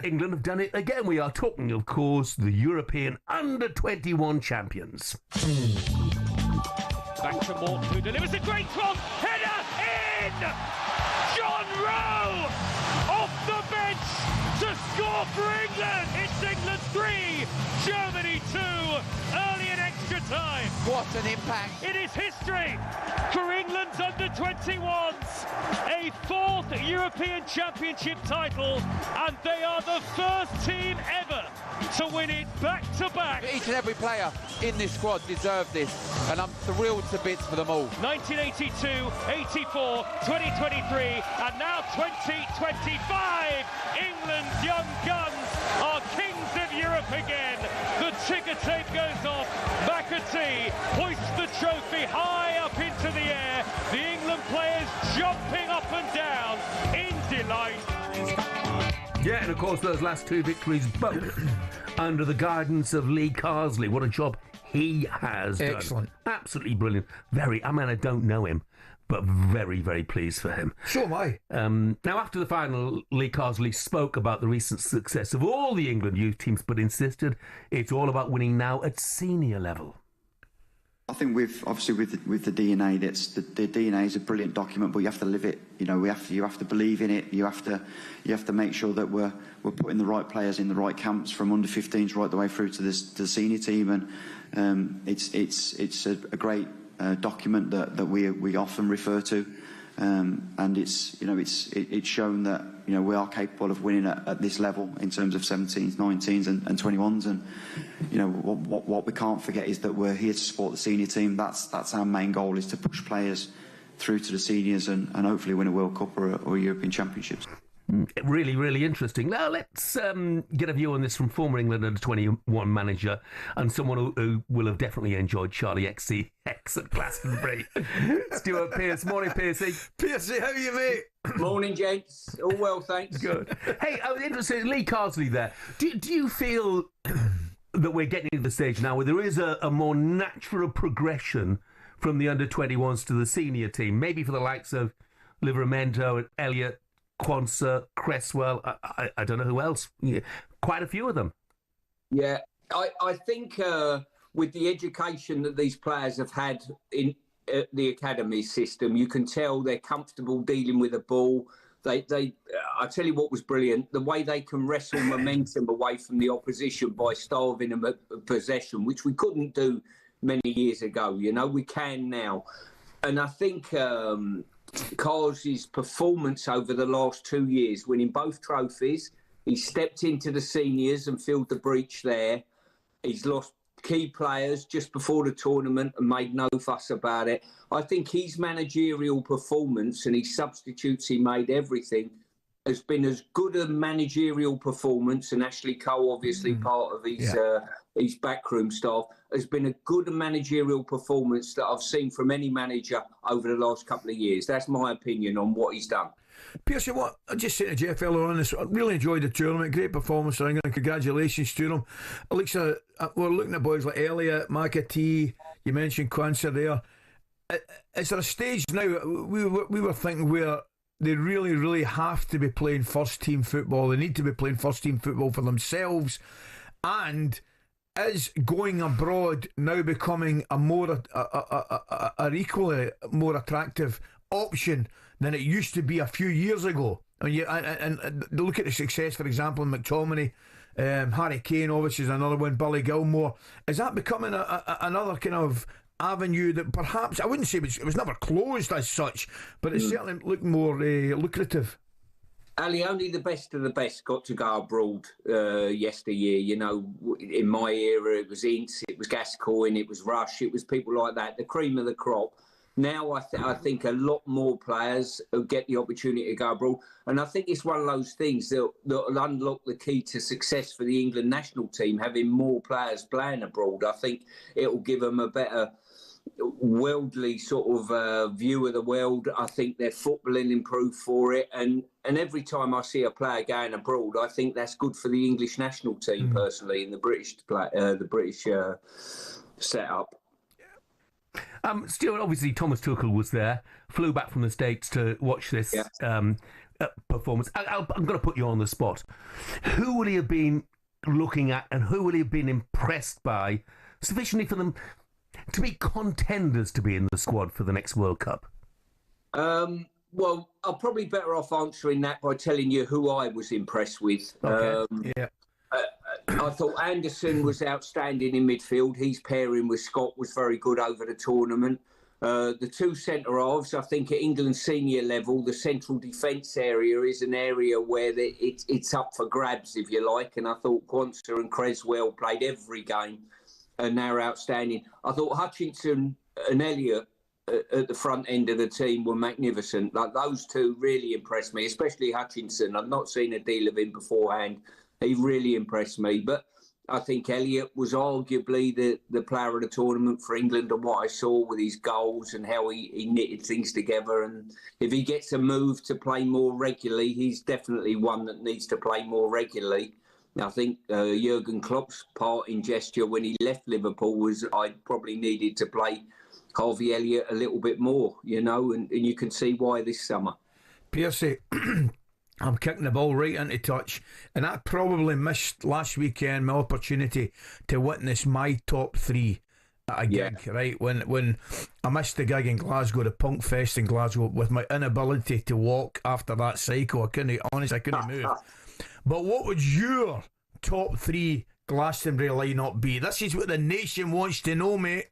England have done it again. We are talking, of course, the European under-21 champions. Back to Morton, who delivers a great cross. Header in! John Rowe off the bench to score for England. It's England 3, Germany 2. Early in extra time. What an impact. It is history for England's under-21s. A 4th European Championship title, and they are the first team ever to win it back-to-back. Each and every player in this squad deserved this, and I'm thrilled to bits for them all. 1982, 84, 2023, and now 2025. England's young guns are kings of Europe again. The ticker tape goes off. McAtee hoists the trophy high up into the air. The England players jumping up and down in delight. Yeah, and of course those last 2 victories both under the guidance of Lee Carsley. What a job he has done. Excellent. Absolutely brilliant. I don't know him, but very, very pleased for him. So am I. Now, after the final, Lee Carsley spoke about the recent success of all the England youth teams, but insisted it's all about winning now at senior level. I think with the DNA, the DNA is a brilliant document, but you have to live it. You know, you have to believe in it. You have to make sure that we're putting the right players in the right camps from under 15s right the way through to the senior team, and it's a great document that we often refer to, and it's shown that we are capable of winning at this level in terms of 17s, 19s, and 21s, and what we can't forget is that we're here to support the senior team. That's our main goal, is to push players through to the seniors and hopefully win a World Cup or European Championships. Really, really interesting. Now, let's get a view on this from former England under-21 manager and someone who will have definitely enjoyed Charlie XCX at Glastonbury. Stuart Pearce. Morning, Piercy. Piercy, how are you, mate? Morning, gents. All well, thanks. Good. Hey, I was interested, Lee Carsley there. Do you feel that we're getting to the stage now where there is a more natural progression from the under-21s to the senior team, maybe for the likes of Livramento and Elliott, Quansah, Cresswell, I don't know who else. Yeah, quite a few of them. Yeah, I think with the education that these players have had in the academy system, you can tell they're comfortable dealing with the ball. I tell you what was brilliant, the way they can wrestle momentum away from the opposition by starving them at possession, which we couldn't do many years ago. We can now. And I think Carl's performance over the last 2 years, winning both trophies, he stepped into the seniors and filled the breach there. He's lost key players just before the tournament and made no fuss about it. I think his managerial performance and his substitutes he made, everything, has been as good a managerial performance, and Ashley Cole, obviously part of his backroom staff, has been a good managerial performance that I've seen from any manager over the last couple of years. That's my opinion on what he's done. Pierce, what I just said to Jeff earlier on this, I really enjoyed the tournament. Great performance for England. Congratulations to them. Alexa, we're looking at boys like Elliott, McAtee. You mentioned Quansah there. Is there a stage now? We were thinking where they really, really have to be playing first team football. They need to be playing first team football for themselves. And is going abroad now becoming an equally more attractive option than it used to be a few years ago? And look at the success, for example, in McTominay, Harry Kane obviously is another one, Billy Gilmore. Is that becoming another kind of avenue that perhaps, I wouldn't say it was never closed as such, but it certainly looked more lucrative. Ali, only the best of the best got to go abroad yesteryear. You know, in my era, it was Ince, it was Gascoigne, it was Rush, it was people like that, the cream of the crop. Now I think a lot more players get the opportunity to go abroad. And I think it's one of those things that will unlock the key to success for the England national team, having more players playing abroad. I think it will give them a better worldly sort of view of the world. I think their footballing improved for it, and every time I see a player going abroad, I think that's good for the English national team personally, in the British setup. Stuart, obviously Thomas Tuchel was there, flew back from the States to watch this performance. I'm going to put you on the spot. Who would he have been looking at, and who would he have been impressed by sufficiently for them to be contenders to be in the squad for the next World Cup? Well, I'm probably better off answering that by telling you who I was impressed with. Okay. I thought Anderson was outstanding in midfield. His pairing with Scott was very good over the tournament. The two centre-halves, I think at England's senior level, the central defence area is an area where it's up for grabs, if you like. And I thought Quansah and Creswell played every game, and they're outstanding. I thought Hutchinson and Elliott at the front end of the team were magnificent. Like, those two really impressed me, especially Hutchinson. I've not seen a deal of him beforehand. He really impressed me. But I think Elliott was arguably the player of the tournament for England, and what I saw with his goals and how he knitted things together. And if he gets a move to play more regularly, he's definitely one that needs to play more regularly. I think Jurgen Klopp's parting gesture when he left Liverpool was, I probably needed to play Harvey Elliott a little bit more, you know, and you can see why this summer. Piercy, I'm kicking the ball right into touch, and I probably missed last weekend my opportunity to witness my top three at a gig, right? When I missed the gig in Glasgow, the Punk Fest in Glasgow, with my inability to walk after that cycle. I couldn't move. But what would your top three Glastonbury lineup be? This is what the nation wants to know, mate.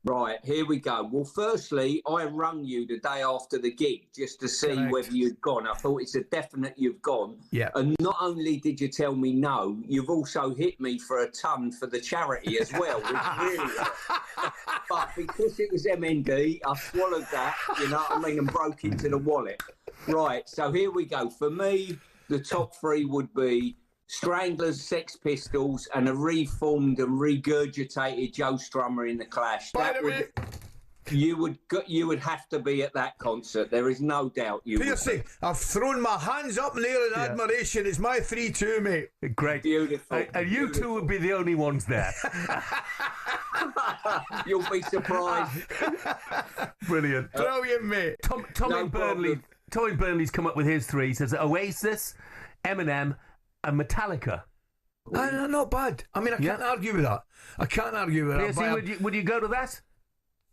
Right, here we go. Well, firstly, I rung you the day after the gig just to see whether you'd gone. I thought it's a definite you've gone. Yeah. And not only did you tell me no, you've also hit me for a ton for the charity as well, which really hurt. But because it was MND, I swallowed that, you know what I mean, and broke into the wallet. Right, so here we go. For me, the top three would be Stranglers, Sex Pistols, and a reformed and regurgitated Joe Strummer in the Clash. You would have to be at that concert. There is no doubt you Piercy, would. I've thrown my hands up in the air in admiration. It's my 3-2, mate. Great. Beautiful. And you two would be the only ones there. You'll be surprised. Brilliant. Brilliant, mate. Tommy Burnley's come up with his three. He says Oasis, Eminem, and Metallica. Not bad. I mean, I can't argue with that. Piercy, would you go to that?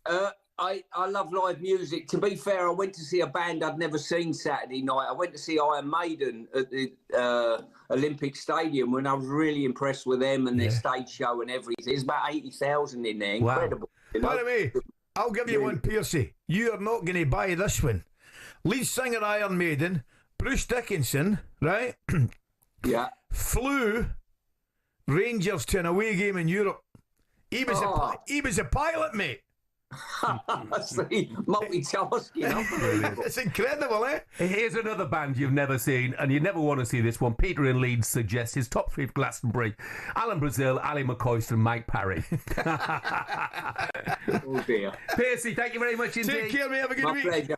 I love live music. To be fair, I went to see a band I'd never seen Saturday night. I went to see Iron Maiden at the Olympic Stadium, when I was really impressed with them and their stage show and everything. There's about 80,000 in there. Incredible. Wow. You know? By the way, I'll give you one, Piercy. You are not going to buy this one. Lead singer Iron Maiden, Bruce Dickinson, right? Yeah. Flew Rangers to an away game in Europe. He was a pilot, mate. See, multitasking. It's incredible, eh? Here's another band you've never seen, and you never want to see this one. Peter in Leeds suggests his top three of Glastonbury: Alan Brazil, Ally McCoist, and Mike Parry. Oh dear. Piercy, thank you very much indeed. Take care, mate. Have a good week. Pleasure.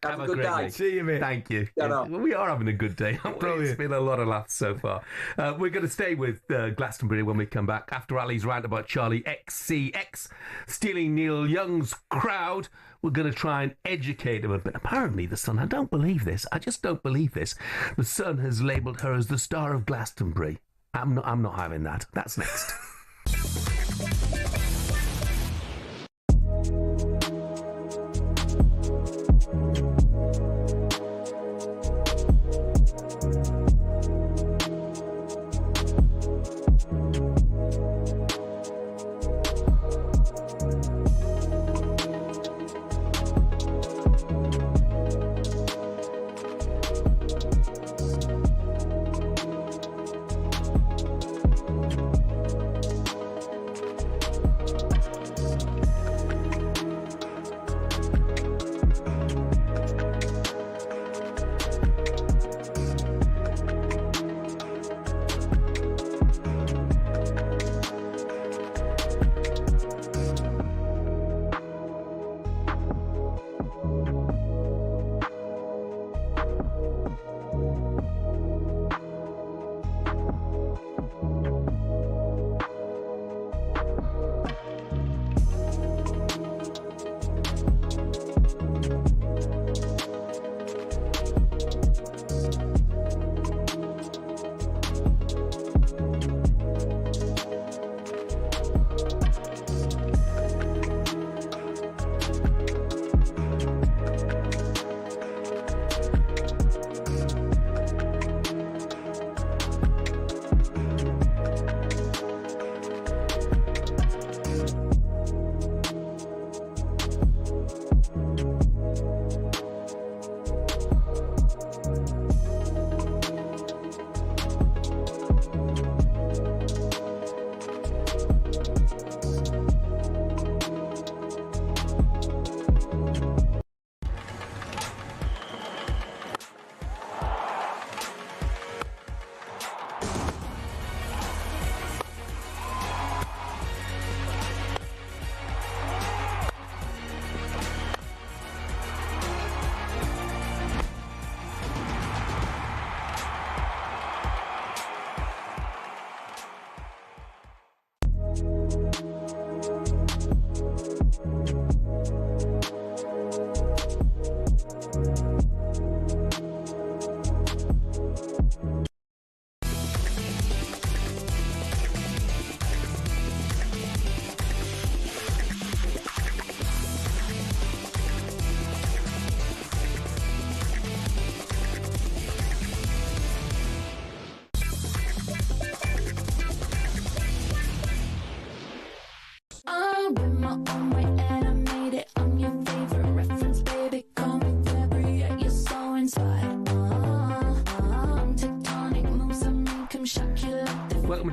Have a good day. Week. See you, mate. Thank you. We are having a good day. It's been a lot of laughs so far. We're going to stay with Glastonbury when we come back. After Ali's rant about Charlie XCX stealing Neil Young's crowd, we're going to try and educate him a bit. Apparently, the Sun, I don't believe this. I just don't believe this. The Sun has labelled her as the star of Glastonbury. I'm not having that. That's next.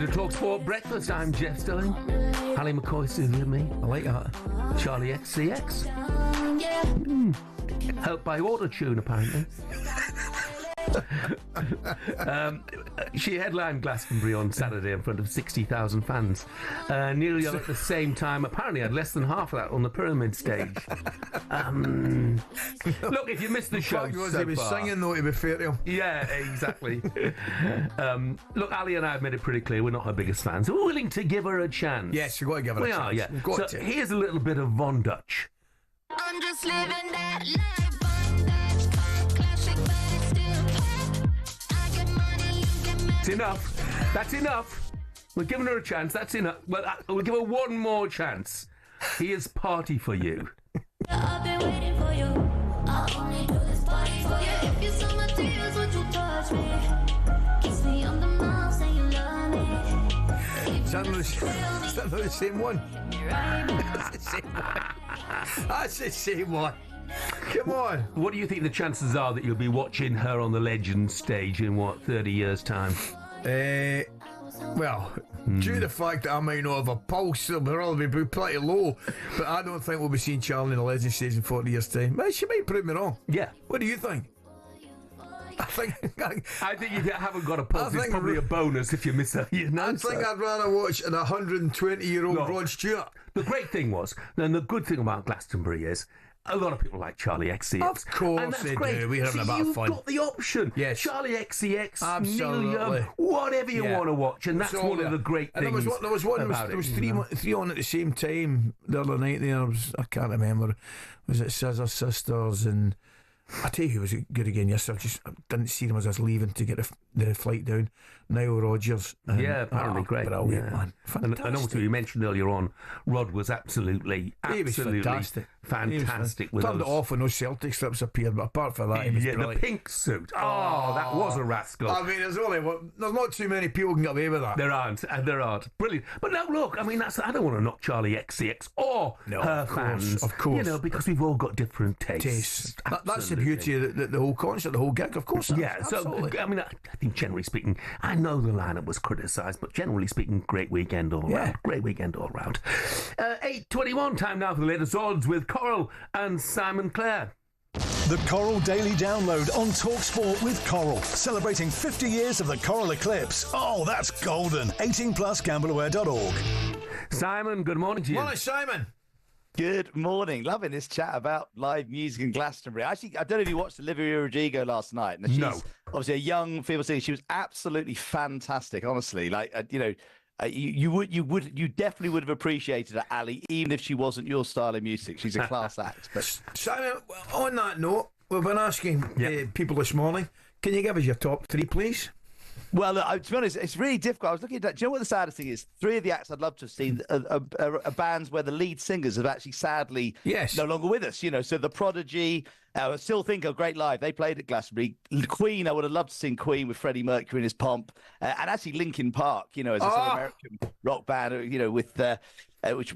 to talkSPORT Breakfast. I'm Jeff Stelling. Ally McCoist is with me. I like that. Charlie XCX. Helped by autotune, apparently. She headlined Glastonbury on Saturday in front of 60,000 fans. Nearly all at the same time. Apparently had less than half of that on the Pyramid stage. Look, if you missed the show He was singing, though, to be fair to him. Yeah, exactly. Look, Ali and I have made it pretty clear we're not her biggest fans. We're willing to give her a chance. Yes, we've got to give her a chance. We are, yeah. We've got so to. Here's a little bit of Von Dutch. I'm just living that life. Von Dutch, classic, but it's still pop. I get money, you get mad. It's enough. That's enough. We're giving her a chance. That's enough. Well, we'll give her one more chance. Here's Party for You. I've been waiting for you. I only do this party for you. If you saw my tears, would you touch me? Kiss me on the mouth, say you love me. Is that not the same one? That's the same one. Come on. What do you think the chances are that you'll be watching her on the Legends stage in, 30 years' time? Well, due to the fact that I might not have a pulse, it'll probably be pretty low. But I don't think we'll be seeing Charlie in the Legends stage in 40 years' time. Well, she might prove me wrong. Yeah. What do you think? I think you haven't got a pulse. It's probably a bonus if you miss her. I think I'd rather watch an 120-year-old Rod Stewart. The great thing was, and the good thing about Glastonbury is, a lot of people like Charlie XCX. Of course and that's they great. do. We're having a bit of fun. You've got the option. Yes. Charlie XCX, absolutely. Neil Young, whatever you want to watch, and that's one of the great things. There was three on at the same time the other night. I can't remember. Was it Scissor Sisters and? I tell you who was good again yesterday. I didn't see them as I was leaving to get the flight down. Nile Rodgers. Apparently great. Brilliant, man. Fantastic. And also, you mentioned earlier on, Rod was absolutely fantastic. With turned it off when those Celtic strips appeared, but apart from that, he was brilliant. The pink suit. Oh, that was a rascal. I mean, there's not too many people can get away with that. There aren't. Brilliant. But now, look, I mean, I don't want to knock Charlie XCX or her fans. Of course. Because we've all got different tastes. That's the beauty of the whole concert, the whole gig, of course. Yeah, absolutely. So, I mean, I think generally speaking, I know the lineup was criticised, but generally speaking, great weekend all round. Great weekend all round. 8:21, time now for the latest odds with Coral and Simon Clare. The Coral Daily Download on talkSPORT with Coral. Celebrating 50 years of the Coral Eclipse. Oh, that's golden. 18 plus gambleaware.org. Simon, good morning to you. Morning, Simon. Good morning. Loving this chat about live music in Glastonbury. Actually, I don't know if you watched Olivia Rodrigo last night. Now, she's obviously a young female singer. She was absolutely fantastic, honestly. Like, you definitely would have appreciated her, Ali, even if she wasn't your style of music. She's a class act. But Simon, on that note, we've been asking people this morning, can you give us your top three, please? Well, to be honest, it's really difficult. I was looking at that. Do you know what the saddest thing is? Three of the acts I'd love to have seen are bands where the lead singers have actually sadly no longer with us. So The Prodigy, I still think are great live. They played at Glastonbury. Queen, I would have loved to sing Queen with Freddie Mercury in his pomp. And actually Linkin Park, as a South American rock band, with...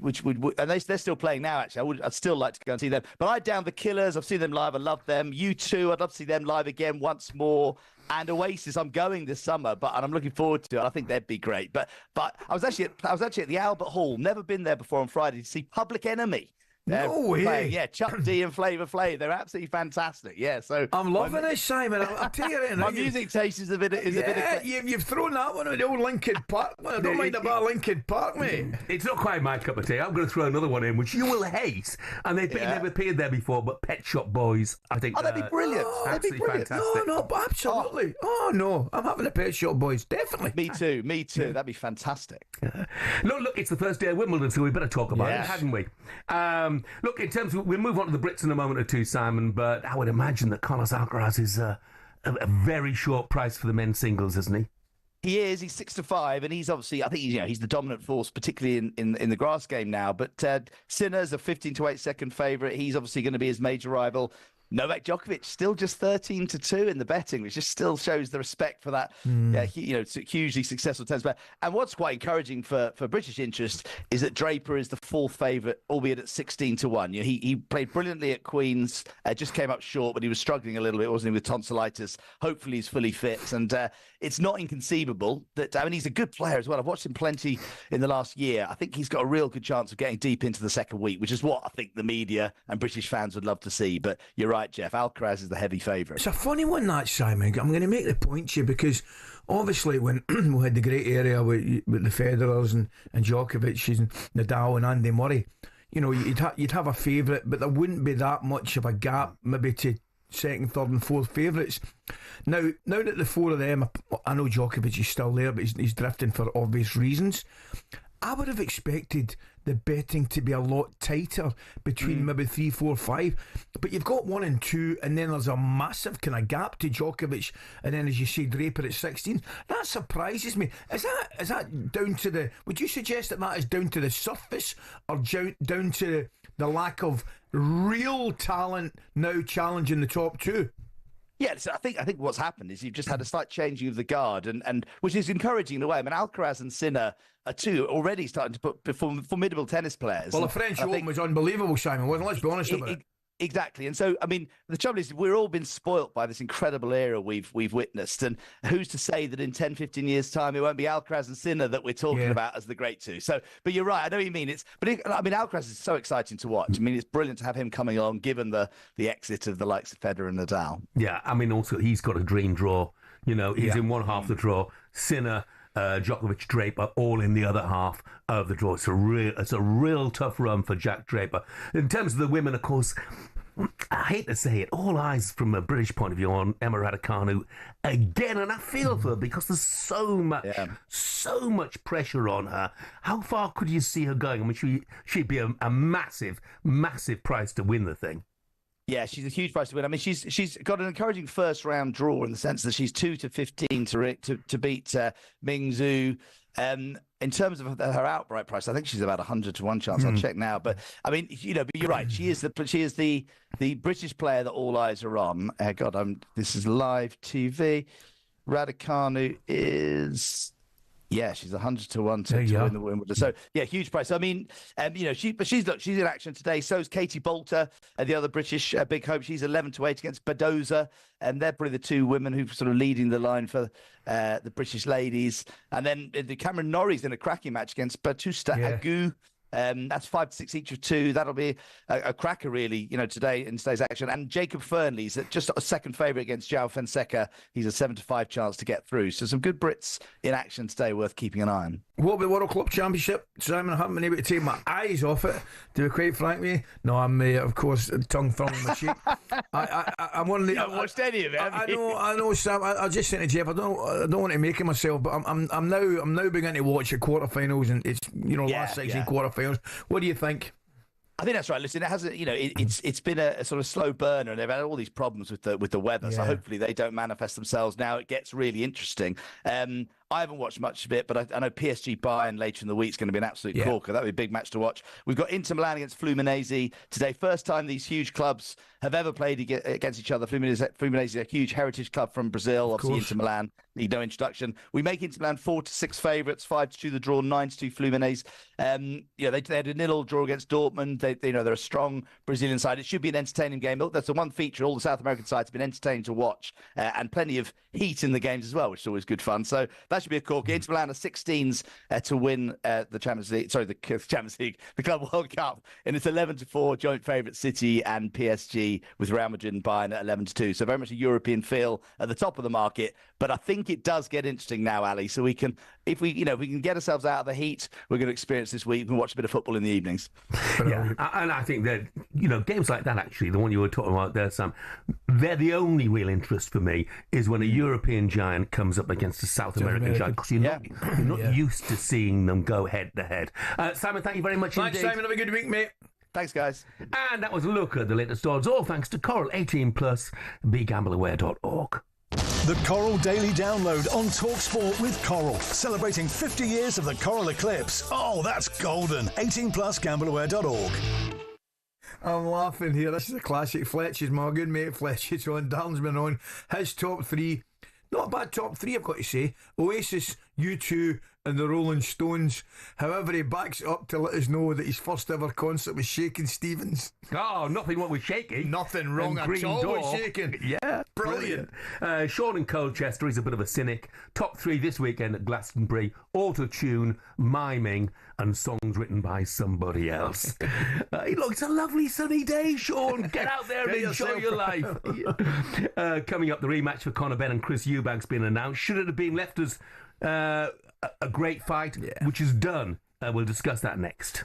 which would and they're still playing now. Actually, I'd still like to go and see them. But I down The Killers. I've seen them live. I love them. U2. I'd love to see them live again once more. And Oasis. I'm going this summer, and I'm looking forward to it. I think they'd be great. But I was actually at the Albert Hall. Never been there before on Friday to see Public Enemy. No way. Yeah, Chuck D and Flavor Flav. They're absolutely fantastic. Yeah, so I'm loving it, Simon. I'll tell you right now. My music taste is a bit. You've thrown that one at the old Linkin Park. I don't mind about Linkin Park, mate. It's not quite my cup of tea. I'm going to throw another one in, which you will hate, and they've never appeared there before. But Pet Shop Boys, I think. Oh, that'd be brilliant. Absolutely fantastic. No, absolutely. Oh no, I'm having the Pet Shop Boys, definitely. Me too. That'd be fantastic. Look, it's the first day of Wimbledon, so we better talk about it, hadn't we? Look, in terms of, we'll move on to the Brits in a moment or two, Simon, but I would imagine that Carlos Alcaraz is a very short price for the men's singles, isn't he? He is. He's 6-5, and he's obviously, I think he's the dominant force, particularly in the grass game now. But Sinner's a 15-8 second favourite. He's obviously going to be his major rival. Novak Djokovic still just 13-2 in the betting, which just still shows the respect for that, hugely successful tennis player. And what's quite encouraging for British interest is that Draper is the full favourite, albeit at 16-1. He played brilliantly at Queen's, just came up short, but he was struggling a little bit, wasn't he, with tonsillitis. Hopefully he's fully fit, and it's not inconceivable that, I mean, he's a good player as well. I've watched him plenty in the last year. I think he's got a real good chance of getting deep into the second week, which is what I think the media and British fans would love to see. But you're right, Jeff. Alcaraz is the heavy favourite. It's a funny one, that, Simon. I'm going to make the point to you because obviously when we had the great area with the Federers and Djokovic and Nadal and Andy Murray, you'd have a favourite, but there wouldn't be that much of a gap maybe to second, third and fourth favourites. Now that the four of them, I know Djokovic is still there, but he's drifting for obvious reasons. I would have expected the betting to be a lot tighter between maybe 3, 4, 5. But you've got 1 and 2, and then there's a massive kind of gap to Djokovic, and then, as you say, Draper at 16. That surprises me. Is that down to the... Would you suggest that is down to the surface, or down to the lack of real talent now challenging the top two? Yeah, so I think what's happened is you've just had a slight changing of the guard, and which is encouraging in a way. I mean, Alcaraz and Sinner are two already starting to put formidable tennis players. Well, the French Open was unbelievable, Simon, wasn't it? Let's be honest about it. Exactly. And so, I mean, the trouble is we're all been spoilt by this incredible era we've witnessed. And who's to say that in 10, 15 years' time, it won't be Alcaraz and Sinner that we're talking about as the great two. So, but you're right. I know what you mean. Alcaraz is so exciting to watch. I mean, it's brilliant to have him coming along, given the exit of the likes of Federer and Nadal. Yeah. I mean, also, he's got a dream draw. He's in one half of the draw. Sinner, Djokovic, Draper, all in the other half of the draw. It's a real tough run for Jack Draper. In terms of the women, of course, I hate to say it, all eyes from a British point of view on Emma Raducanu again, and I feel for her because there's so much pressure on her. How far could you see her going? I mean, she'd be a massive, massive prize to win the thing. Yeah, she's a huge prize to win. I mean, she's got an encouraging first round draw in the sense that she's 2-15 to beat Ming Zhu. In terms of her outright price, I think she's about 100-1 chance. I'll check now, but I mean, but you're right. She is the British player that all eyes are on. This is live TV. Raducanu is. Yeah, she's 100-1 to win the Wimbledon. So yeah, huge price. I mean, she's in action today. So is Katie Bolter, the other British big hope. She's 11-8 against Badoza, and they're probably the two women who are sort of leading the line for the British ladies. And then the Cameron Norrie's in a cracking match against Batusta Agu. That's 5-6 each of two. That'll be a cracker, really, today in today's action. And Jacob Fernley's just a second favourite against João Fonseca. He's a 7-5 chance to get through. So some good Brits in action today, worth keeping an eye on. What about World Club Championship? Simon, I haven't been able to take my eyes off it, to be quite frank with you. No, I'm, of course, tongue thumb in my cheek. I'm one of the. You haven't watched any of it, have you? I know, Sam. I just said to Jeff, I don't want to make it myself, but I'm now beginning to watch the quarterfinals, and it's last 16 quarterfinals. What do you think? I think that's right. Listen, it hasn't. It's been a sort of slow burner, and they've had all these problems with the weather. So hopefully they don't manifest themselves. Now it gets really interesting. I haven't watched much of it, but I know PSG Bayern later in the week is going to be an absolute corker. That'll be a big match to watch. We've got Inter Milan against Fluminense today. First time these huge clubs have ever played against each other. Fluminense is a huge heritage club from Brazil. Obviously, Inter Milan need no introduction. We make Inter Milan 4-6 favourites, 5-2 the draw, 9-2 Fluminense. They had a 0-0 draw against Dortmund. They're a strong Brazilian side. It should be an entertaining game. That's the one feature. All the South American sides have been entertaining to watch, and plenty of heat in the games as well, which is always good fun. So that should be a corker. Inter Milan are 16s to win the Champions League. Sorry, the Champions League, the Club World Cup, and it's 11-4 joint favourite City and PSG with Real Madrid and Bayern at 11-2. So very much a European feel at the top of the market. But I think it does get interesting now, Ali. So we can, if we can get ourselves out of the heat we're going to experience this week, we can watch a bit of football in the evenings. Yeah, and I think that games like that, actually, the one you were talking about there, Sam, they're the only real interest for me is when a European giant comes up against a South American giant, because you're not used to seeing them go head to head. Simon, thank you very much. Thanks, indeed. Simon. Have a good week, mate. Thanks, guys. And that was a look at the latest odds, all thanks to Coral 18+, begambleaware.org. The Coral Daily Download on talkSPORT with Coral, celebrating 50 years of the Coral Eclipse. Oh, that's golden. 18+, gambleaware.org. I'm laughing here. This is a classic. Fletch's, my good mate Fletch's on. Darren's been on. His top three. Not a bad top three, I've got to say. Oasis, U2 and the Rolling Stones. However, he backs it up to let us know that his first ever concert was Shakin' Stevens. Oh, nothing wrong with shaking. Nothing wrong And at Green all Door. with shaking. Yeah, Brilliant. Sean in Colchester, he's a bit of a cynic. Top three this weekend at Glastonbury: auto-tune, miming, and songs written by somebody else. Look, it's a lovely sunny day, Sean. Get out there and enjoy your life. Coming up, the rematch for Conor Benn and Chris Eubank's been announced. Should it have been left as a great fight, which is done? We'll discuss that next.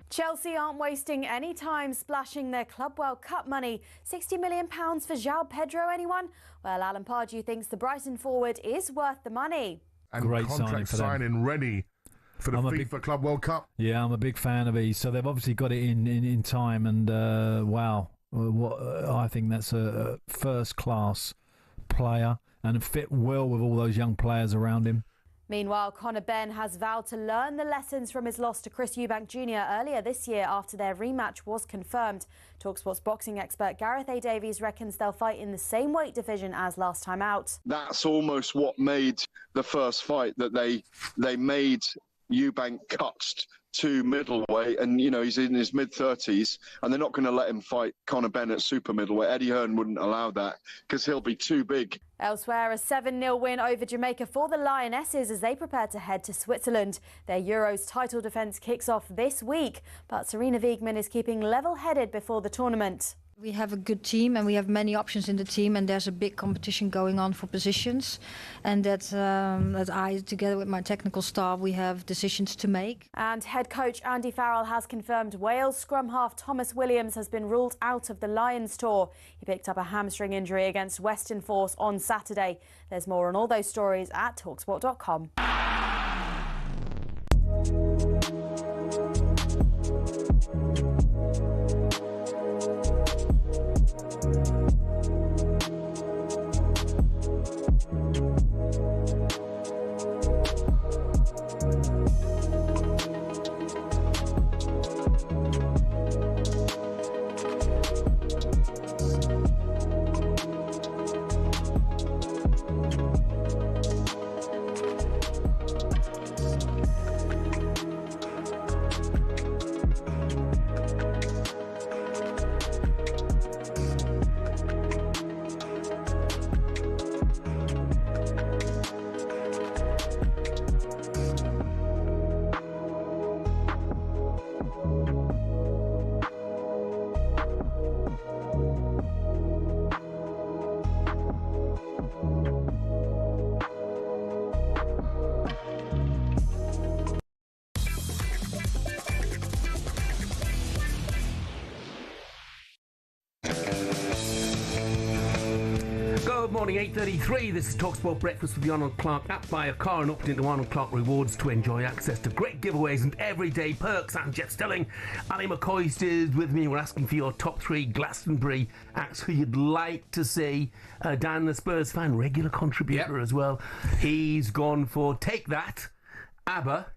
Chelsea aren't wasting any time splashing their Club World Cup money. £60 million for João Pedro, anyone? Well, Alan Pardew thinks the Brighton forward is worth the money. And Great contract signing ready for the FIFA Club World Cup. Yeah, I'm a big fan of these. So they've obviously got it in time, and wow, I think that's a first-class player and fit well with all those young players around him. Meanwhile, Conor Benn has vowed to learn the lessons from his loss to Chris Eubank Jr. earlier this year after their rematch was confirmed. talkSPORT's boxing expert Gareth A. Davies reckons they'll fight in the same weight division as last time out. That's almost what made the first fight, that they made Eubank cut to middleweight, and he's in his mid-30s, and they're not going to let him fight Conor Benn at super middleweight. Eddie Hearn wouldn't allow that because he'll be too big. Elsewhere, a 7-0 win over Jamaica for the Lionesses as they prepare to head to Switzerland. Their Euros title defence kicks off this week, but Serena Wiegmann is keeping level-headed before the tournament. We have a good team and we have many options in the team, and there's a big competition going on for positions, and that I, together with my technical staff, we have decisions to make. And head coach Andy Farrell has confirmed Wales scrum half Thomas Williams has been ruled out of the Lions tour. He picked up a hamstring injury against Western Force on Saturday. There's more on all those stories at talksport.com. morning, 8:33. This is talkSPORT Breakfast with the Arnold Clark app. Buy a car and opt into Arnold Clark Rewards to enjoy access to great giveaways and everyday perks. I'm Jeff Stelling. Ally McCoist is with me. We're asking for your top 3 Glastonbury acts who you'd like to see. Dan, the Spurs fan, regular contributor as well. He's gone for Take That, ABBA,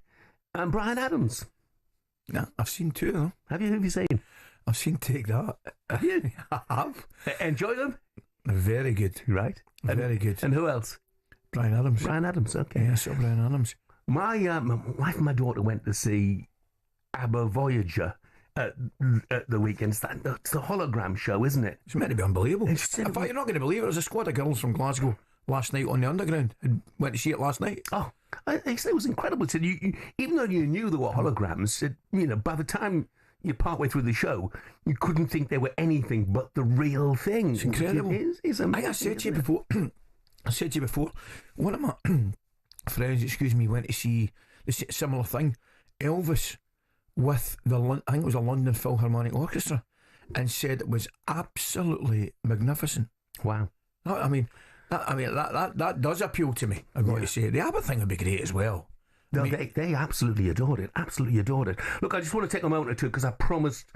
and Bryan Adams. Yeah, I've seen 2 of them. Have you? Who have you seen? I've seen Take That. Have you? I have. Enjoy them? Very good. Right. Very good. And who else? Bryan Adams. Bryan Adams, okay. Yeah, so Bryan Adams. My wife and my daughter went to see ABBA Voyager at the weekend. It's the hologram show, isn't it? It's meant to be unbelievable. In fact, you're not going to believe it. There was a squad of girls from Glasgow last night on the Underground. I went to see it last night. Oh, it was incredible. So even though you knew there were holograms, by the time you're partway through the show, you couldn't think they were anything but the real thing. It's incredible. It's amazing. I said to you before, one of my friends, went to see a similar thing, Elvis, with I think it was a London Philharmonic Orchestra, and said it was absolutely magnificent. Wow. That does appeal to me, I've got to say. The ABBA thing would be great as well. No, they absolutely adored it. Absolutely adored it. Look, I just want to take a moment or two because I promised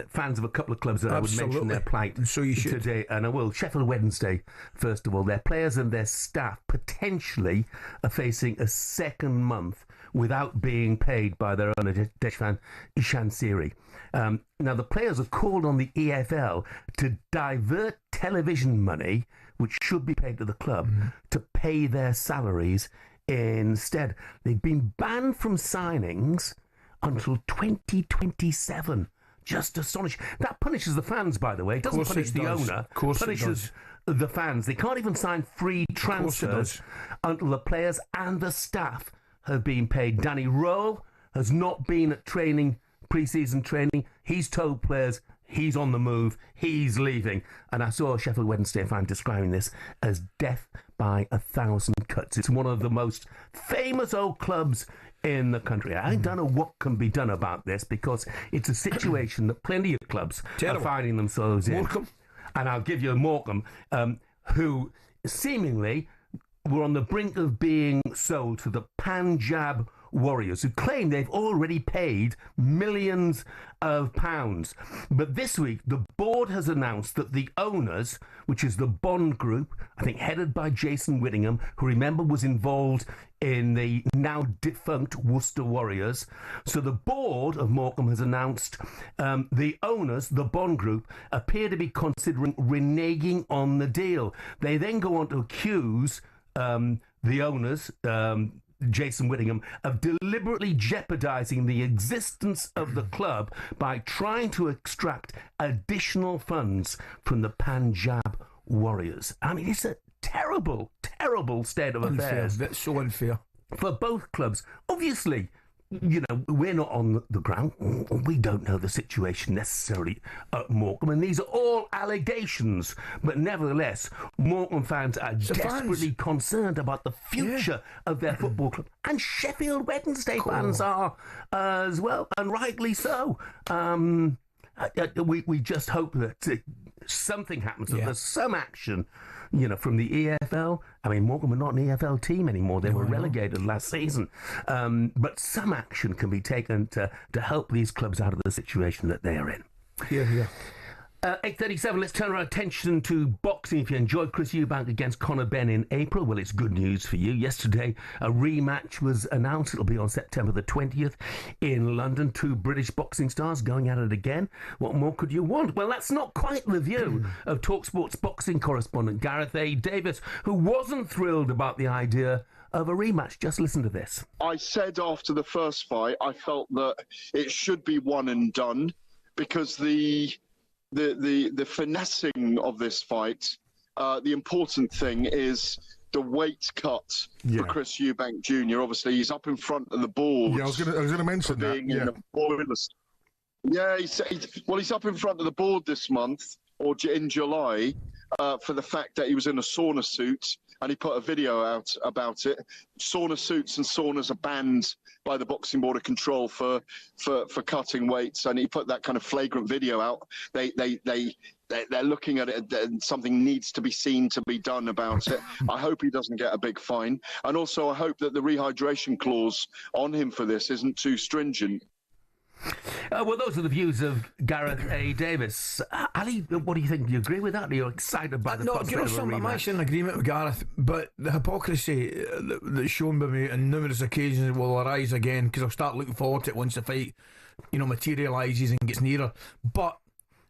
fans of a couple of clubs that I would mention their plight so you should today, and I will. Sheffield Wednesday, first of all, their players and their staff potentially are facing a second month without being paid by their owner, Deshvan Ishansiri. Now, the players have called on the EFL to divert television money, which should be paid to the club, to pay their salaries. Instead, they've been banned from signings until 2027. Just astonishing. That punishes the fans, by the way. It doesn't punish the owner. It punishes the fans. They can't even sign free transfers until the players and the staff have been paid. Danny Rowe has not been at pre-season training. He's told players he's on the move, he's leaving. And I saw a Sheffield Wednesday fan describing this as death by 1,000 cuts. It's one of the most famous old clubs in the country. I don't know what can be done about this because it's a situation that plenty of clubs are finding themselves in. Morecambe. And I'll give you Morecambe, who seemingly were on the brink of being sold to the Punjab Warriors, who claim they've already paid millions of pounds. But this week, the board has announced that the owners, which is the Bond Group, I think headed by Jason Whittingham, who remember was involved in the now defunct Worcester Warriors. So the board of Morecambe has announced the owners, the Bond Group, appear to be considering reneging on the deal. They then go on to accuse the owners, Jason Whittingham, of deliberately jeopardising the existence of the club by trying to extract additional funds from the Punjab Warriors. I mean, it's a terrible, terrible state of affairs. That's so unfair. For both clubs. Obviously, we're not on the ground. We don't know the situation necessarily at Morecambe, and these are all allegations. But nevertheless, Morecambe fans are desperately concerned about the future of their football club, and Sheffield Wednesday fans are as well, and rightly so. We just hope that something happens, that there's some action, from the EFL. I mean, Morecambe are not an EFL team anymore. They were relegated last season. But some action can be taken to help these clubs out of the situation that they are in. Yeah. 8:37, let's turn our attention to boxing. If you enjoyed Chris Eubank against Conor Benn in April, well, it's good news for you. Yesterday, a rematch was announced. It'll be on September the 20th in London. 2 British boxing stars going at it again. What more could you want? Well, that's not quite the view of talkSPORT's boxing correspondent Gareth A. Davis, who wasn't thrilled about the idea of a rematch. Just listen to this. I said after the first fight, I felt that it should be one and done because the finessing of this fight, the important thing is the weight cut for Chris Eubank Jr. Obviously, he's up in front of the board. Yeah, I was going to mention that. Being in the boilers. Yeah, he's up in front of the board this month or in July for the fact that he was in a sauna suit, and he put a video out about it. Sauna suits and saunas are banned by the Boxing Board of Control for cutting weights, and he put that kind of flagrant video out. They they're looking at it and something needs to be seen to be done about it. I hope he doesn't get a big fine. And also I hope that the rehydration clause on him for this isn't too stringent. Well, those are the views of Gareth A. Davis. Ali, what do you think? Do you agree with that? Are you excited by the prospect of a rematch? I'm actually in agreement with Gareth, but the hypocrisy that's shown by me on numerous occasions will arise again, because I'll start looking forward to it once the fight, materialises and gets nearer. But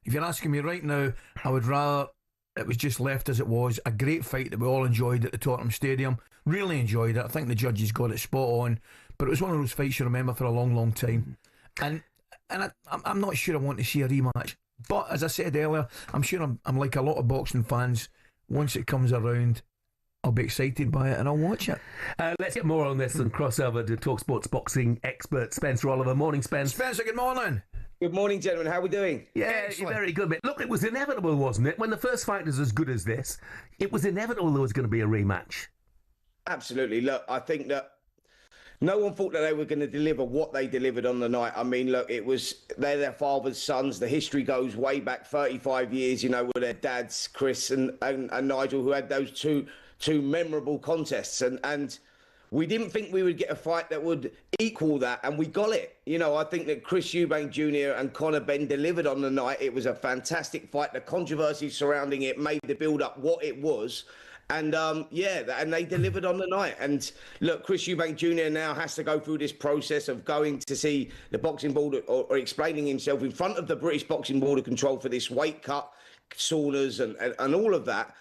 if you're asking me right now, I would rather it was just left as it was. A great fight that we all enjoyed at the Tottenham Stadium. Really enjoyed it. I think the judges got it spot on, but it was one of those fights you remember for a long, long time. And I'm not sure I want to see a rematch. But as I said earlier, I'm sure I'm like a lot of boxing fans. Once it comes around, I'll be excited by it and I'll watch it. Let's get more on this and cross over to talkSPORT's boxing expert Spencer Oliver. Morning, Spence. Spencer, good morning. Good morning, gentlemen. How are we doing? Yeah, very good, mate. Look, it was inevitable, wasn't it? When the first fight is as good as this, it was inevitable there was going to be a rematch. Absolutely. Look, I think that no one thought that they were going to deliver what they delivered on the night. I mean, look, they're their father's sons. The history goes way back 35 years, with their dads, Chris and Nigel, who had those two memorable contests. And we didn't think we would get a fight that would equal that, and we got it. I think that Chris Eubank Jr. and Conor Benn delivered on the night. It was a fantastic fight. The controversy surrounding it made the build-up what it was. And, and they delivered on the night. And, look, Chris Eubank Jr. now has to go through this process of going to see the boxing board or explaining himself in front of the British Boxing Board of Control for this weight cut, saunas and all of that.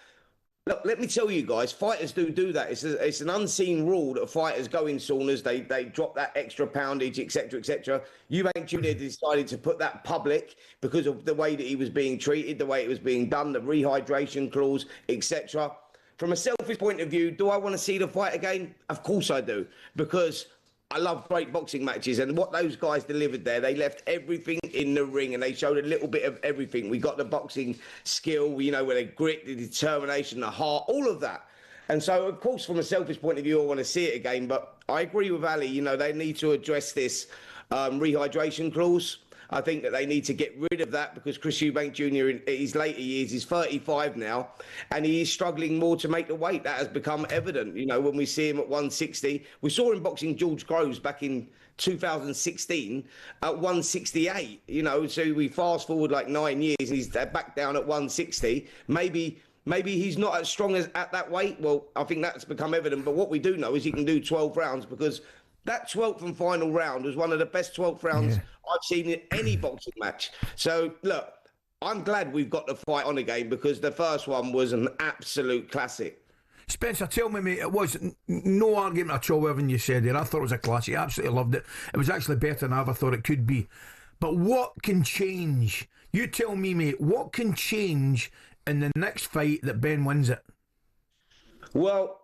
Look, let me tell you guys, fighters do that. It's an unseen rule that fighters go in saunas, they drop that extra poundage, etc., etc. Eubank Jr. decided to put that public because of the way that he was being treated, the way it was being done, the rehydration clause, etc. From a selfish point of view, do I want to see the fight again? Of course I do, because I love great boxing matches, and what those guys delivered there, they left everything in the ring and they showed a little bit of everything. We got the boxing skill, where they grit, the determination, the heart, all of that. And so, of course, from a selfish point of view, I want to see it again, but I agree with Ali, they need to address this rehydration clause. I think that they need to get rid of that because Chris Eubank Jr. in his later years is 35 now and he is struggling more to make the weight. That has become evident, when we see him at 160. We saw him boxing George Groves back in 2016 at 168, so we fast forward like 9 years and he's back down at 160. Maybe he's not as strong as at that weight. Well, I think that's become evident. But what we do know is he can do 12 rounds because that 12th and final round was one of the best 12th rounds I've seen in any boxing match. So, look, I'm glad we've got the fight on again because the first one was an absolute classic. Spencer, tell me, mate, it was no argument at all with everything you said there. I thought it was a classic. I absolutely loved it. It was actually better than I ever thought it could be. But what can change? You tell me, mate, what can change in the next fight that Ben wins it? Well,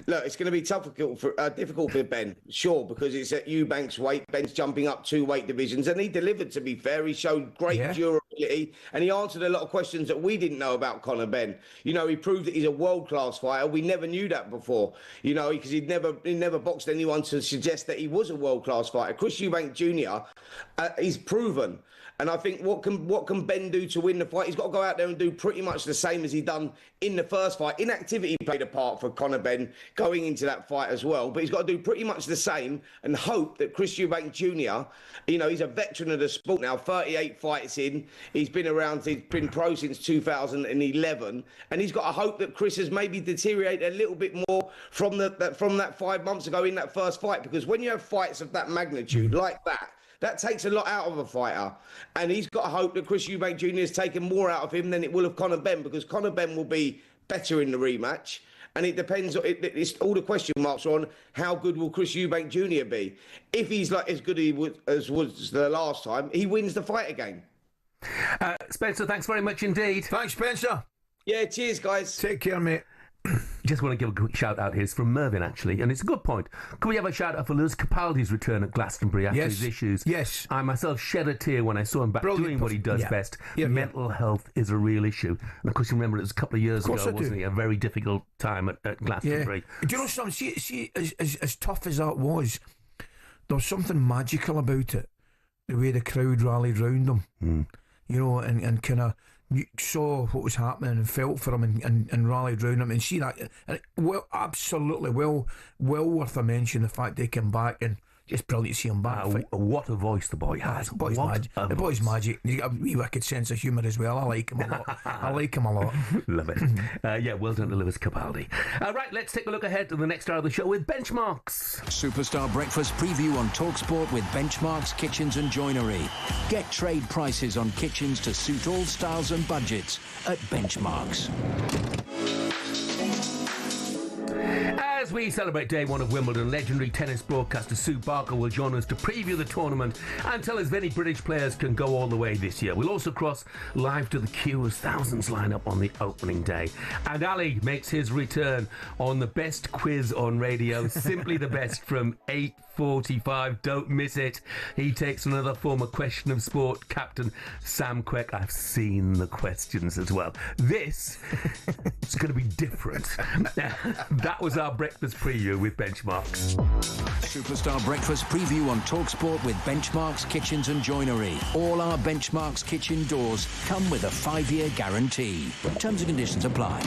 look, it's going to be difficult for Ben, sure, because it's at Eubank's weight. Ben's jumping up 2 weight divisions, and he delivered, to be fair. He showed great durability, and he answered a lot of questions that we didn't know about Conor Benn. He proved that he's a world-class fighter. We never knew that before, because he never boxed anyone to suggest that he was a world-class fighter. Chris Eubank Jr. He's proven. And I think what can Ben do to win the fight? He's got to go out there and do pretty much the same as he done in the first fight. Inactivity played a part for Conor Benn going into that fight as well. But he's got to do pretty much the same and hope that Chris Eubank Jr., he's a veteran of the sport now, 38 fights in. He's been around, he's been pro since 2011. And he's got to hope that Chris has maybe deteriorated a little bit more from that 5 months ago in that first fight. Because when you have fights of that magnitude like that takes a lot out of a fighter. And he's got to hope that Chris Eubank Jr. has taken more out of him than it will have Conor Benn, because Conor Benn will be better in the rematch. And it depends, it's all the question marks on how good will Chris Eubank Jr. be. If he's like as good as was the last time, he wins the fight again. Spencer, thanks very much indeed. Thanks, Spencer. Yeah, cheers, guys. Take care, mate. Just want to give a quick shout out here. It's from Mervyn, actually, and it's a good point. Can we have a shout out for Lewis Capaldi's return at Glastonbury after his issues? Yes. I myself shed a tear when I saw him back doing what he does best. Mental health is a real issue. And of course, you remember it was a couple of years ago, wasn't it? A very difficult time at Glastonbury. Yeah. Do you know something? See, as tough as that was, there was something magical about it. The way the crowd rallied round him. And kind of you saw what was happening and felt for him and rallied round him and see that. And absolutely well worth a mention, the fact they came back and just brilliant to see him back. What a voice the boy has. The boy's magic. He's got a wee wicked sense of humour as well. I like him a lot. Love it. Well done to Lewis Capaldi. Right, let's take a look ahead to the next hour of the show with Benchmarks. Superstar Breakfast preview on talkSPORT with Benchmarks Kitchens and Joinery. Get trade prices on kitchens to suit all styles and budgets at Benchmarks. As we celebrate day one of Wimbledon, legendary tennis broadcaster Sue Barker will join us to preview the tournament and tell us if any British players can go all the way this year. We'll also cross live to the queue as thousands line up on the opening day. And Ali makes his return on the best quiz on radio, simply the best, from 8:45. Don't miss it. He takes another former Question of Sport captain, Sam Quek. I've seen the questions as well. This is going to be different. That was our breakfast preview with Benchmarks. Superstar Breakfast preview on talkSPORT with Benchmarks Kitchens and Joinery. All our Benchmarks kitchen doors come with a 5-year guarantee. Terms and conditions apply.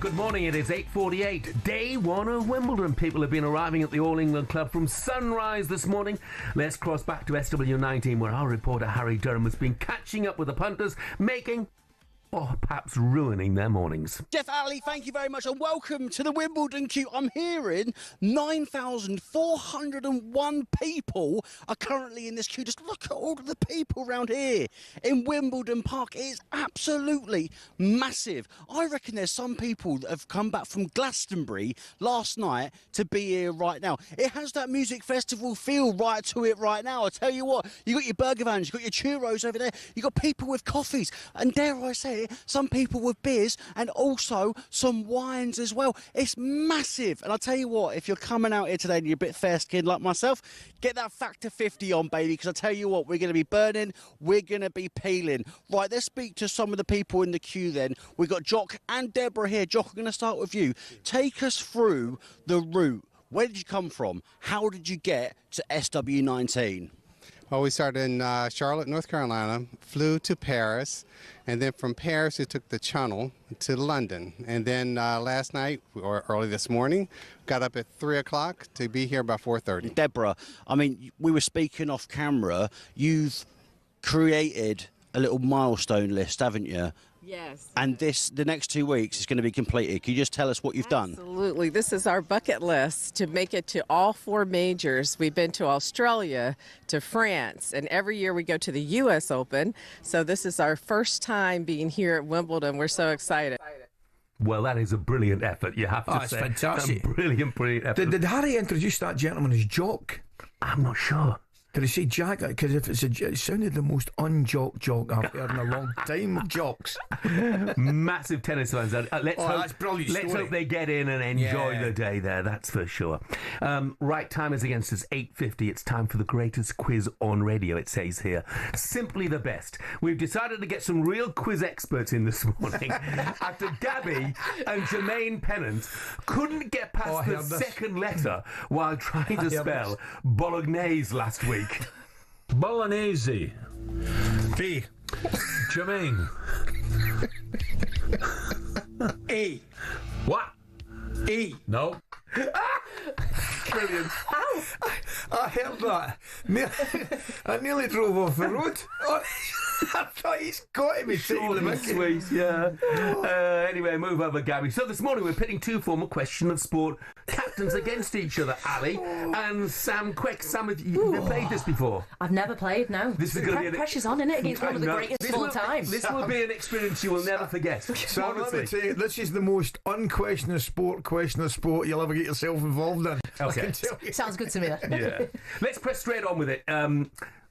Good morning, it is 8:48. Day one of Wimbledon. People have been arriving at the All England Club from sunrise this morning. Let's cross back to SW19, where our reporter Harry Durham has been catching up with the punters, making or perhaps ruining their mornings. Jeff Ally, thank you very much, and welcome to the Wimbledon queue. I'm hearing 9,401 people are currently in this queue. Just look at all of the people around here in Wimbledon Park. It is absolutely massive. I reckon there's some people that have come back from Glastonbury last night to be here right now. It has that music festival feel right to it right now. I tell you what, you got your burger vans, you got your churros over there, you got people with coffees, and dare I say it, some people with beers and also some wines as well. It's massive. And I'll tell you what, if you're coming out here today and you're a bit fair-skinned like myself, get that factor 50 on, baby, because I tell you what, we're going to be burning, we're going to be peeling. Right, let's speak to some of the people in the queue then. We've got Jock and Deborah here. Jock, I'm going to start with you. Take us through the route. Where did you come from? How did you get to SW19? Well, we started in Charlotte, North Carolina, flew to Paris, and then from Paris we took the Channel to London. And then last night, or early this morning, got up at 3 o'clock to be here by 4:30. Deborah, I mean, we were speaking off camera. You've created a little milestone list, haven't you? Yes. And the next 2 weeks is going to be completed. Can you just tell us what you've done? Absolutely. This is our bucket list to make it to all 4 majors. We've been to Australia, to France, and every year we go to the U.S. Open. So this is our first time being here at Wimbledon. We're so excited. Well, that is a brilliant effort, you have to It's say. fantastic. A brilliant effort. Did Harry introduce that gentleman as Jock? I'm not sure. Did he say Jack? Because if it sounded the most unjock jock I've heard in a long time of jocks. Massive tennis fans. That's brilliant. Let's hope they get in and enjoy the day there, that's for sure. Right, time is against us, 8:50. It's time for the greatest quiz on radio, it says here. Simply the best. We've decided to get some real quiz experts in this morning after Gabby and Jermaine Pennant couldn't get past the second letter while trying to spell bolognese last week. Bolognese. B. Jermaine. E. What? E. No. Brilliant. I heard that. I nearly drove off the road. I thought he's got to be taking the mickey. Sweet, yeah. Anyway, move over, Gabby. So this morning we're pitting 2 former Question of Sport captains against each other, Ali and Sam Quick. Sam, have you played this before? I've never played, no. This is going to be pressure's on, isn't it, against one of the greatest of all time. This will be an experience you will never forget. Sam, let me tell you, this is the most question of sport you'll ever get yourself involved in. Okay. Sounds good to me. Yeah. Let's press straight on with it.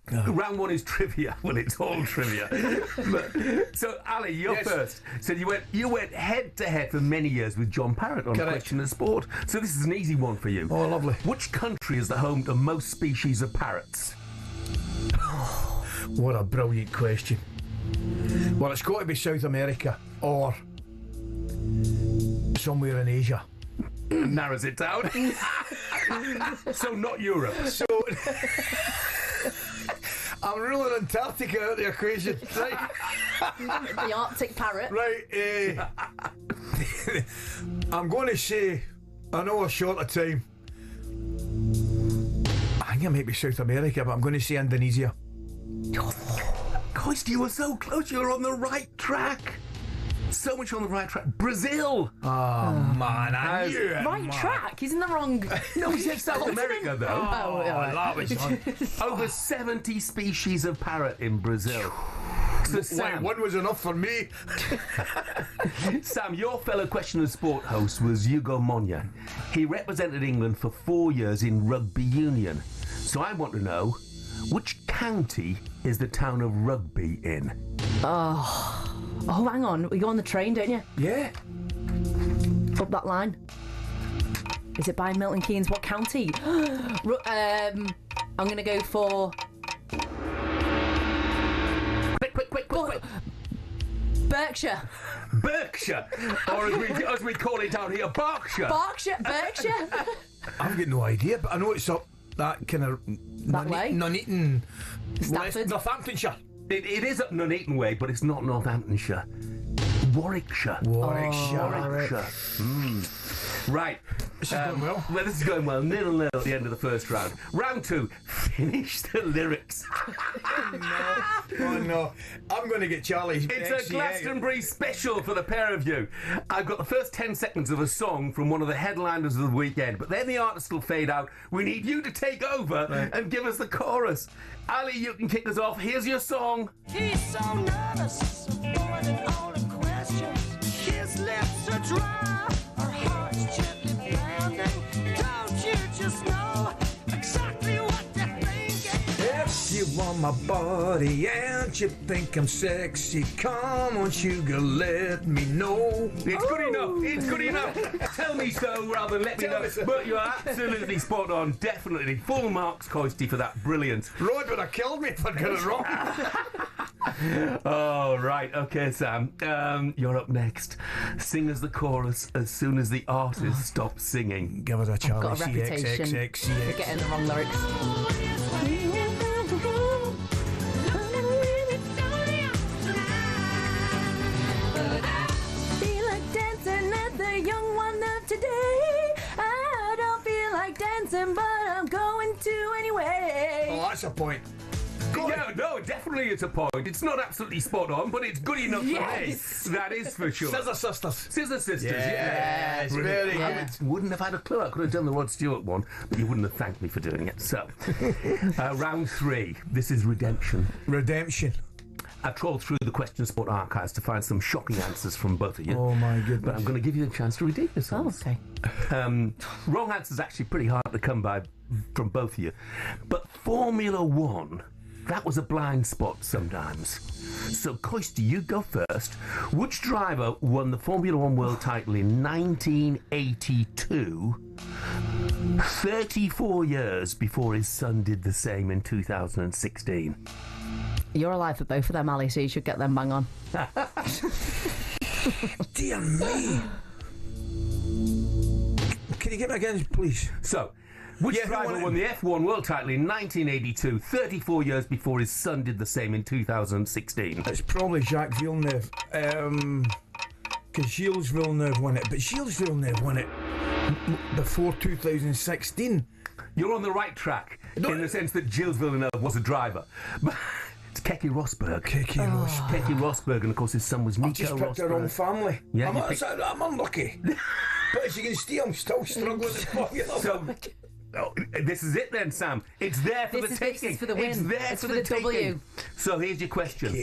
Round 1 is trivia. Well, it's all trivia. So, Ali, you're first. So you went head to head for many years with John Parrott on Question of Sport. So this is an easy one for you. Oh, lovely. Which country is the home to most species of parrots? What a brilliant question. Well, it's got to be South America or somewhere in Asia. Narrows it down. So not Europe. So I'm ruling Antarctica out of the equation. Right. The Arctic parrot. Right. I'm going to say, I know a short of time. I think it might be South America, but I'm going to say Indonesia. Christ, you were so close. You were on the right track. So much on the right track. Brazil. Oh, man, I knew it. Right track? He's in the wrong. No, he said South America, though. That was fun. Over 70 species of parrot in Brazil. So Sam, one was enough for me. Sam, your fellow Question of Sport host was Hugo Monye. He represented England for 4 years in rugby union. So I want to know, which county is the town of Rugby in? Oh, hang on. We go on the train, don't you? Yeah. Up that line. Is it by Milton Keynes? What county? I'm going to go for... Quick. Berkshire. Or as we call it down here, Berkshire. Berkshire. I've got no idea, but I know it's up that kind of... That way? Nuneaton. Stafford. Northamptonshire. It is up Nuneaton way, but it's not Northamptonshire. Warwickshire. Warwickshire. Right. This is going well. Well, this is going well. 0-0 at the end of the first round. Round 2, finish the lyrics. Oh no, I'm going to get Charlie. It's a Glastonbury special for the pair of you. I've got the first 10 seconds of a song from one of the headliners of the weekend, but then the artist will fade out. We need you to take over and give us the chorus. Ali, you can kick us off. Here's your song. He's so nervous, avoiding all the questions. His lips are dry, our hearts gently pounding. Don't you just know exactly what they're thinking? If you want my body and you think I'm sexy, come on, sugar, let me know. It's good enough. It's good enough. Tell me so rather than let me know. But you're absolutely spot on. Definitely. Full marks, Coisty, for that. Brilliant. Rod would have killed me if I'd got it wrong. Oh, right. Okay, Sam. You're up next. Sing us the chorus as soon as the artist stops singing. Give us a Charlie. Got a reputation for getting the wrong lyrics. Feel like dancing at the young one of today. I don't feel like dancing, but I'm going to anyway. Oh, that's a point. Yeah, no, definitely it's a point. It's not absolutely spot on, but it's good enough Yes. for me. That is for sure. Scissor Sisters. Scissor Sisters, Yeah, it's Brilliant. very I wouldn't have had a clue. I could have done the Rod Stewart one, but you wouldn't have thanked me for doing it. So, round 3. This is Redemption. Redemption. I trawled through the Question Sport archives to find some shocking answers from both of you. Oh, my goodness. But I'm going to give you the chance to redeem yourselves. Oh, okay. Wrong answer's actually pretty hard to come by from both of you. But Formula 1... that was a blind spot sometimes. So, Coisty, you go first. Which driver won the Formula 1 world title in 1982, 34 years before his son did the same in 2016? You're alive for both of them, Ali, so you should get them bang on. Dear me. Can you get me again, please? So, which driver won the F1 world title in 1982, 34 years before his son did the same in 2016? It's probably Jacques Villeneuve. Because Gilles Villeneuve won it. But Gilles Villeneuve won it before 2016. You're on the right track, in the sense that Gilles Villeneuve was a driver. But it's Keke Rosberg. Keke Rosberg, and of course his son was Nico Rosberg. I just picked the wrong family. Yeah, I'm unlucky. But as you can see, I'm still struggling with Formula 1. Oh, this is it then, Sam. It's there for the taking. This is for the win. It's there It's for for the the taking. W. So here's your question.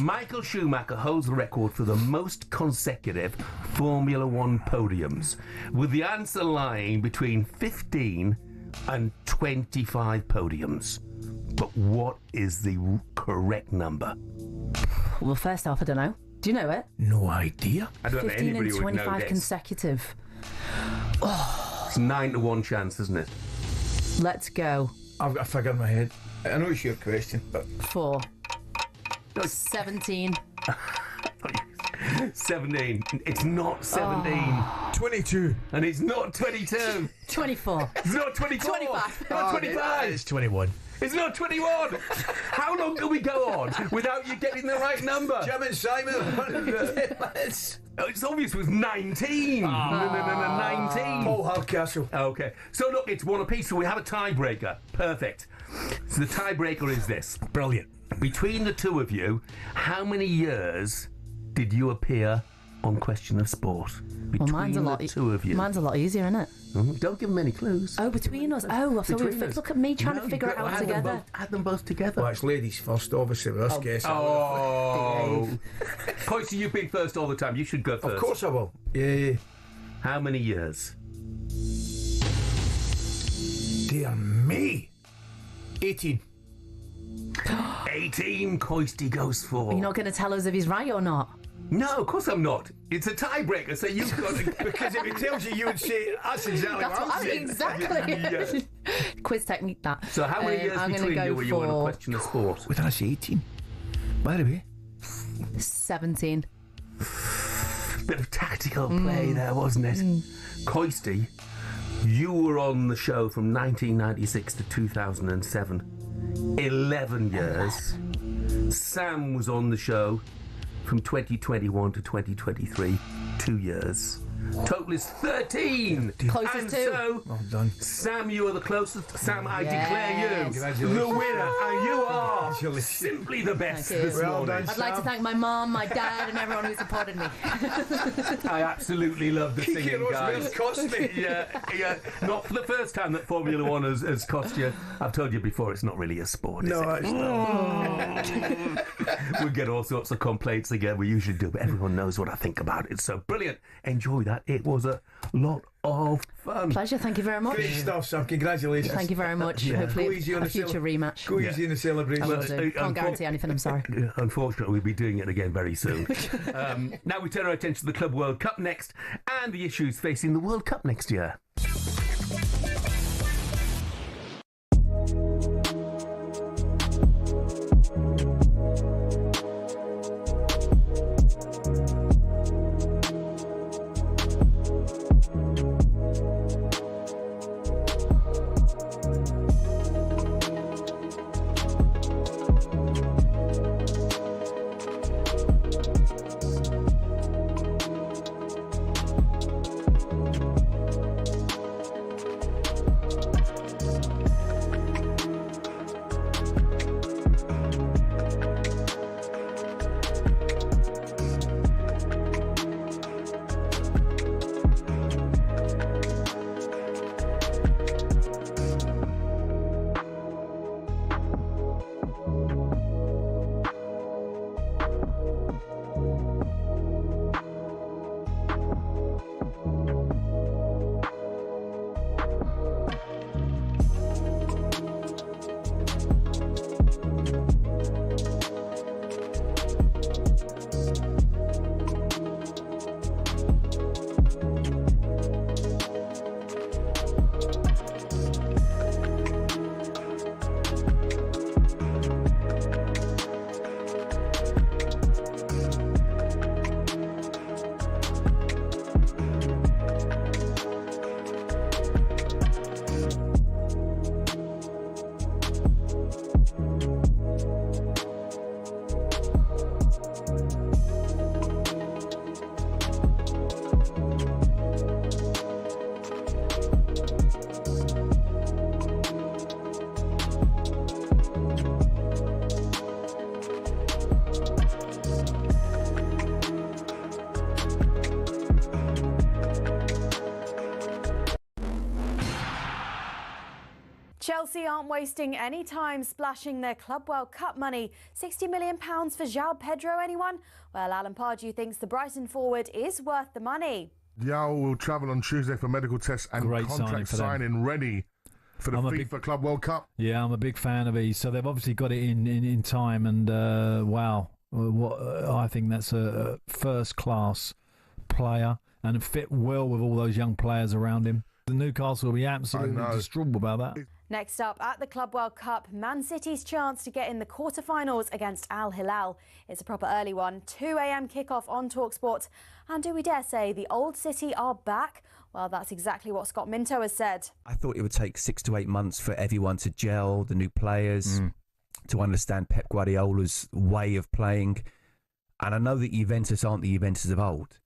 Michael Schumacher holds the record for the most consecutive Formula 1 podiums, with the answer lying between 15 and 25 podiums. But what is the correct number? Well, first off, I don't know. Do you know it? No idea. I don't know 15 anybody and who would know 25 this. consecutive. It's 9 to 1 chance, isn't it? Let's go. I've got a figure in my head. I know it's your question, but 4. 17. 17. It's not 17. 22. And it's not 22. 24. It's not 24. 25. Not 25. It's 21. It's not 21. How long can we go on without you getting the right number? Jim and Simon. It's obvious it was 19. No, 19. Paul Hardcastle. Okay. So look, it's one apiece, so we have a tiebreaker. Perfect. So the tiebreaker is this. Brilliant. Between the two of you, how many years did you appear on Question of Sport? Between mine's a lot. the two of you. Mine's a lot easier, isn't it? Don't give them any clues. Oh, between us. Oh, I thought we were. Look at me trying to figure it out together. Add them both together. Well, it's ladies first, obviously, with us guessing. Oh. Coisty, you've been first all the time. You should go first. Of course I will. Yeah. How many years? Dear me. 18. 18, Coisty goes for. You're not going to tell us if he's right or not? No, of course I'm not. It's a tiebreaker, so you've got to... Because if it tells you, you would say, that's exactly what I'm saying. Exactly. Yeah. Quiz technique, that. So how many years between you were you on a Question of Sport? What did I say, 18? By the way. 17. Bit of tactical play there, wasn't it? Coisty, you were on the show from 1996 to 2007. 11 years. Sam was on the show from 2021 to 2023, 2 years. Total is 13. Closest and to. So, Well done. Sam, you are the closest. Sam, I declare you Congratulations. the winner, and you are Congratulations. simply the best Thank you. this Well morning. done. I'd like to thank my mum, my dad, and everyone who supported me. I absolutely love the singing, Heroes guys. will cost me. Yeah. Not for the first time that Formula One has cost you. I've told you before, it's not really a sport, is No, it? it's not. We get all sorts of complaints again. We usually do, but everyone knows what I think about it. So brilliant. Enjoy that. It was a lot of fun. Pleasure. Thank you very much. Great stuff, Sam. Congratulations. Thank you very much. Yeah. Hopefully Go easy on a the future rematch. Go easy in the celebration. I will do. Can't guarantee anything, I'm sorry. Unfortunately, we'll be doing it again very soon. Now we turn our attention to the Club World Cup next and the issues facing the World Cup next year. Chelsea aren't wasting any time splashing their Club World Cup money. £60 million for João Pedro, anyone? Well, Alan Pardew thinks the Brighton forward is worth the money. João will travel on Tuesday for medical tests and Great contract signing ready for the FIFA Club World Cup. Yeah, I'm a big fan of these. So they've obviously got it in time, and wow, I think that's a first-class player and fit well with all those young players around him. The Newcastle will be absolutely distraught about that. Next up, at the Club World Cup, Man City's chance to get in the quarter-finals against Al Hilal. It's a proper early one, 2 a.m. kickoff on talkSPORT. And do we dare say the old City are back? Well, that's exactly what Scott Minto has said. I thought it would take 6 to 8 months for everyone to gel, the new players, to understand Pep Guardiola's way of playing. And I know that Juventus aren't the Juventus of old,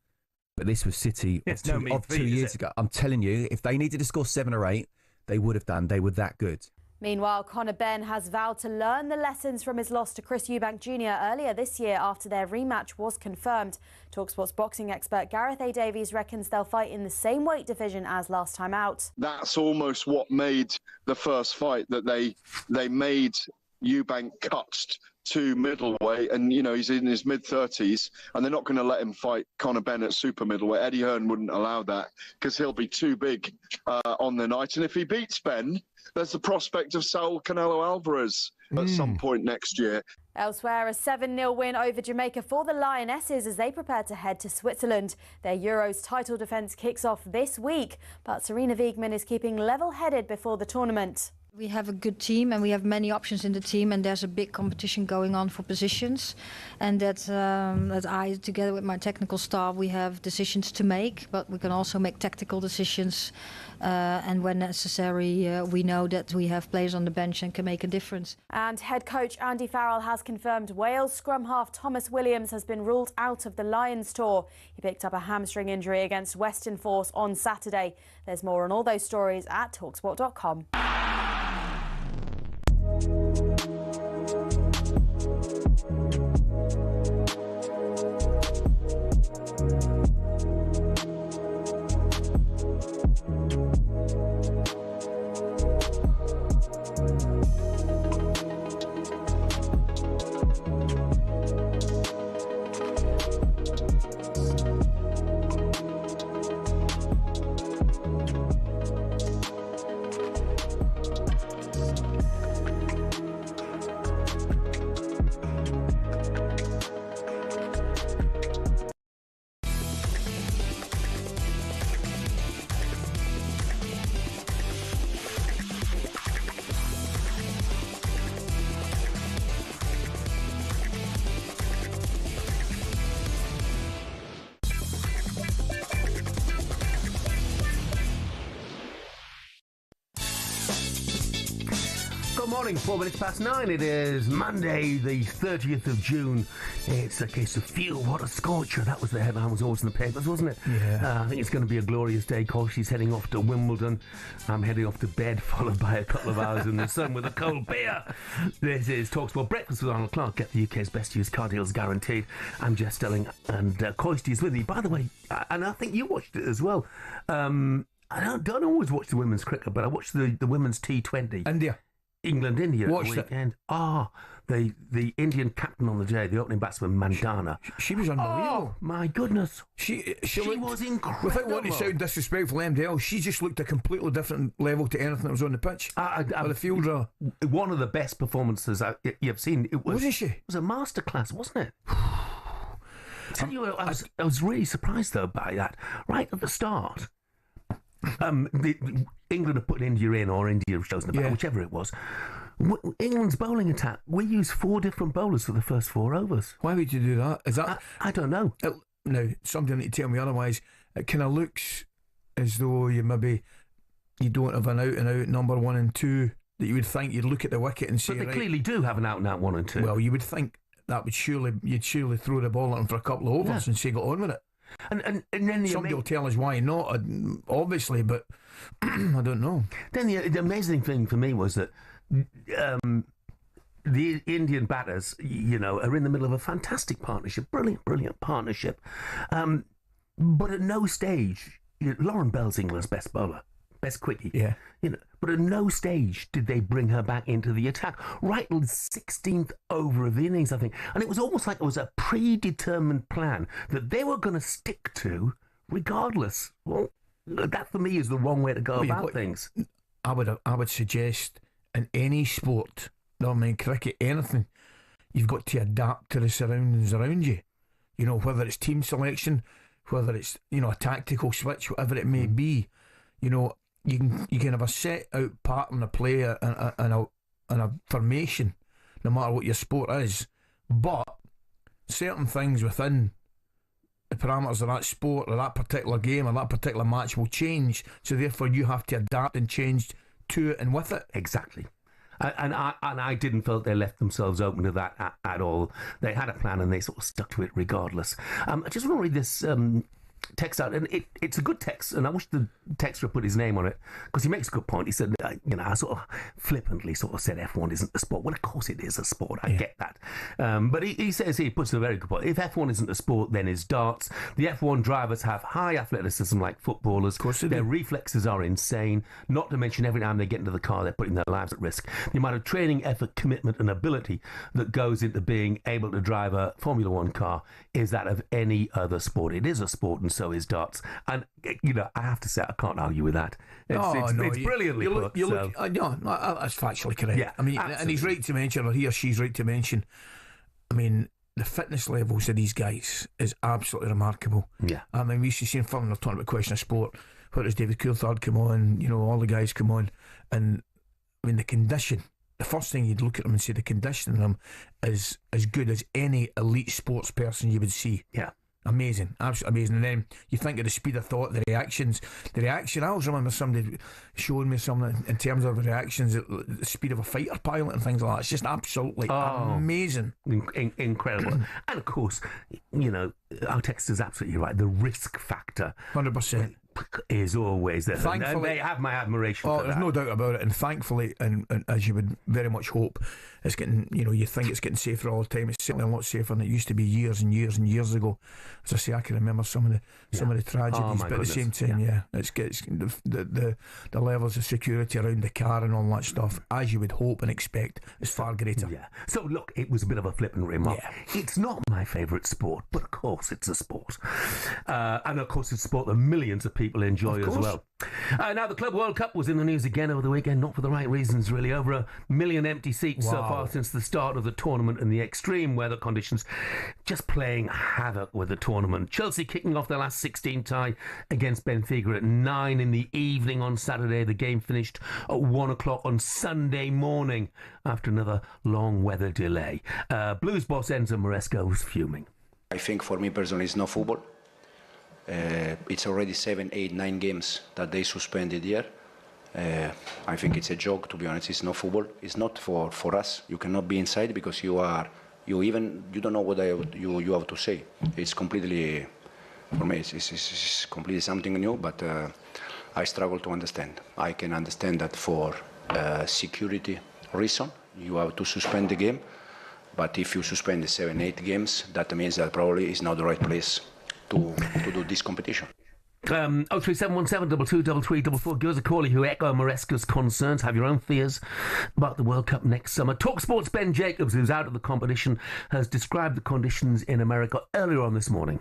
but this was City of 2 years ago. I'm telling you, if they needed to score 7 or 8, they would have done. They were that good. Meanwhile, Conor Benn has vowed to learn the lessons from his loss to Chris Eubank Jr. earlier this year after their rematch was confirmed. talkSPORT's boxing expert Gareth A. Davies reckons they'll fight in the same weight division as last time out. That's almost what made the first fight, that they made Eubank cut to middleweight, and he's in his mid-30s, and they're not going to let him fight Conor Benn at super middleweight. Eddie Hearn wouldn't allow that because he'll be too big on the night. And if he beats Ben, there's the prospect of Saul Canelo Alvarez at some point next year. Elsewhere, a 7-0 win over Jamaica for the Lionesses as they prepare to head to Switzerland. Their Euros title defence kicks off this week, but Serena Wiegmann is keeping level-headed before the tournament. We have a good team and we have many options in the team, and there's a big competition going on for positions, and that I, together with my technical staff, we have decisions to make, but we can also make tactical decisions, and when necessary we know that we have players on the bench and can make a difference. And head coach Andy Farrell has confirmed Wales scrum half Thomas Williams has been ruled out of the Lions tour. He picked up a hamstring injury against Western Force on Saturday. There's more on all those stories at talksport.com. Good morning, 4 minutes past 9. It is Monday, the 30th of June. It's a case of feel what a scorcher. That was the headline, was always in the papers, wasn't it? Yeah. I think it's going to be a glorious day. She's heading off to Wimbledon. I'm heading off to bed, followed by a couple of hours in the sun with a cold beer. This is talkSPORT Breakfast with Arnold Clark. Get the UK's best used car deals guaranteed. I'm Jeff Stelling, and Coisty is with me. By the way, and I think you watched it as well. I don't always watch the women's cricket, but I watched the women's T20. England-India Watched at the weekend. The Indian captain on the day, the opening batsman, Mandana. She was unbelievable. Oh, my goodness. She looked, was incredible. Without wanting to sound disrespectful, MDL, she just looked a completely different level to anything that was on the pitch. Or the field, rather. One of the best performances you've seen. Wasn't she? It was a masterclass, wasn't it? Tell you, I was really surprised, though, by that. Right at the start, England had put India in, or India was chosen the back, whichever it was. England's bowling attack, we used 4 different bowlers for the first 4 overs. Why would you do that? Is that? I don't know. Now, somebody need to tell me otherwise. It kind of looks as though you don't have an out-and-out number 1 and 2 that you would think you'd look at the wicket and say. But they clearly do have an out-and-out 1 and 2. Well, you would think that would you'd surely throw the ball at them for a couple of overs and say, get on with it. And then somebody will tell us why not, obviously, but I don't know. Then the amazing thing for me was that the Indian batters, are in the middle of a fantastic partnership, brilliant partnership. But at no stage, Lauren Bell's England's best bowler, best quickie. Yeah. But at no stage did they bring her back into the attack. Right till the 16th over of the innings, I think. And it was almost like it was a predetermined plan that they were going to stick to regardless. Well, that for me is the wrong way to go about things. I would suggest in any sport, no, I mean cricket, anything, you've got to adapt to the surroundings around you. Whether it's team selection, whether it's, a tactical switch, whatever it may be, you can have a set out pattern of play and a formation, no matter what your sport is. But certain things within the parameters of that sport or that particular game or that particular match will change. So therefore, you have to adapt and change to it and with it. Exactly. And I didn't feel they left themselves open to that at all. They had a plan and they sort of stuck to it regardless. I just want to read this text out, and it's a good text, and I wish the texter put his name on it, because he makes a good point. He said, I sort of flippantly said F1 isn't a sport. Well, of course it is a sport. I get that. But he says, he puts a very good point. If F1 isn't a sport, then is darts. The F1 drivers have high athleticism like footballers. Of course, their reflexes are insane. Not to mention every time they get into the car, they're putting their lives at risk. The amount of training, effort, commitment, and ability that goes into being able to drive a Formula One car is that of any other sport. It is a sport, and so is darts. And I have to say, I can't argue with that. It's brilliantly put. That's factually correct. Yeah, I mean, absolutely. and he's right to mention, or he or she's right to mention, I mean, the fitness levels of these guys is absolutely remarkable. Yeah. I mean, we used to see in fun, we're talking about Question of Sport, where does David Coulthard come on, all the guys come on, and I mean, the condition. The first thing you'd look at them and say the condition in them is as good as any elite sports person you would see. Yeah. Amazing, absolutely amazing. And then you think of the speed of thought, the reaction. I always remember somebody showing me something in terms of the reactions, the speed of a fighter pilot and things like that. It's just absolutely amazing. Incredible. And of course, you know, our text is absolutely right. The risk factor 100% is always there. Thankfully, and they have my admiration for there's that. no doubt about it. And thankfully, and as you would very much hope, it's getting, you know, you think it's getting safer all the time. It's certainly a lot safer than it used to be years and years and years ago. As I say, I can remember some of the tragedies, but at the same time, it's the levels of security around the car and all that stuff, as you would hope and expect, is far greater. Yeah. So look, it was a bit of a flippant remark. Yeah. It's not my favourite sport, but of course it's a sport, and of course it's a sport that millions of people enjoy as well. Now the Club World Cup was in the news again over the weekend, not for the right reasons really. Over 1 million empty seats so far since the start of the tournament, and the extreme weather conditions just playing havoc with the tournament. Chelsea kicking off their last 16 tie against Benfica at 9 in the evening on Saturday. The game finished at 1 o'clock on Sunday morning after another long weather delay. Blues boss Enzo Maresca was fuming. I think for me personally it's not football. It's already 7, 8, 9 games that they suspended here. I think it's a joke, to be honest. It's not football. It's not for us. You cannot be inside because you don't know what you have to say. It's completely, for me, it's completely something new, but I struggle to understand. I can understand that for security reason, you have to suspend the game, but if you suspend the 7, 8 games, that means that probably is not the right place to do this competition. 03717223344. Give us a call if you echo Maresca's concerns, have your own fears about the World Cup next summer. talkSPORT's Ben Jacobs, who's out of the competition, has described the conditions in America earlier on this morning.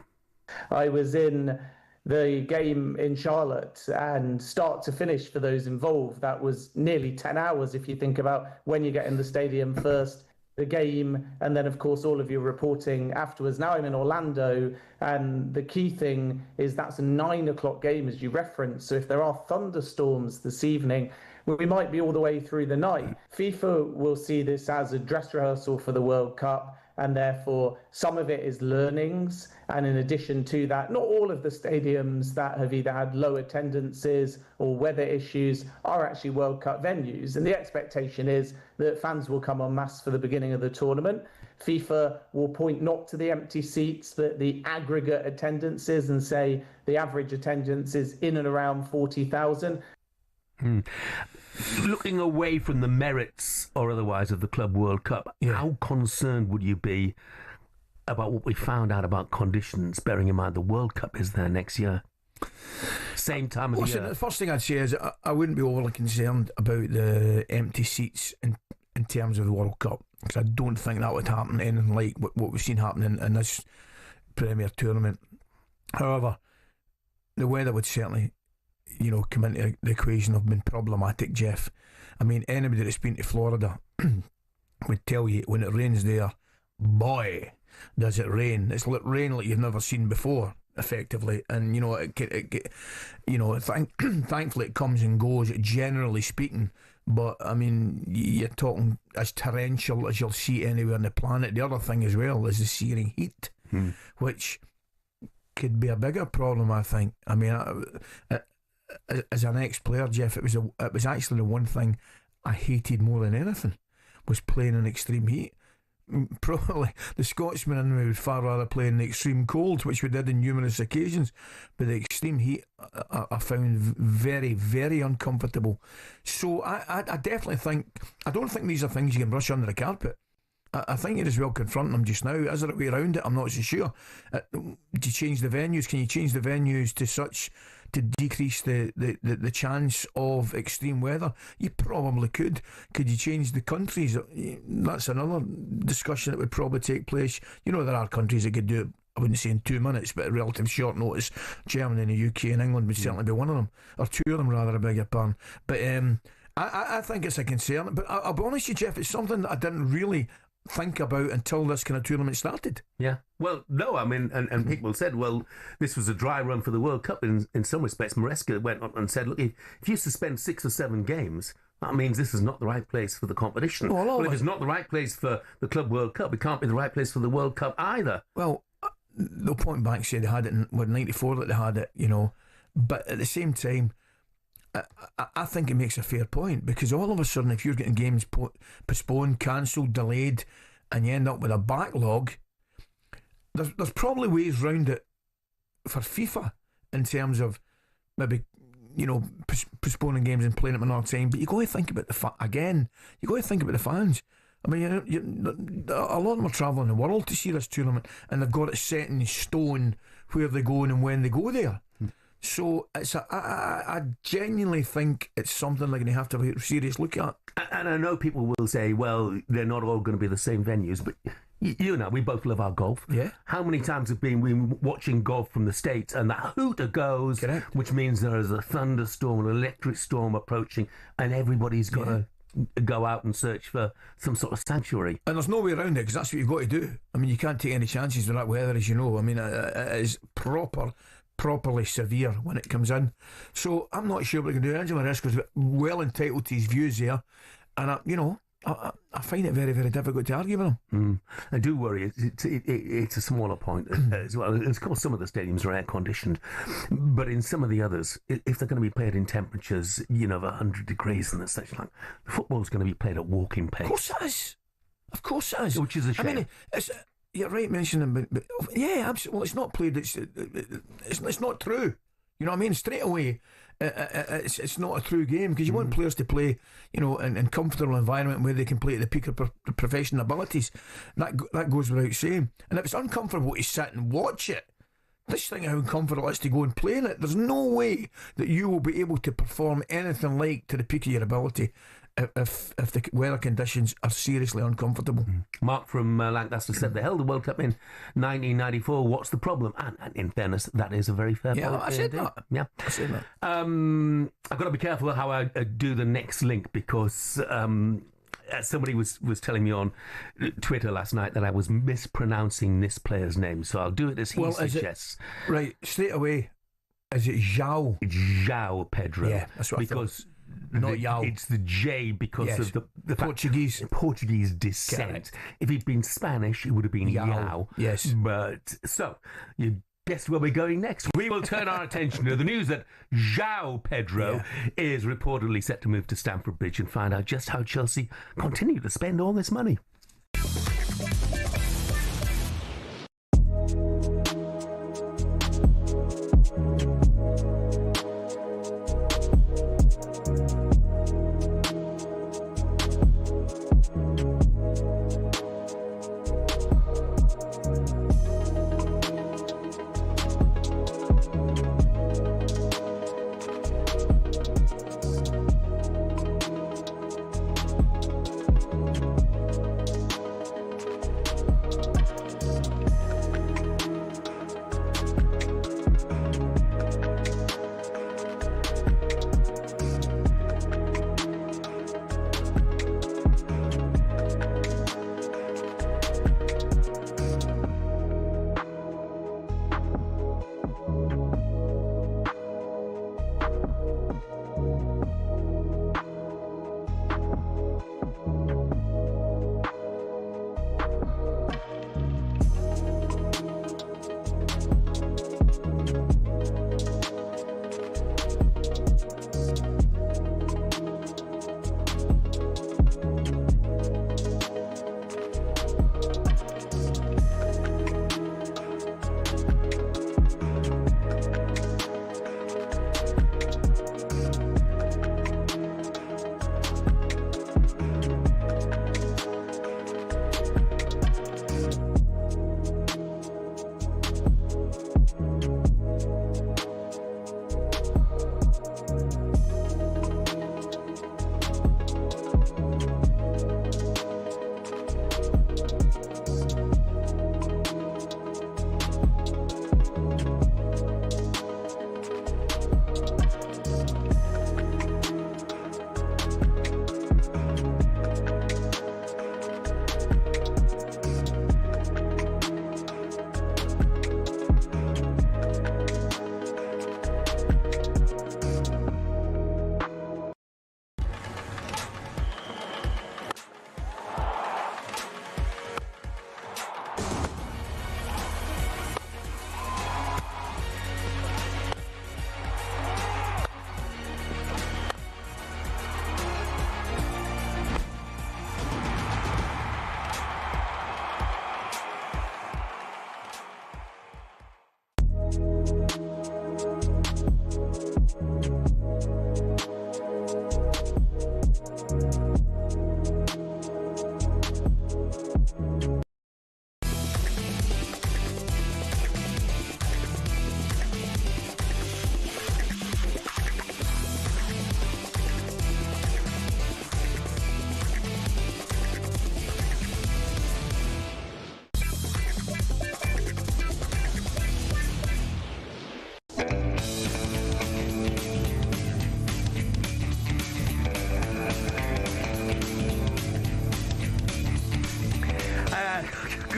I was in the game in Charlotte, and start to finish for those involved, that was nearly 10 hours if you think about when you get in the stadium first, the game, and then of course all of your reporting afterwards. Now I'm in Orlando, and the key thing is that's a 9 o'clock game, as you referenced. So if there are thunderstorms this evening, we might be all the way through the night. FIFA will see this as a dress rehearsal for the World Cup, and therefore some of it is learnings. And in addition to that, not all of the stadiums that have either had low attendances or weather issues are actually World Cup venues. And the expectation is that fans will come en masse for the beginning of the tournament. FIFA will point not to the empty seats, but the aggregate attendances, and say the average attendance is in and around 40,000. Looking away from the merits or otherwise of the Club World Cup, how concerned would you be about what we found out about conditions, bearing in mind the World Cup is there next year? Same time of the year. The first thing I'd say is I wouldn't be overly concerned about the empty seats in terms of the World Cup, because I don't think that would happen anything like what we've seen happening in this Premier tournament. However, the weather would certainly, come into the equation of being problematic, Jeff. I mean, anybody that's been to Florida would tell you when it rains there, boy, does it rain. It's rain like you've never seen before, effectively. And, thankfully it comes and goes, generally speaking. But, I mean, you're talking as torrential as you'll see anywhere on the planet. The other thing as well is the searing heat, which could be a bigger problem, I think. I mean, as an ex-player, Jeff, it was actually the one thing I hated more than anything, was playing in extreme heat. Probably the Scotsman in me would far rather play in the extreme cold, which we did on numerous occasions, but the extreme heat I found very, very uncomfortable. So I definitely think, I don't think these are things you can brush under the carpet. I think you're as well confronting them just now. Is there a way around it? I'm not so sure. Do you change the venues? Can you change the venues to such to decrease the chance of extreme weather? You probably could. Could you change the countries? That's another discussion that would probably take place. There are countries that could do it, I wouldn't say in 2 minutes, but at relative short notice. Germany and the UK and England would certainly be one of them, or two of them rather, I beg your pardon. But I think it's a concern. But I'll be honest with you, Jeff, it's something that I didn't really think about until this kind of tournament started. Yeah. Well, no, I mean, and people said, well, this was a dry run for the World Cup in some respects. Maresca went on and said, look, if you suspend 6 or 7 games, That means this is not the right place for the competition. Well, if it's not the right place for the Club World Cup, it can't be the right place for the World Cup either. Well, they'll point back and say they had it in 94 that they had it, But at the same time, I think it makes a fair point, because all of a sudden, if you're getting games postponed, cancelled, delayed, and you end up with a backlog, there's probably ways round it for FIFA in terms of maybe postponing games and playing them another time. But you got to think about you got to think about the fans. I mean, a lot of them are travelling the world to see this tournament, and they've got it set in stone where they're going and when they go there. So I genuinely think it's something they're going to have to have a serious look at. And I know people will say, well, they're not all going to be the same venues, but we both love our golf. Yeah. How many times have we been watching golf from the States and the hooter goes, correct, which means there is a thunderstorm, an electric storm approaching, and everybody's got to go out and search for some sort of sanctuary. And there's no way around it, because that's what you've got to do. I mean, you can't take any chances with that weather, as you know. I mean, it is properly severe when it comes in. So I'm not sure what we can do. Angela Maresco's well entitled to his views there, and I find it very, very difficult to argue with him. I do worry. It's a smaller point as well. Of course, some of the stadiums are air conditioned, but in some of the others, if they're going to be played in temperatures, of 100 degrees and such like, the football's going to be played at walking pace. Of course it is. Which is a shame. I mean, you're right mentioning, but yeah, absolutely. Well, it's not played. It's not true. You know what I mean? Straight away, it's not a true game, because you want players to play, in comfortable environment where they can play at the peak of professional abilities. That goes without saying. And if it's uncomfortable to sit and watch it, just think how uncomfortable it is to go and play in it. There's no way that you will be able to perform anything like to the peak of your ability if the weather conditions are seriously uncomfortable. Mark from Lancaster said they held the World Cup in 1994. What's the problem? And in fairness, that is a very fair point. I said that. Yeah, I said that. I've got to be careful how I do the next link, because somebody was telling me on Twitter last night that I was mispronouncing this player's name, so I'll do it as he suggests. Right, straight away, is it João? João Pedro. Yeah, that's what I thought. Not Yao. It's the J because of the Portuguese descent. Correct. If he'd been Spanish, it would have been Yao. Yes. But so you guess where we're going next. We will turn our attention to the news that João Pedro is reportedly set to move to Stamford Bridge, and find out just how Chelsea continue to spend all this money.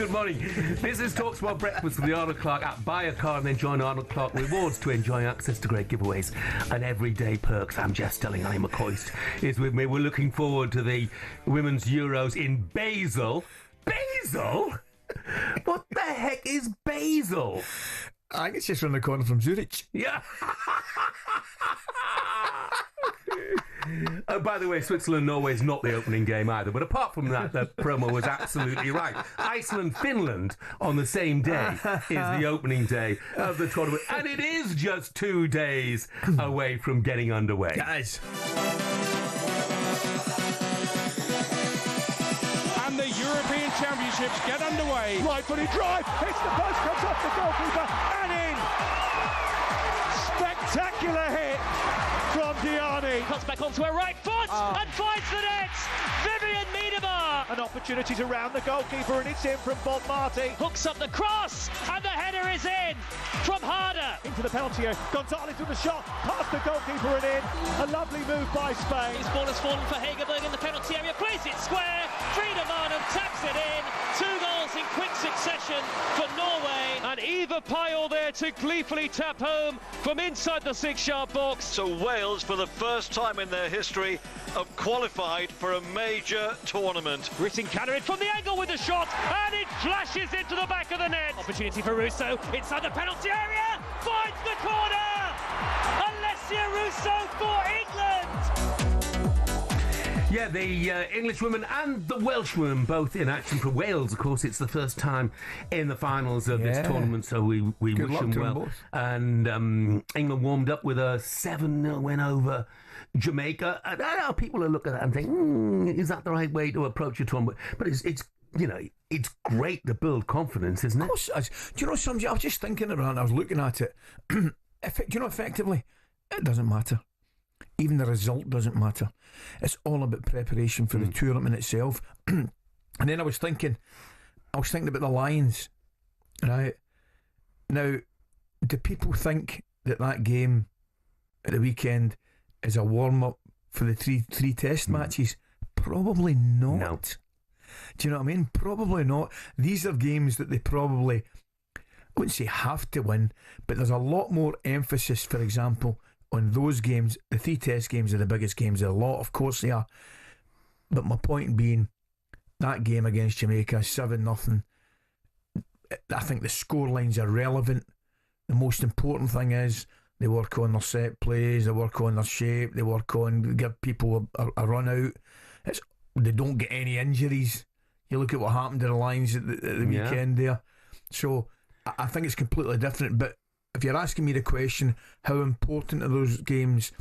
Good morning. This is talkSPORT Breakfast with the Arnold Clark app. Buy a car and then join Arnold Clark Rewards to enjoy access to great giveaways and everyday perks. I'm Jeff Stelling Ally McCoist is with me. We're looking forward to the Women's Euros in Basel. Basel? What the heck is Basel? I think it's just around the corner from Zurich. Yeah. Oh, by the way, Switzerland-Norway is not the opening game either. But apart from that, the promo was absolutely right. Iceland-Finland on the same day is the opening day of the tournament. And it is just 2 days away from getting underway. Guys. And the European Championships get underway. Right footed drive, hits the post, comes off the goalkeeper and in. Spectacular hit from Diani. Cuts back onto her right foot and finds the net. Vivian Miedema. An opportunity to round the goalkeeper and it's in from Bob Marty. Hooks up the cross and the header is in from Harder. Into the penalty area. Gonzalez with the shot, past the goalkeeper and in. A lovely move by Spain. His ball has fallen for Hagerberg in the penalty area. Plays it square. Frida Marnham taps it in. 2 goals in quick succession for Norway. And Eva Pyle there to gleefully tap home from inside the 6-yard box. So Wales, for the first time in their history, have qualified for a major tournament. Gritting Cannon from the angle with the shot, and it flashes into the back of the net. Opportunity for Russo inside the penalty area. Finds the corner. Alessia Russo for England. Yeah, the English women and the Welsh women both in action for Wales. Of course, it's the first time in the finals of this tournament, so we wish them well. And England warmed up with a 7-0 win over Jamaica. And people are looking at that and think, is that the right way to approach a tournament? But it's you know, it's great to build confidence, isn't it? Of course it is. Do you know something? I was just thinking about it. I was looking at it. Do you know, effectively, it doesn't matter. Even the result doesn't matter. It's all about preparation for the tournament itself. And then I was thinking about the Lions. Right now, do people think that game at the weekend is a warm up for the three test matches? Probably not. No. Do you know what I mean? Probably not. These are games that they probably, I wouldn't say have to win, but there's a lot more emphasis, for example, on those games. The 3 test games are the biggest games of the lot, of course they are. But my point being, that game against Jamaica, 7-0, I think the scorelines are relevant. The most important thing is they work on their set plays, they work on their shape, they work on, give people a run out. They don't get any injuries. You look at what happened to the Lions at the weekend there. So I think it's completely different. But if you're asking me the question, how important are those games?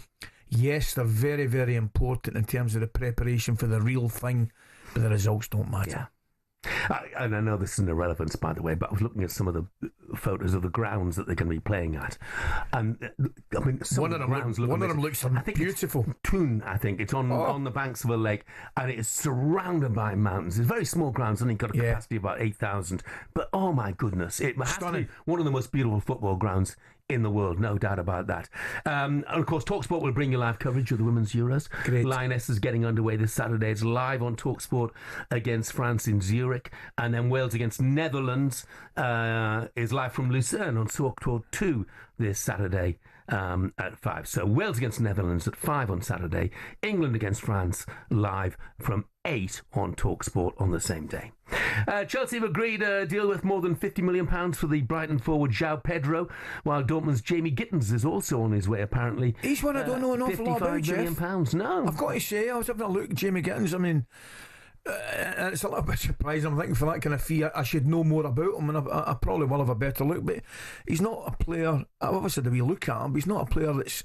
Yes, they're very, very important in terms of the preparation for the real thing, but the results don't matter. Yeah. And I know this is an irrelevance, by the way, but I was looking at some of the photos of the grounds that they're going to be playing at, and I mean, one of them looks beautiful. Thun, I think it's on the banks of a lake, and it is surrounded by mountains. It's very small grounds, only got a capacity of about 8,000. But oh my goodness, it has to be one of the most beautiful football grounds in the world, no doubt about that. And of course, talkSPORT will bring you live coverage of the Women's Euros. Great. Lionesses getting underway this Saturday. It's live on talkSPORT against France in Zurich, and then Wales against Netherlands is live from Lucerne on talkSPORT 2 this Saturday at 5. So Wales against Netherlands at 5 on Saturday. England against France live from 8 on talkSPORT on the same day. Chelsea have agreed a deal worth more than £50 million for the Brighton forward João Pedro, while Dortmund's Jamie Gittins is also on his way, apparently. He's one I don't know an awful lot about, Jeff. £55 million. No. I've got to say, I was having a look at Jamie Gittins. I mean, and it's a little bit surprising. I'm thinking for that kind of fee, I should know more about him, and I probably will have a better look. But he's not a player. Obviously, the way you look at him, but he's not a player that's,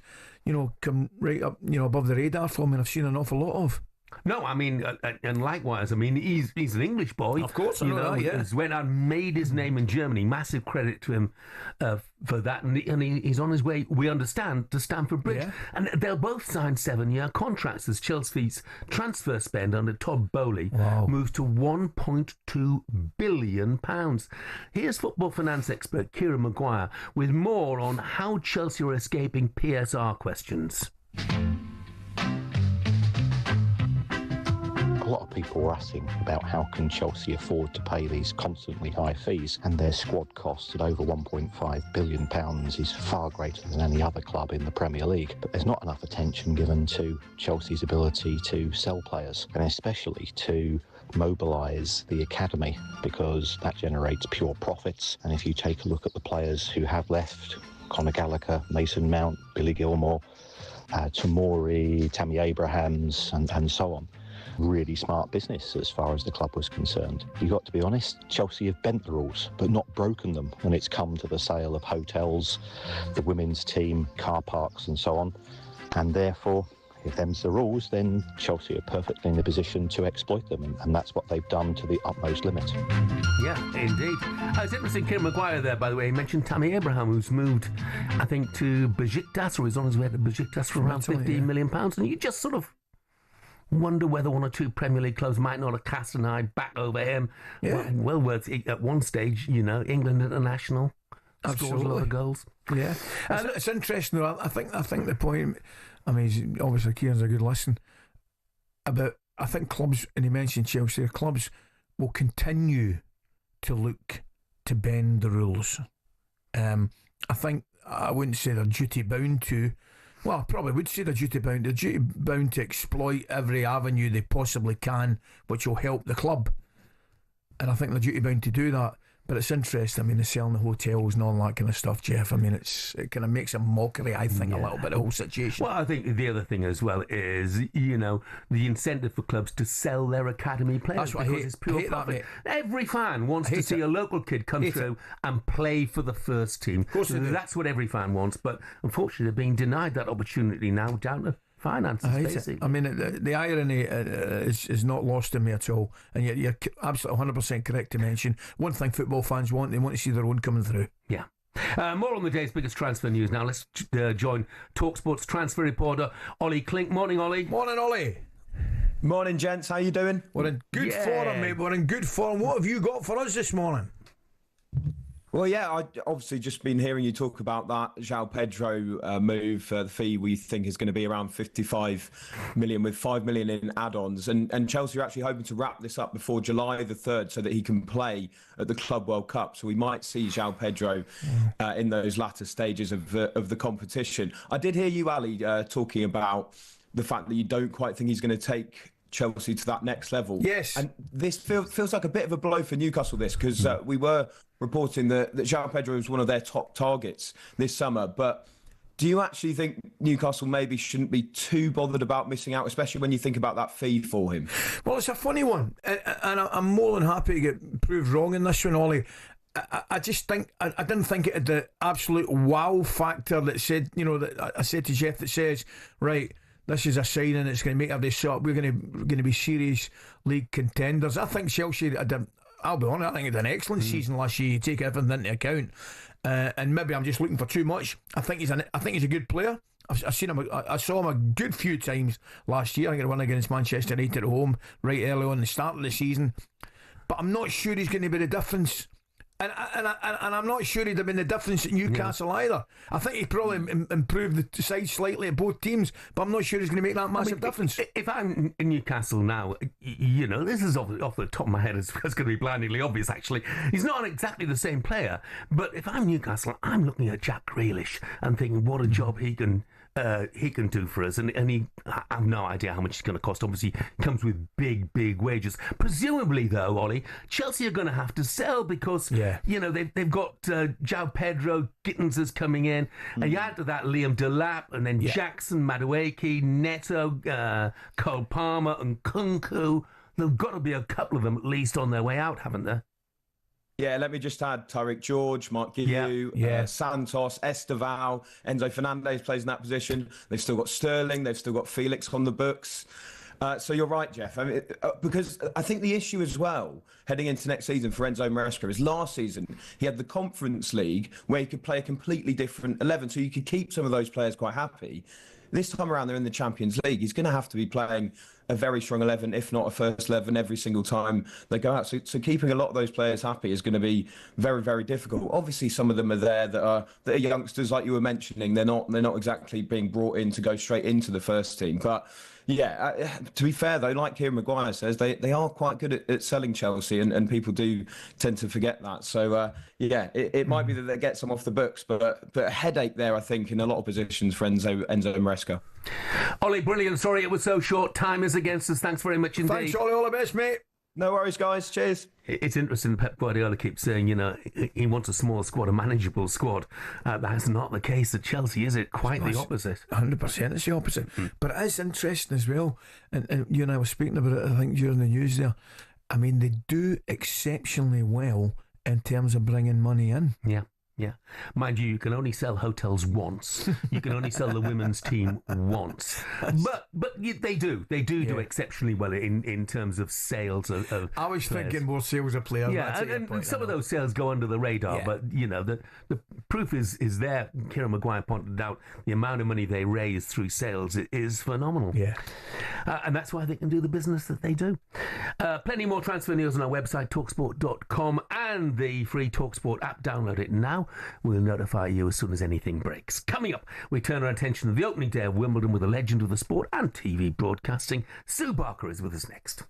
come right up, above the radar for me. And I've seen an awful lot of. No, I mean, and likewise, I mean, he's an English boy. Of course, I know that, yeah. He's went out and made his name in Germany. Massive credit to him for that. And he's on his way, we understand, to Stamford Bridge. Yeah. And they'll both sign 7-year contracts as Chelsea's transfer spend under Todd Bowley moves to £1.2 billion. Here's football finance expert Kieran Maguire with more on how Chelsea are escaping PSR questions. lot of people were asking about how can Chelsea afford to pay these constantly high fees, and their squad costs at over £1.5 billion is far greater than any other club in the Premier League. But there's not enough attention given to Chelsea's ability to sell players, and especially to mobilise the academy, because that generates pure profits. And if you take a look at the players who have left, Conor Gallagher, Mason Mount, Billy Gilmore, Tomori, Tammy Abrahams and so on, really smart business as far as the club was concerned. You've got to be honest, Chelsea have bent the rules but not broken them when it's come to the sale of hotels, the women's team, car parks and so on, and therefore if them's the rules, then Chelsea are perfectly in the position to exploit them, and that's what they've done to the utmost limit. Yeah, indeed. It's interesting, Kieran Maguire there, by the way, he mentioned Tammy Abraham, who's moved, I think, to Besiktas, or he's on his way to Besiktas for around £15 million, and you just sort of wonder whether one or two Premier League clubs might not have cast an eye back over him. Yeah. Well worth it at one stage, England international. Scores a lot of goals. Yeah. It's interesting, though. I think the point, I mean, obviously Kieran's a good listen, about, I think clubs, and he mentioned Chelsea, clubs will continue to look to bend the rules. I think, I wouldn't say they're duty bound to, well, I probably would say they're duty bound. They're duty bound to exploit every avenue they possibly can, which will help the club. And I think they're duty bound to do that. But it's interesting, I mean, they're selling the hotels and all that kind of stuff, Jeff. I mean, it kind of makes a mockery, I think, a little bit, the whole situation. Well, I think the other thing as well is, the incentive for clubs to sell their academy players. That's what because I hate. It's pure I hate profit. that, mate. Every fan wants to see a local kid come through and play for the first team. Of course they do. That's what every fan wants. But unfortunately, they're being denied that opportunity now down to finances, basically. I mean, the irony is not lost on me at all. And yet you're absolutely 100% correct to mention one thing football fans want, they want to see their own coming through. Yeah. More on the day's biggest transfer news now. Let's join talkSPORT's transfer reporter, Ollie Klink. Morning, Ollie. Morning, Ollie. Morning, gents. How you doing? We're in good form, mate. We're in good form. What have you got for us this morning? Well, yeah, I obviously just been hearing you talk about that João Pedro move. The fee we think is going to be around 55 million, with 5 million in add-ons. And Chelsea are actually hoping to wrap this up before July the 3rd so that he can play at the Club World Cup. So we might see João Pedro in those latter stages of the competition. I did hear you, Ali, talking about the fact that you don't quite think he's going to take Chelsea to that next level. Yes. And this feels like a bit of a blow for Newcastle, this, because we were reporting that João Pedro was one of their top targets this summer. But do you actually think Newcastle maybe shouldn't be too bothered about missing out, especially when you think about that fee for him? Well, it's a funny one. And I'm more than happy to get proved wrong in this one, Ollie. I just think, I didn't think it had the absolute wow factor that said, that I said to Jeff, that says, right, this is a signing that's going to make everybody shot. We're going to be serious league contenders. I think Chelsea, I'll be honest, I think they had an excellent season last year. You take everything into account, and maybe I'm just looking for too much. I think he's a good player. I've seen him. I saw him a good few times last year. I think he won against Manchester United at home right early on the start of the season. But I'm not sure he's going to be the difference. And I'm not sure he'd have been the difference at Newcastle either. I think he probably improved the side slightly at both teams, but I'm not sure he's going to make that massive difference. If I'm in Newcastle now, this is off the top of my head, it's going to be blindingly obvious, actually. He's not exactly the same player, but if I'm Newcastle, I'm looking at Jack Grealish and thinking what a job he can do for us, and I have no idea how much it's going to cost. Obviously, he comes with big wages. Presumably, though, Ollie, Chelsea are going to have to sell because they've got João Pedro, Gittins is coming in, and you add to that Liam Delap, and then Jackson, Madueke, Neto, Cole Palmer, and Kunku. There've got to be a couple of them at least on their way out, haven't there? Yeah, let me just add Tariq George, Mark Guiu, Santos, Esteval, Enzo Fernandez plays in that position. They've still got Sterling, they've still got Felix on the books. So you're right, Jeff. I mean, because I think the issue as well, heading into next season for Enzo Maresca, is last season he had the Conference League where he could play a completely different 11, so you could keep some of those players quite happy. This time around, they're in the Champions League. He's going to have to be playing a very strong 11, if not a first 11, every single time they go out. So keeping a lot of those players happy is going to be very, very difficult. Obviously, some of them are there that are youngsters, like you were mentioning. They're not exactly being brought in to go straight into the first team. But yeah, to be fair though, like Kieran Maguire says, they are quite good at selling Chelsea, and people do tend to forget that. So yeah, it might be that they get some off the books, but a headache there, I think, in a lot of positions for Enzo Maresca. Ollie, brilliant. Sorry it was so short. Time is against us. Thanks very much indeed. Thanks, Ollie. All the best, mate. No worries, guys. Cheers. It's interesting. Pep Guardiola keeps saying, he wants a small squad, a manageable squad. That's not the case at Chelsea, is it? Quite the opposite. 100%. It's the opposite. But it is interesting as well. And you and I were speaking about it, I think, during the news there. I mean, they do exceptionally well in terms of bringing money in. Yeah. Mind you can only sell hotels once. You can only sell the women's team once. But they do exceptionally well in terms of sales of I was players. thinking more sales of players. Yeah, and some of those sales go under the radar, but the proof is there. Kieran Maguire pointed out the amount of money they raise through sales is phenomenal. Yeah. And that's why they can do the business that they do. Plenty more transfer news on our website, talksport.com, and the free TalkSport app. Download it now. We'll notify you as soon as anything breaks. Coming up, we turn our attention to the opening day of Wimbledon with a legend of the sport and TV broadcasting. Sue Barker is with us next.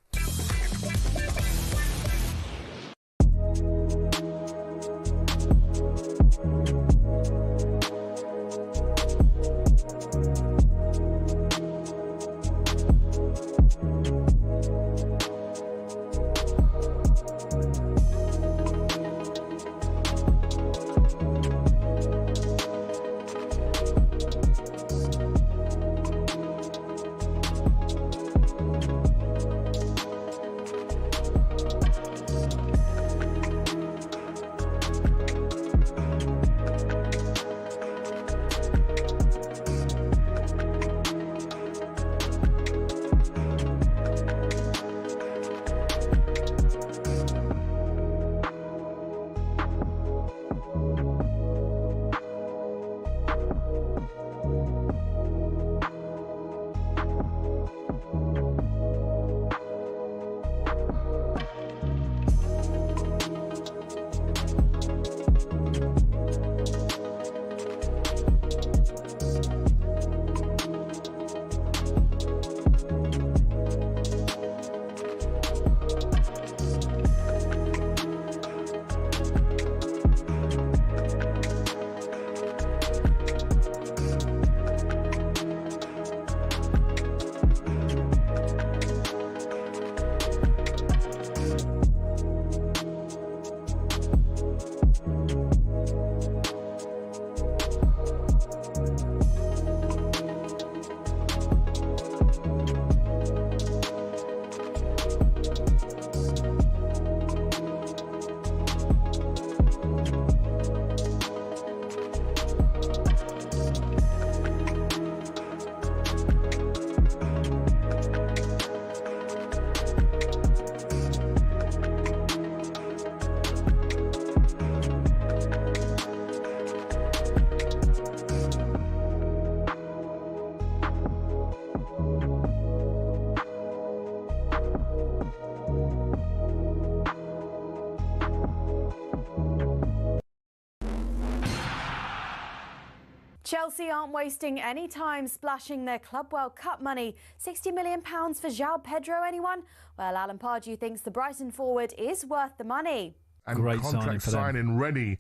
Chelsea aren't wasting any time splashing their Club World Cup money. £60 million for João Pedro, anyone? Well, Alan Pardew thinks the Brighton forward is worth the money. And great contract signing ready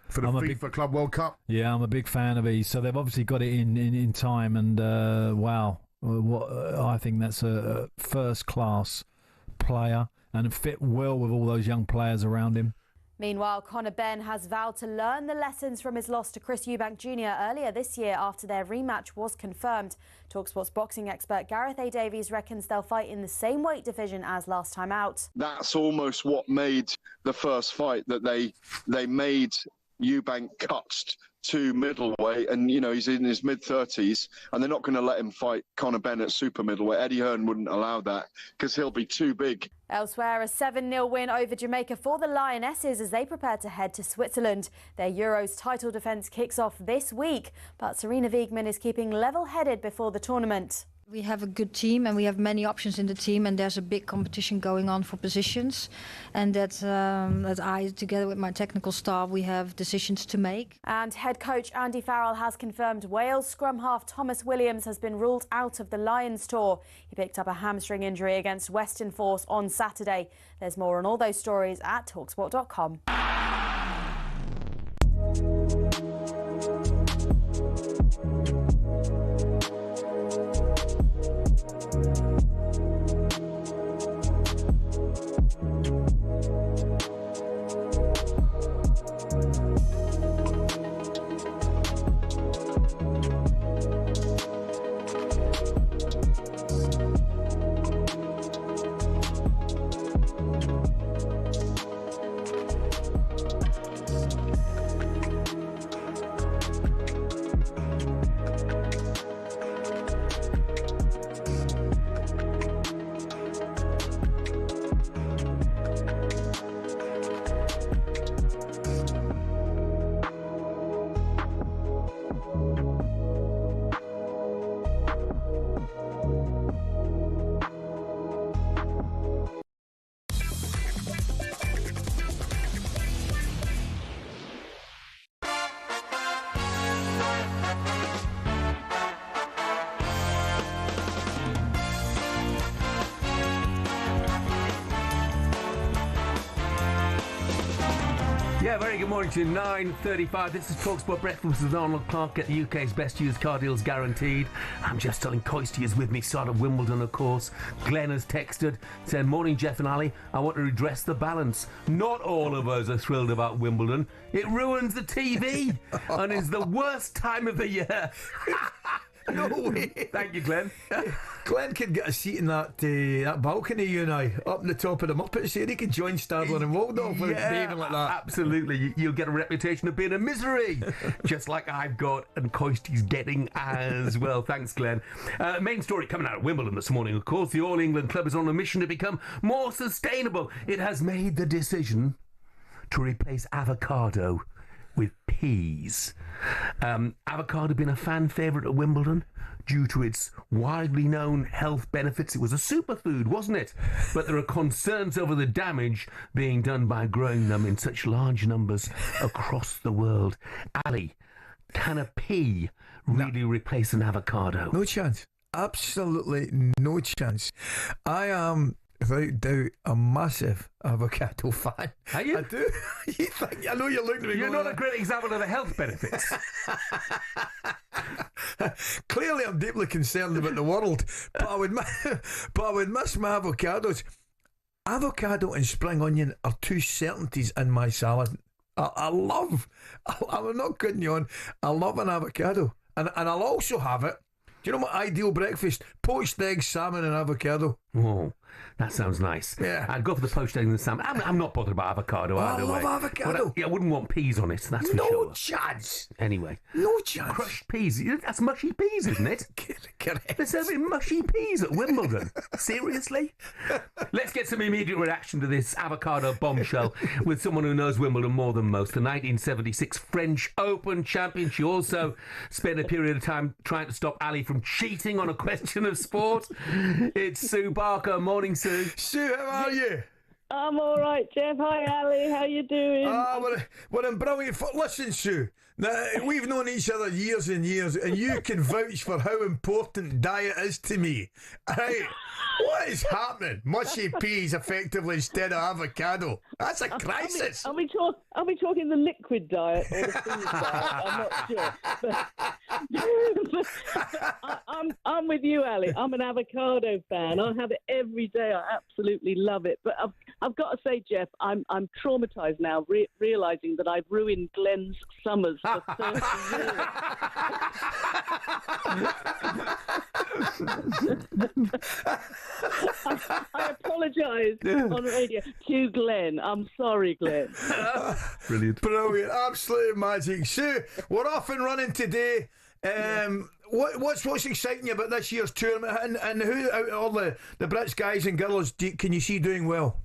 for the FIFA Club World Cup. Yeah, I'm a big fan of these. So they've obviously got it in time, and wow, I think that's a first-class player and fit well with all those young players around him. Meanwhile, Conor Benn has vowed to learn the lessons from his loss to Chris Eubank Jr. earlier this year after their rematch was confirmed. talkSPORT's boxing expert Gareth A. Davies reckons they'll fight in the same weight division as last time out. That's almost what made the first fight, that they made Eubank cut to middleweight, and he's in his mid-30s, and they're not going to let him fight Conor Benn at super middleweight. Eddie Hearn wouldn't allow that because he'll be too big. Elsewhere, a 7-0 win over Jamaica for the Lionesses as they prepare to head to Switzerland. Their Euros title defence kicks off this week, but Serena Wiegmann is keeping level-headed before the tournament. We have a good team and we have many options in the team, and there's a big competition going on for positions, and that I, together with my technical staff, we have decisions to make. And head coach Andy Farrell has confirmed Wales scrum half Thomas Williams has been ruled out of the Lions tour. He picked up a hamstring injury against Western Force on Saturday. There's more on all those stories at talksport.com. Yeah, very good morning to you. 9:35. This is talkSPORT Breakfast with Arnold Clark. Get the UK's best used car deals guaranteed. I'm Jeff Stelling Ally McCoist. He is with me. Start of Wimbledon, of course. Glenn has texted, said, "Morning, Jeff and Ali. I want to redress the balance. Not all of us are thrilled about Wimbledon. It ruins the TV and is the worst time of the year." No way. Thank you, Glenn. Glenn could get a seat in that balcony, you and I, up in the top of the Muppets here. He could join Stadler and Waldorf with behaving like that. Absolutely. You'll get a reputation of being a misery, just like I've got and Coisty's getting as well. Thanks, Glenn. Main story coming out of Wimbledon this morning, of course. The All England club is on a mission to become more sustainable. It has made the decision to replace avocado with peas. Avocado been a fan favourite at Wimbledon due to its widely known health benefits. It was a superfood, wasn't it? But there are concerns over the damage being done by growing them in such large numbers across the world. Ali, can a pea really replace an avocado? No chance. Absolutely no chance. I am, without doubt, a massive avocado fan. Are you? I do. I know you're looking at me. You're going, not a great example of the health benefits. Clearly, I'm deeply concerned about the world, but I would miss my avocados. Avocado and spring onion are two certainties in my salad. I'm not kidding you on. I love an avocado, and I'll also have it. Do you know my ideal breakfast? Poached eggs, salmon and avocado. Oh, that sounds nice. Yeah. I'd go for the poached eggs and salmon. I'm not bothered about avocado either way. I love avocado. I wouldn't want peas on it, that's for sure. No chance. Anyway. No chance. Crushed peas. That's mushy peas, isn't it? Correct. They're serving mushy peas at Wimbledon. Seriously? Let's get some immediate reaction to this avocado bombshell with someone who knows Wimbledon more than most. The 1976 French Open champion. She also spent a period of time trying to stop Ali from cheating on a question of sport. It's Sue Barker. Morning, Sue. Sue, how are you? I'm all right, Jeff. Hi, Ali. How you doing? We're in brilliant. Listen, Sue. Now, we've known each other years and years, and you can vouch for how important diet is to me. Right? What is happening? Mushy peas, effectively, instead of avocado. That's a crisis. Are we talking the liquid diet or the food diet? I'm not sure. But I'm with you, Ali. I'm an avocado fan. I have it every day. I absolutely love it. But I've got to say, Jeff, I'm traumatized now, realizing that I've ruined Glenn's summers for 30 years. I apologise on radio to Glenn. I'm sorry, Glenn. Brilliant. Brilliant. Absolute magic. Sue, we're off and running today. What's exciting you about this year's tournament, and who out of all the Brits guys and girls can you see doing well?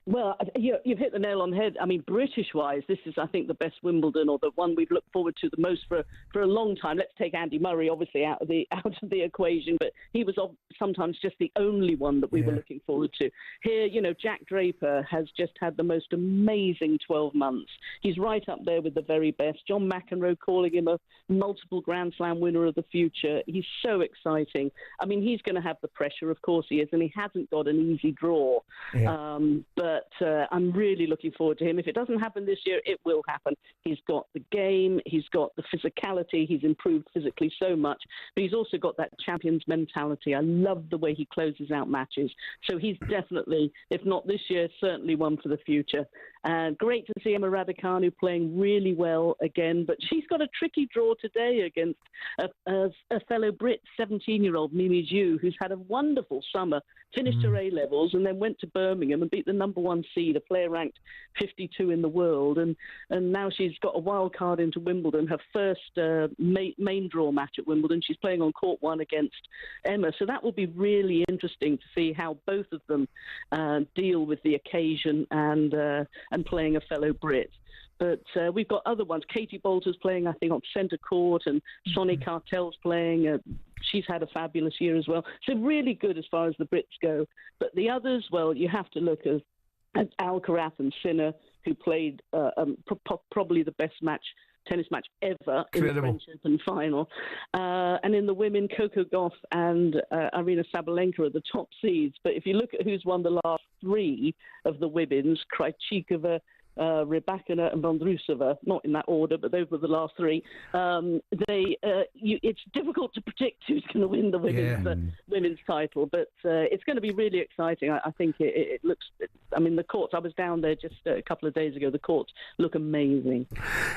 Well, you've hit the nail on the head. I mean, British-wise, this is, I think, the best Wimbledon, or the one we've looked forward to the most for a long time. Let's take Andy Murray, obviously, out of the equation, but he was sometimes just the only one that we were looking forward to. Here, Jack Draper has just had the most amazing 12 months. He's right up there with the very best. John McEnroe calling him a multiple Grand Slam winner of the future. He's so exciting. I mean, he's going to have the pressure, of course he is, and he hasn't got an easy draw. Yeah. But I'm really looking forward to him. If it doesn't happen this year, it will happen. He's got the game, he's got the physicality, he's improved physically so much, but he's also got that champion's mentality. I love the way he closes out matches. So he's definitely, if not this year, certainly one for the future. Great to see Emma Raducanu playing really well again, but she's got a tricky draw today against a fellow Brit, 17-year-old Mimi Zhu, who's had a wonderful summer, finished her A-levels and then went to Birmingham and beat the number one seed, a player ranked 52 in the world, and now she's got a wild card into Wimbledon, her first main draw match at Wimbledon. She's playing on court one against Emma, so that will be really interesting to see how both of them deal with the occasion and playing a fellow Brit. But we've got other ones. Katie Bolter's playing, I think, on centre court, and Sonny Cartel's playing. She's had a fabulous year as well. So really good as far as the Brits go. But the others, well, you have to look at Alcaraz and Sinner, who played probably the best tennis match ever. Incredible. In the French Open final. And in the women, Coco Gauff and Aryna Sabalenka are the top seeds. But if you look at who's won the last three of the women's, Krejcikova, Rybakina and Vondrousova, not in that order, but those were the last three. It's difficult to predict who's going to win the women's title, but it's going to be really exciting. I think it looks. I mean, the courts. I was down there just a couple of days ago. The courts look amazing.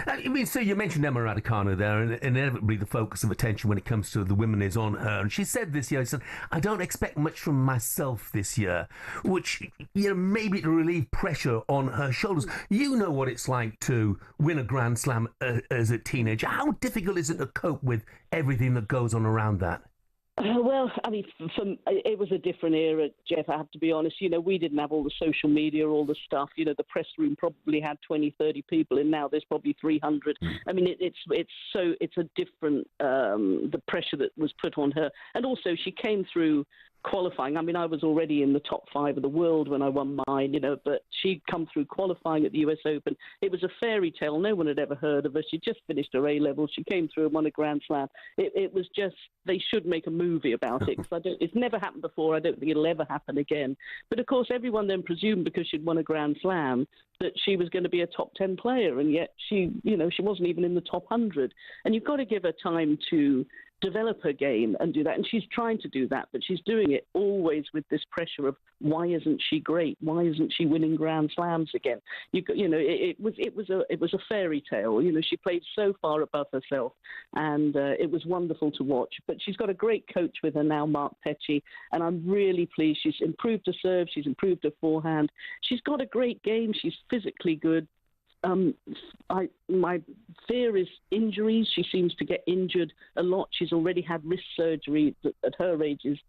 I mean, so you mentioned Emma Raducanu there, and inevitably the focus of attention when it comes to the women is on her. And she said this year, she said, "I don't expect much from myself this year," which maybe to relieve pressure on her shoulders. You know what it's like to win a Grand Slam as a teenager. How difficult is it to cope with everything that goes on around that? Well, I mean, it was a different era, Jeff, I have to be honest. We didn't have all the social media, all the stuff. The press room probably had 20, 30 people, and now there's probably 300. I mean, it's a different, the pressure that was put on her. And also, she came through qualifying. I mean, I was already in the top 5 of the world when I won mine, but she'd come through qualifying at the US Open. It was a fairy tale. No one had ever heard of her. She just finished her A-level. She came through and won a Grand Slam. It was just, they should make a movie about it, because it's never happened before. I don't think it'll ever happen again. But of course, everyone then presumed, because she'd won a Grand Slam, that she was going to be a top 10 player, and yet she wasn't even in the top 100. And you've got to give her time to develop her game and do that, and she's trying to do that, but she's doing it always with this pressure of, why isn't she great? Why isn't she winning Grand Slams again? It was a fairy tale. She played so far above herself, and it was wonderful to watch. But she's got a great coach with her now, Mark Petchey, and I'm really pleased. She's improved her serve, she's improved her forehand. She's got a great game. She's physically good. My fear is injuries. She seems to get injured a lot. She's already had wrist surgery that at her age is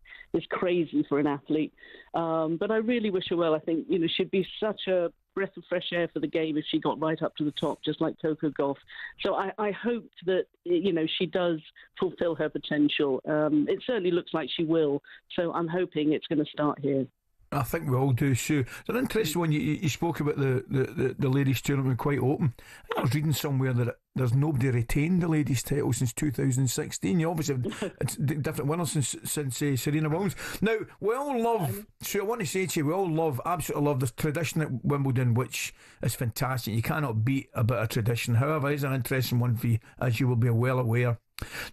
crazy for an athlete. But I really wish her well. I think she'd be such a breath of fresh air for the game if she got right up to the top, just like Coco Gauff. So I hoped that she does fulfil her potential. It certainly looks like she will. So I'm hoping it's going to start here. I think we all do, Sue. It's an interesting one. You spoke about the ladies' tournament quite open. I was reading somewhere that there's nobody retained the ladies' title since 2016. You obviously have different winners since Serena Williams. Now, we all love, Sue, I want to say to you, we all absolutely love this tradition at Wimbledon, which is fantastic. You cannot beat a bit of tradition. However, it's an interesting one for you, as you will be well aware.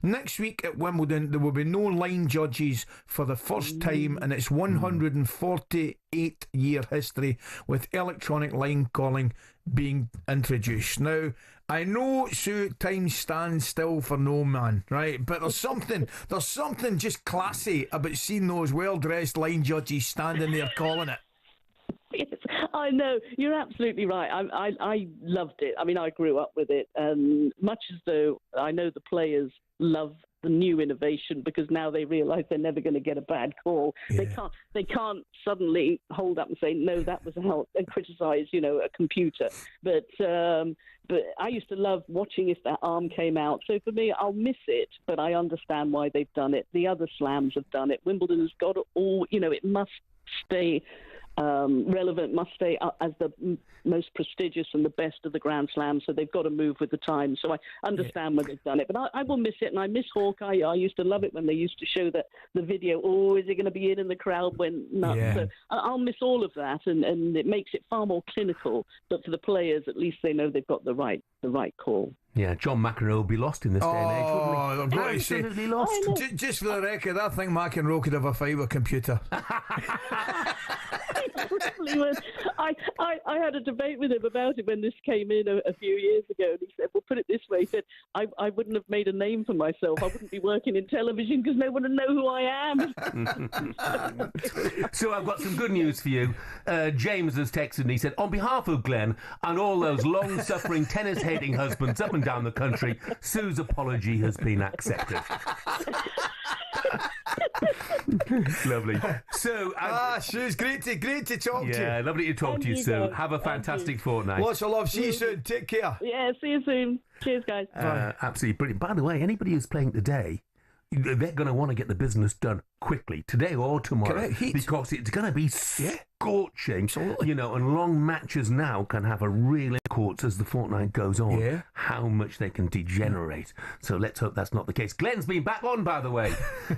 Next week at Wimbledon, there will be no line judges for the first time in its 148-year history, with electronic line calling being introduced. Now, I know, Sue, time stands still for no man, right? But there's something just classy about seeing those well-dressed line judges standing there calling it. Yes, I know. You're absolutely right. I loved it. I mean, I grew up with it. Much as though I know the players love the new innovation, because now they realise they're never going to get a bad call. Yeah. They can't suddenly hold up and say, no, that was out, and criticise, a computer. But I used to love watching if that arm came out. So for me, I'll miss it, but I understand why they've done it. The other slams have done it. Wimbledon has got it all. It must stay relevant, must stay as the most prestigious and the best of the Grand Slams, so they've got to move with the time. So I understand when they've done it, but I will miss it, and I miss Hawkeye. I used to love it when they used to show the video. Oh, is it going to be in the crowd when nuts? Yeah. So I'll miss all of that, and it makes it far more clinical. But for the players, at least they know they've got the right call. Yeah, John McEnroe will be lost in this day and age, wouldn't he? I've got to say, absolutely lost. Just for the record, I think McEnroe could have a fight with a computer. I had a debate with him about it when this came in a few years ago, and he said, well, put it this way, he said, I wouldn't have made a name for myself. I wouldn't be working in television because no one would know who I am. So I've got some good news for you. James has texted and he said, on behalf of Glenn and all those long-suffering tennis-hating husbands up and down the country, Sue's apology has been accepted. Lovely. So, Sue's great to talk to you. Yeah, lovely to talk to you, Sue. Have a fantastic fortnight. Lots of love. See you soon. Take care. Yeah, see you soon. Cheers, guys. Absolutely brilliant. By the way, anybody who's playing today, they're going to want to get the business done quickly, today or tomorrow, because it's going to be scorching. And long matches now can have a real courts as the fortnight goes on, how much they can degenerate. So let's hope that's not the case. Glenn's been back on, by the way.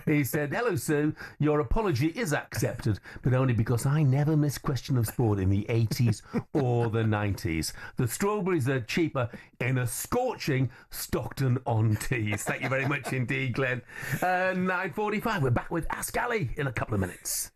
He said, hello, Sue, your apology is accepted, but only because I never missed Question of Sport in the 80s or the 90s. The strawberries are cheaper in a scorching Stockton-on-Tees. Thank you very much indeed, Glenn. 9:45, we're back with Ask Ali in a couple of minutes.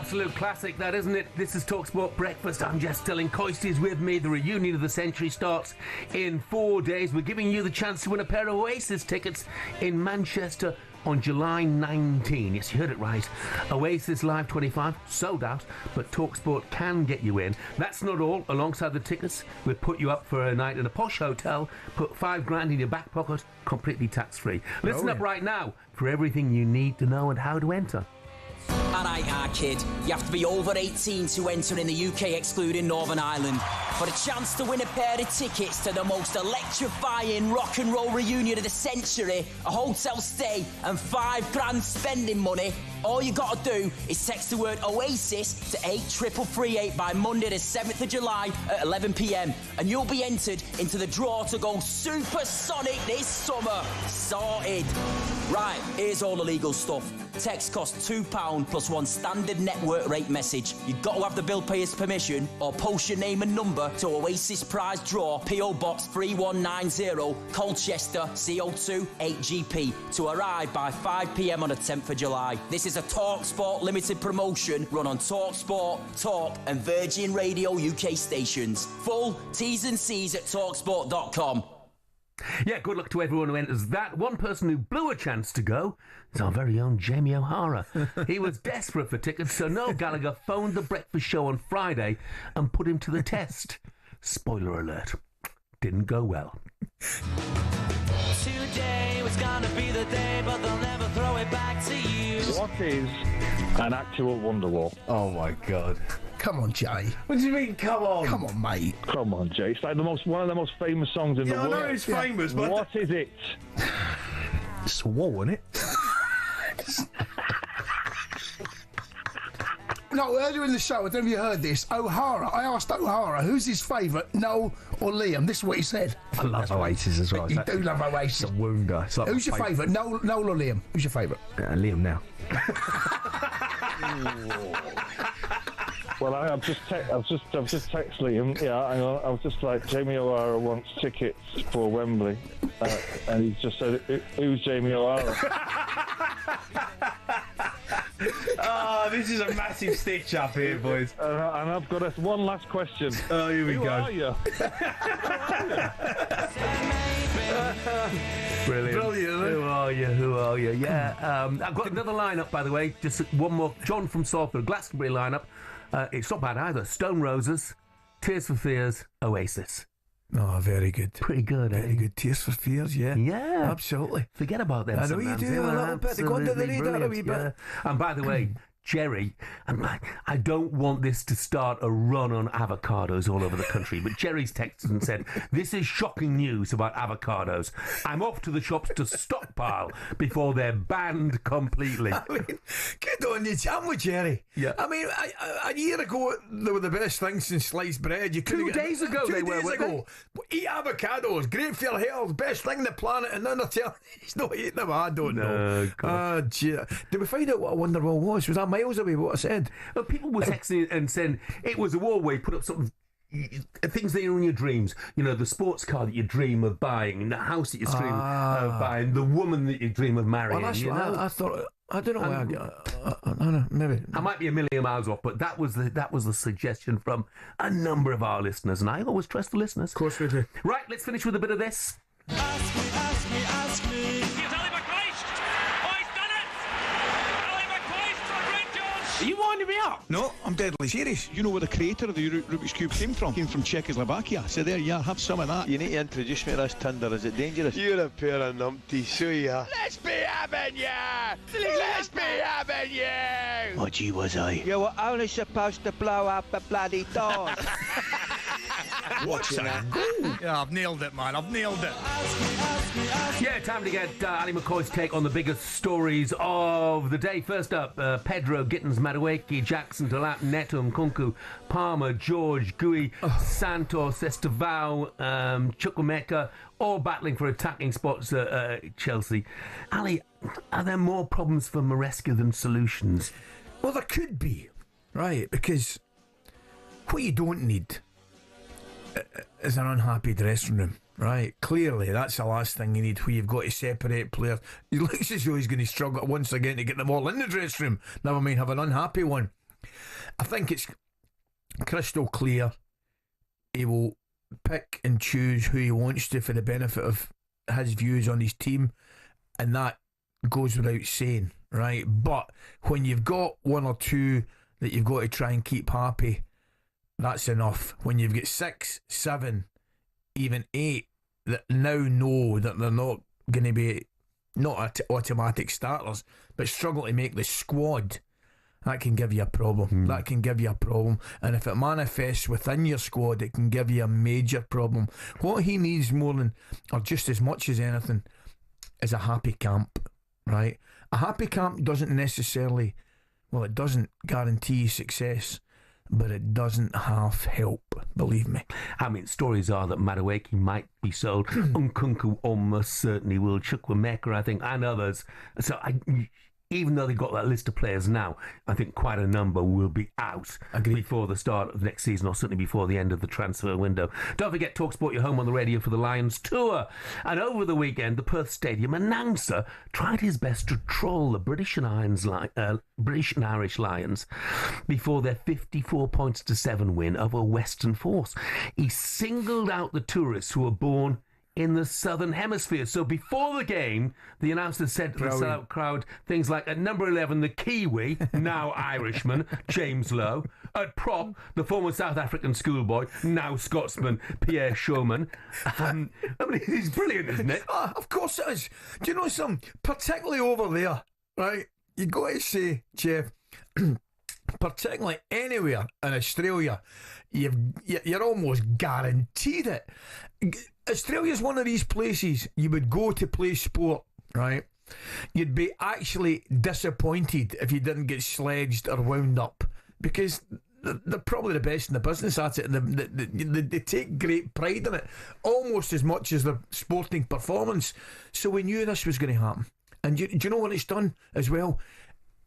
absolute classic, that, isn't it? This is talkSPORT Breakfast. I'm Jeff Stelling Ally McCoist is with me. The reunion of the century starts in 4 days. We're giving you the chance to win a pair of Oasis tickets in Manchester on July 19. Yes, you heard it right. Oasis Live 25, sold out, but talkSPORT can get you in. That's not all. Alongside the tickets, we'll put you up for a night in a posh hotel, put $5,000 in your back pocket, completely tax-free. Listen up right now for everything you need to know and how to enter. Alright, kid. You have to be over 18 to enter in the UK, excluding Northern Ireland. For a chance to win a pair of tickets to the most electrifying rock and roll reunion of the century, a hotel stay, and $5,000 spending money, all you gotta do is text the word Oasis to 83338 by Monday the 7th of July at 11 p.m. and you'll be entered into the draw to go supersonic this summer. Sorted. Right, here's all the legal stuff. Text costs £2 plus one standard network rate message. You've got to have the bill payer's permission or post your name and number to Oasis Prize Draw, PO Box 3190, Colchester, CO2 8GP, to arrive by 5 p.m. on the 10th of July. This is a talkSPORT limited promotion run on talkSPORT, Talk and Virgin Radio UK stations. Full T's and C's at talksport.com. Yeah, good luck to everyone who enters that. One person who blew a chance to go is our very own Jamie O'Hara. He was desperate for tickets, so Noel Gallagher phoned the breakfast show on Friday and put him to the test. Spoiler alert, didn't go well. Today was gonna be the day, but they'll never throw it back to you. What is an actual Wonderwall? Oh my God. Come on, Jay. What do you mean, come on? Come on, mate. Come on, Jay. It's like one of the most famous songs in the world. I know it's famous, but... What is it? It's a wall, isn't it? No, earlier in the show, I don't know if you heard this, O'Hara, I asked O'Hara, who's his favourite, Noel or Liam? This is what he said. I love Oasis as well. You do love Oasis. It's a wonder. It's like who's your favourite, Noel or Liam? Who's your favourite? Liam now. Well, I've just texted Liam. Yeah, I was just like, Jamie O'Hara wants tickets for Wembley, and he's just said, "Who's Jamie O'Hara?" Oh, this is a massive stitch up here, boys. And I've got one last question. Oh, here we go. Who are you? Brilliant. Who are you? Who are you? Yeah. I've got another lineup, by the way. Just one more. John from Salford, Glastonbury lineup. It's not bad either. Stone Roses, Tears for Fears, Oasis. Oh, very good. Pretty good, Very good. Tears for Fears, yeah. Yeah. Absolutely. Forget about them. I know you do a little bit. They go under the radar a wee bit. And by the way, Jerry, I don't want this to start a run on avocados all over the country, but Jerry's texted and said, "This is shocking news about avocados. I'm off to the shops to stockpile before they're banned completely." I mean, good on you. I'm with Jerry. Yeah. I mean, a year ago, they were the best things since sliced bread. You 2 days ago, they were, weren't they? Eat avocados, great for your health, best thing on the planet, and now they're telling he's not eating them. I don't know. Oh, gee. Did we find out what a Wonderwall was? Was that miles away what I said? Well, people were texting and saying it was a wall where you put up sort of things that are in your dreams. You know, the sports car that you dream of buying, the house that you dream of buying, the woman that you dream of marrying. Well, that's what I thought. I don't know why. I don't know. Maybe I might be a million miles off, but that was the suggestion from a number of our listeners, and I always trust the listeners. Of course we do. Right, let's finish with a bit of this. Ask me, ask me, ask me. Here's Ally McCoist. Oh, he's done it. Ally McCoist from Rangers. Are you winding me up? No, I'm deadly serious. You know where the creator of the Rubik's Cube came from? Came from Czechoslovakia. So there you are, have some of that. You need to introduce me to this Tinder. Is it dangerous? You're a pair of numpties, so you are. Let's be having you! Let's be having you! Oh, gee, was I? You were only supposed to blow up a bloody door. What's that? Yeah, I've nailed it, man. I've nailed it. Yeah, time to get Ally McCoist's take on the biggest stories of the day. First up, Pedro, Gittins, Madueke, Jackson, Talat, Neto, Nkunku, Palmer, George, Gui, Santos, Estevao, Chukwuemeka, all battling for attacking spots at Chelsea. Ali, are there more problems for Maresca than solutions? Well, there could be, right? Because what you don't need is an unhappy dressing room, right? Clearly, that's the last thing you need, where you've got to separate players. He looks as though he's going to struggle once again to get them all in the dressing room. Never mind have an unhappy one. I think it's crystal clear. He will pick and choose who he wants to for the benefit of his views on his team, and that goes without saying, right? But when you've got one or two that you've got to try and keep happy, that's enough. When you've got 6, 7, even 8 that now know that they're not going to be not automatic starters, but struggle to make the squad, that can give you a problem. That can give you a problem. And if it manifests within your squad, it can give you a major problem. What he needs more than, or just as much as anything, is a happy camp, right? A happy camp doesn't necessarily, well, it doesn't guarantee success, but it doesn't half help, believe me. I mean, stories are that Madueke might be sold. Nkunku almost certainly will. Chukwuemeka, I think, and others. So even though they've got that list of players now, I think quite a number will be out before the start of next season, or certainly before the end of the transfer window. Don't forget talkSPORT, your home on the radio for the Lions tour. And over the weekend, the Perth Stadium announcer tried his best to troll the British and Irish Lions before their 54-7 win over Western Force. He singled out the tourists who were born in the Southern Hemisphere. So before the game, the announcer said to the sellout crowd things like, at number 11, the Kiwi, now Irishman, James Lowe. At prop, the former South African schoolboy, now Scotsman, Pierre Showman. I mean, he's brilliant, isn't it? Of course it is. Do you know something? Particularly over there, right? You got to say, Jeff, particularly anywhere in Australia, you're almost guaranteed it. Australia's one of these places you would go to play sport, right? You'd be actually disappointed if you didn't get sledged or wound up, because they're probably the best in the business at it, and they take great pride in it, almost as much as their sporting performance. So we knew this was going to happen. And do you know what it's done as well?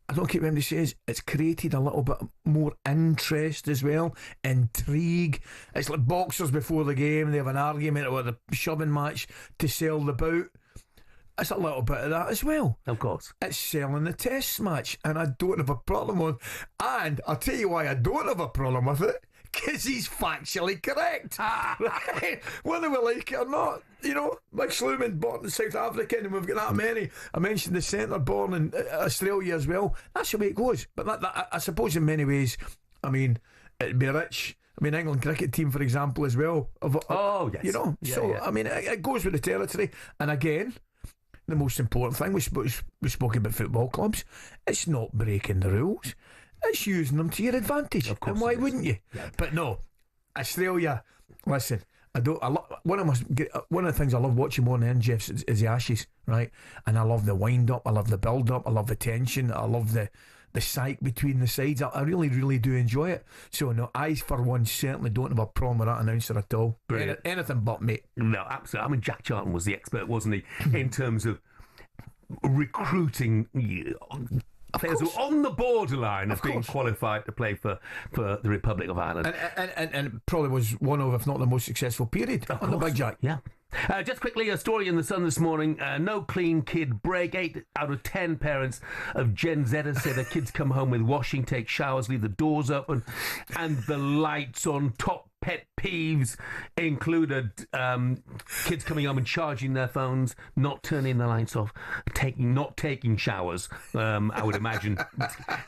I don't keep remembering to say, it's created a little bit more interest as well, intrigue. It's like boxers before the game, they have an argument or a shoving match to sell the bout. It's a little bit of that as well. Of course. It's selling the test match, and I don't have a problem with it. And I'll tell you why I don't have a problem with it, because he's factually correct. Right? Whether we like it or not. You know, Mike Sluman born in South Africa, and we've got that many. I mentioned the centre born in Australia as well. That's the way it goes. But that, I suppose in many ways, I mean, it'd be rich. I mean, England cricket team, for example, as well. Yes. You know, I mean, it goes with the territory. And again, the most important thing, we spoke about football clubs, it's not breaking the rules. It's using them to your advantage. Of course. And why wouldn't you? Yeah. But no, Australia, listen, one of the things I love watching more than anything, Jeff, is the Ashes, right? And I love the wind up, I love the build up, I love the tension, I love the psych between the sides. I really, really do enjoy it. So no, I for one certainly don't have a problem with that announcer at all. Anything but, mate. No, absolutely. I mean, Jack Charlton was the expert, wasn't he, in terms of recruiting players who are on the borderline of being qualified to play for the Republic of Ireland. And probably was one of, if not the most successful period on the Big Jack. Yeah. Just quickly, a story in the Sun this morning. No clean kid break. 8 out of 10 parents of Gen Zers say their kids come home with washing, take showers, leave the doors open, and the lights on. Top pet peeves included kids coming home and charging their phones, not turning the lights off, not taking showers, I would imagine.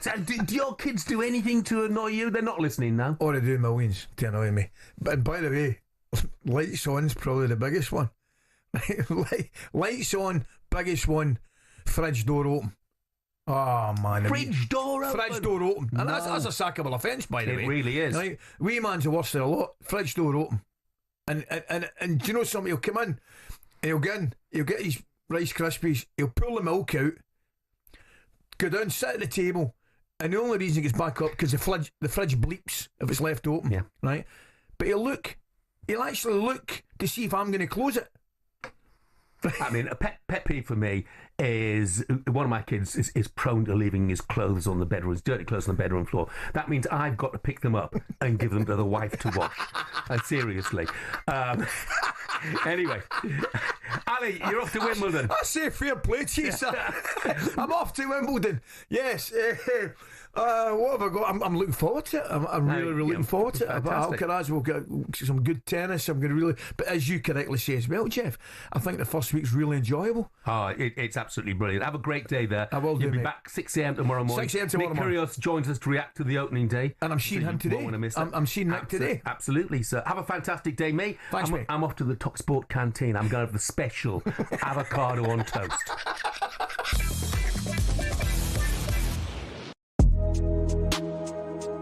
So, do your kids do anything to annoy you? They're not listening now. Or they do millions to annoy me. But by the way, lights on's probably the biggest one. Lights on, biggest one. Fridge door open. Oh man! Fridge door open. Fridge door open, and that's a sackable offence, by the way. It really is. Right? Wee man's the worst of a lot. Fridge door open, and do you know something? He'll come in, and he'll get his Rice Krispies. He'll pull the milk out, go down, sit at the table, and the only reason he gets back up because the fridge bleeps if it's left open. Yeah. Right. But he'll actually look to see if I'm going to close it. I mean, a pet peeve for me is one of my kids is prone to leaving his clothes on the bedroom, his dirty clothes on the bedroom floor. That means I've got to pick them up and give them to the wife to wash. Seriously. Anyway, Ali, you're off to Wimbledon. I say fair play to you, sir. I'm off to Wimbledon. Yes. What have I got? I'm looking forward to it. I'm really looking forward to it. But Alcaraz will get some good tennis. I'm going to really. But as you correctly say as well, Jeff, I think the first week's really enjoyable. Oh, it's absolutely brilliant. Have a great day there. I will do. You'll be mate. back 6 a.m. tomorrow morning. 6 a.m. tomorrow morning. Nick Kyrgios joins us to react to the opening day. And I'm seeing him today. I'm seeing Nick today. Absolutely, sir. Have a fantastic day, mate. Thanks, mate. I'm off to the talkSPORT canteen. I'm going to have the special avocado on toast.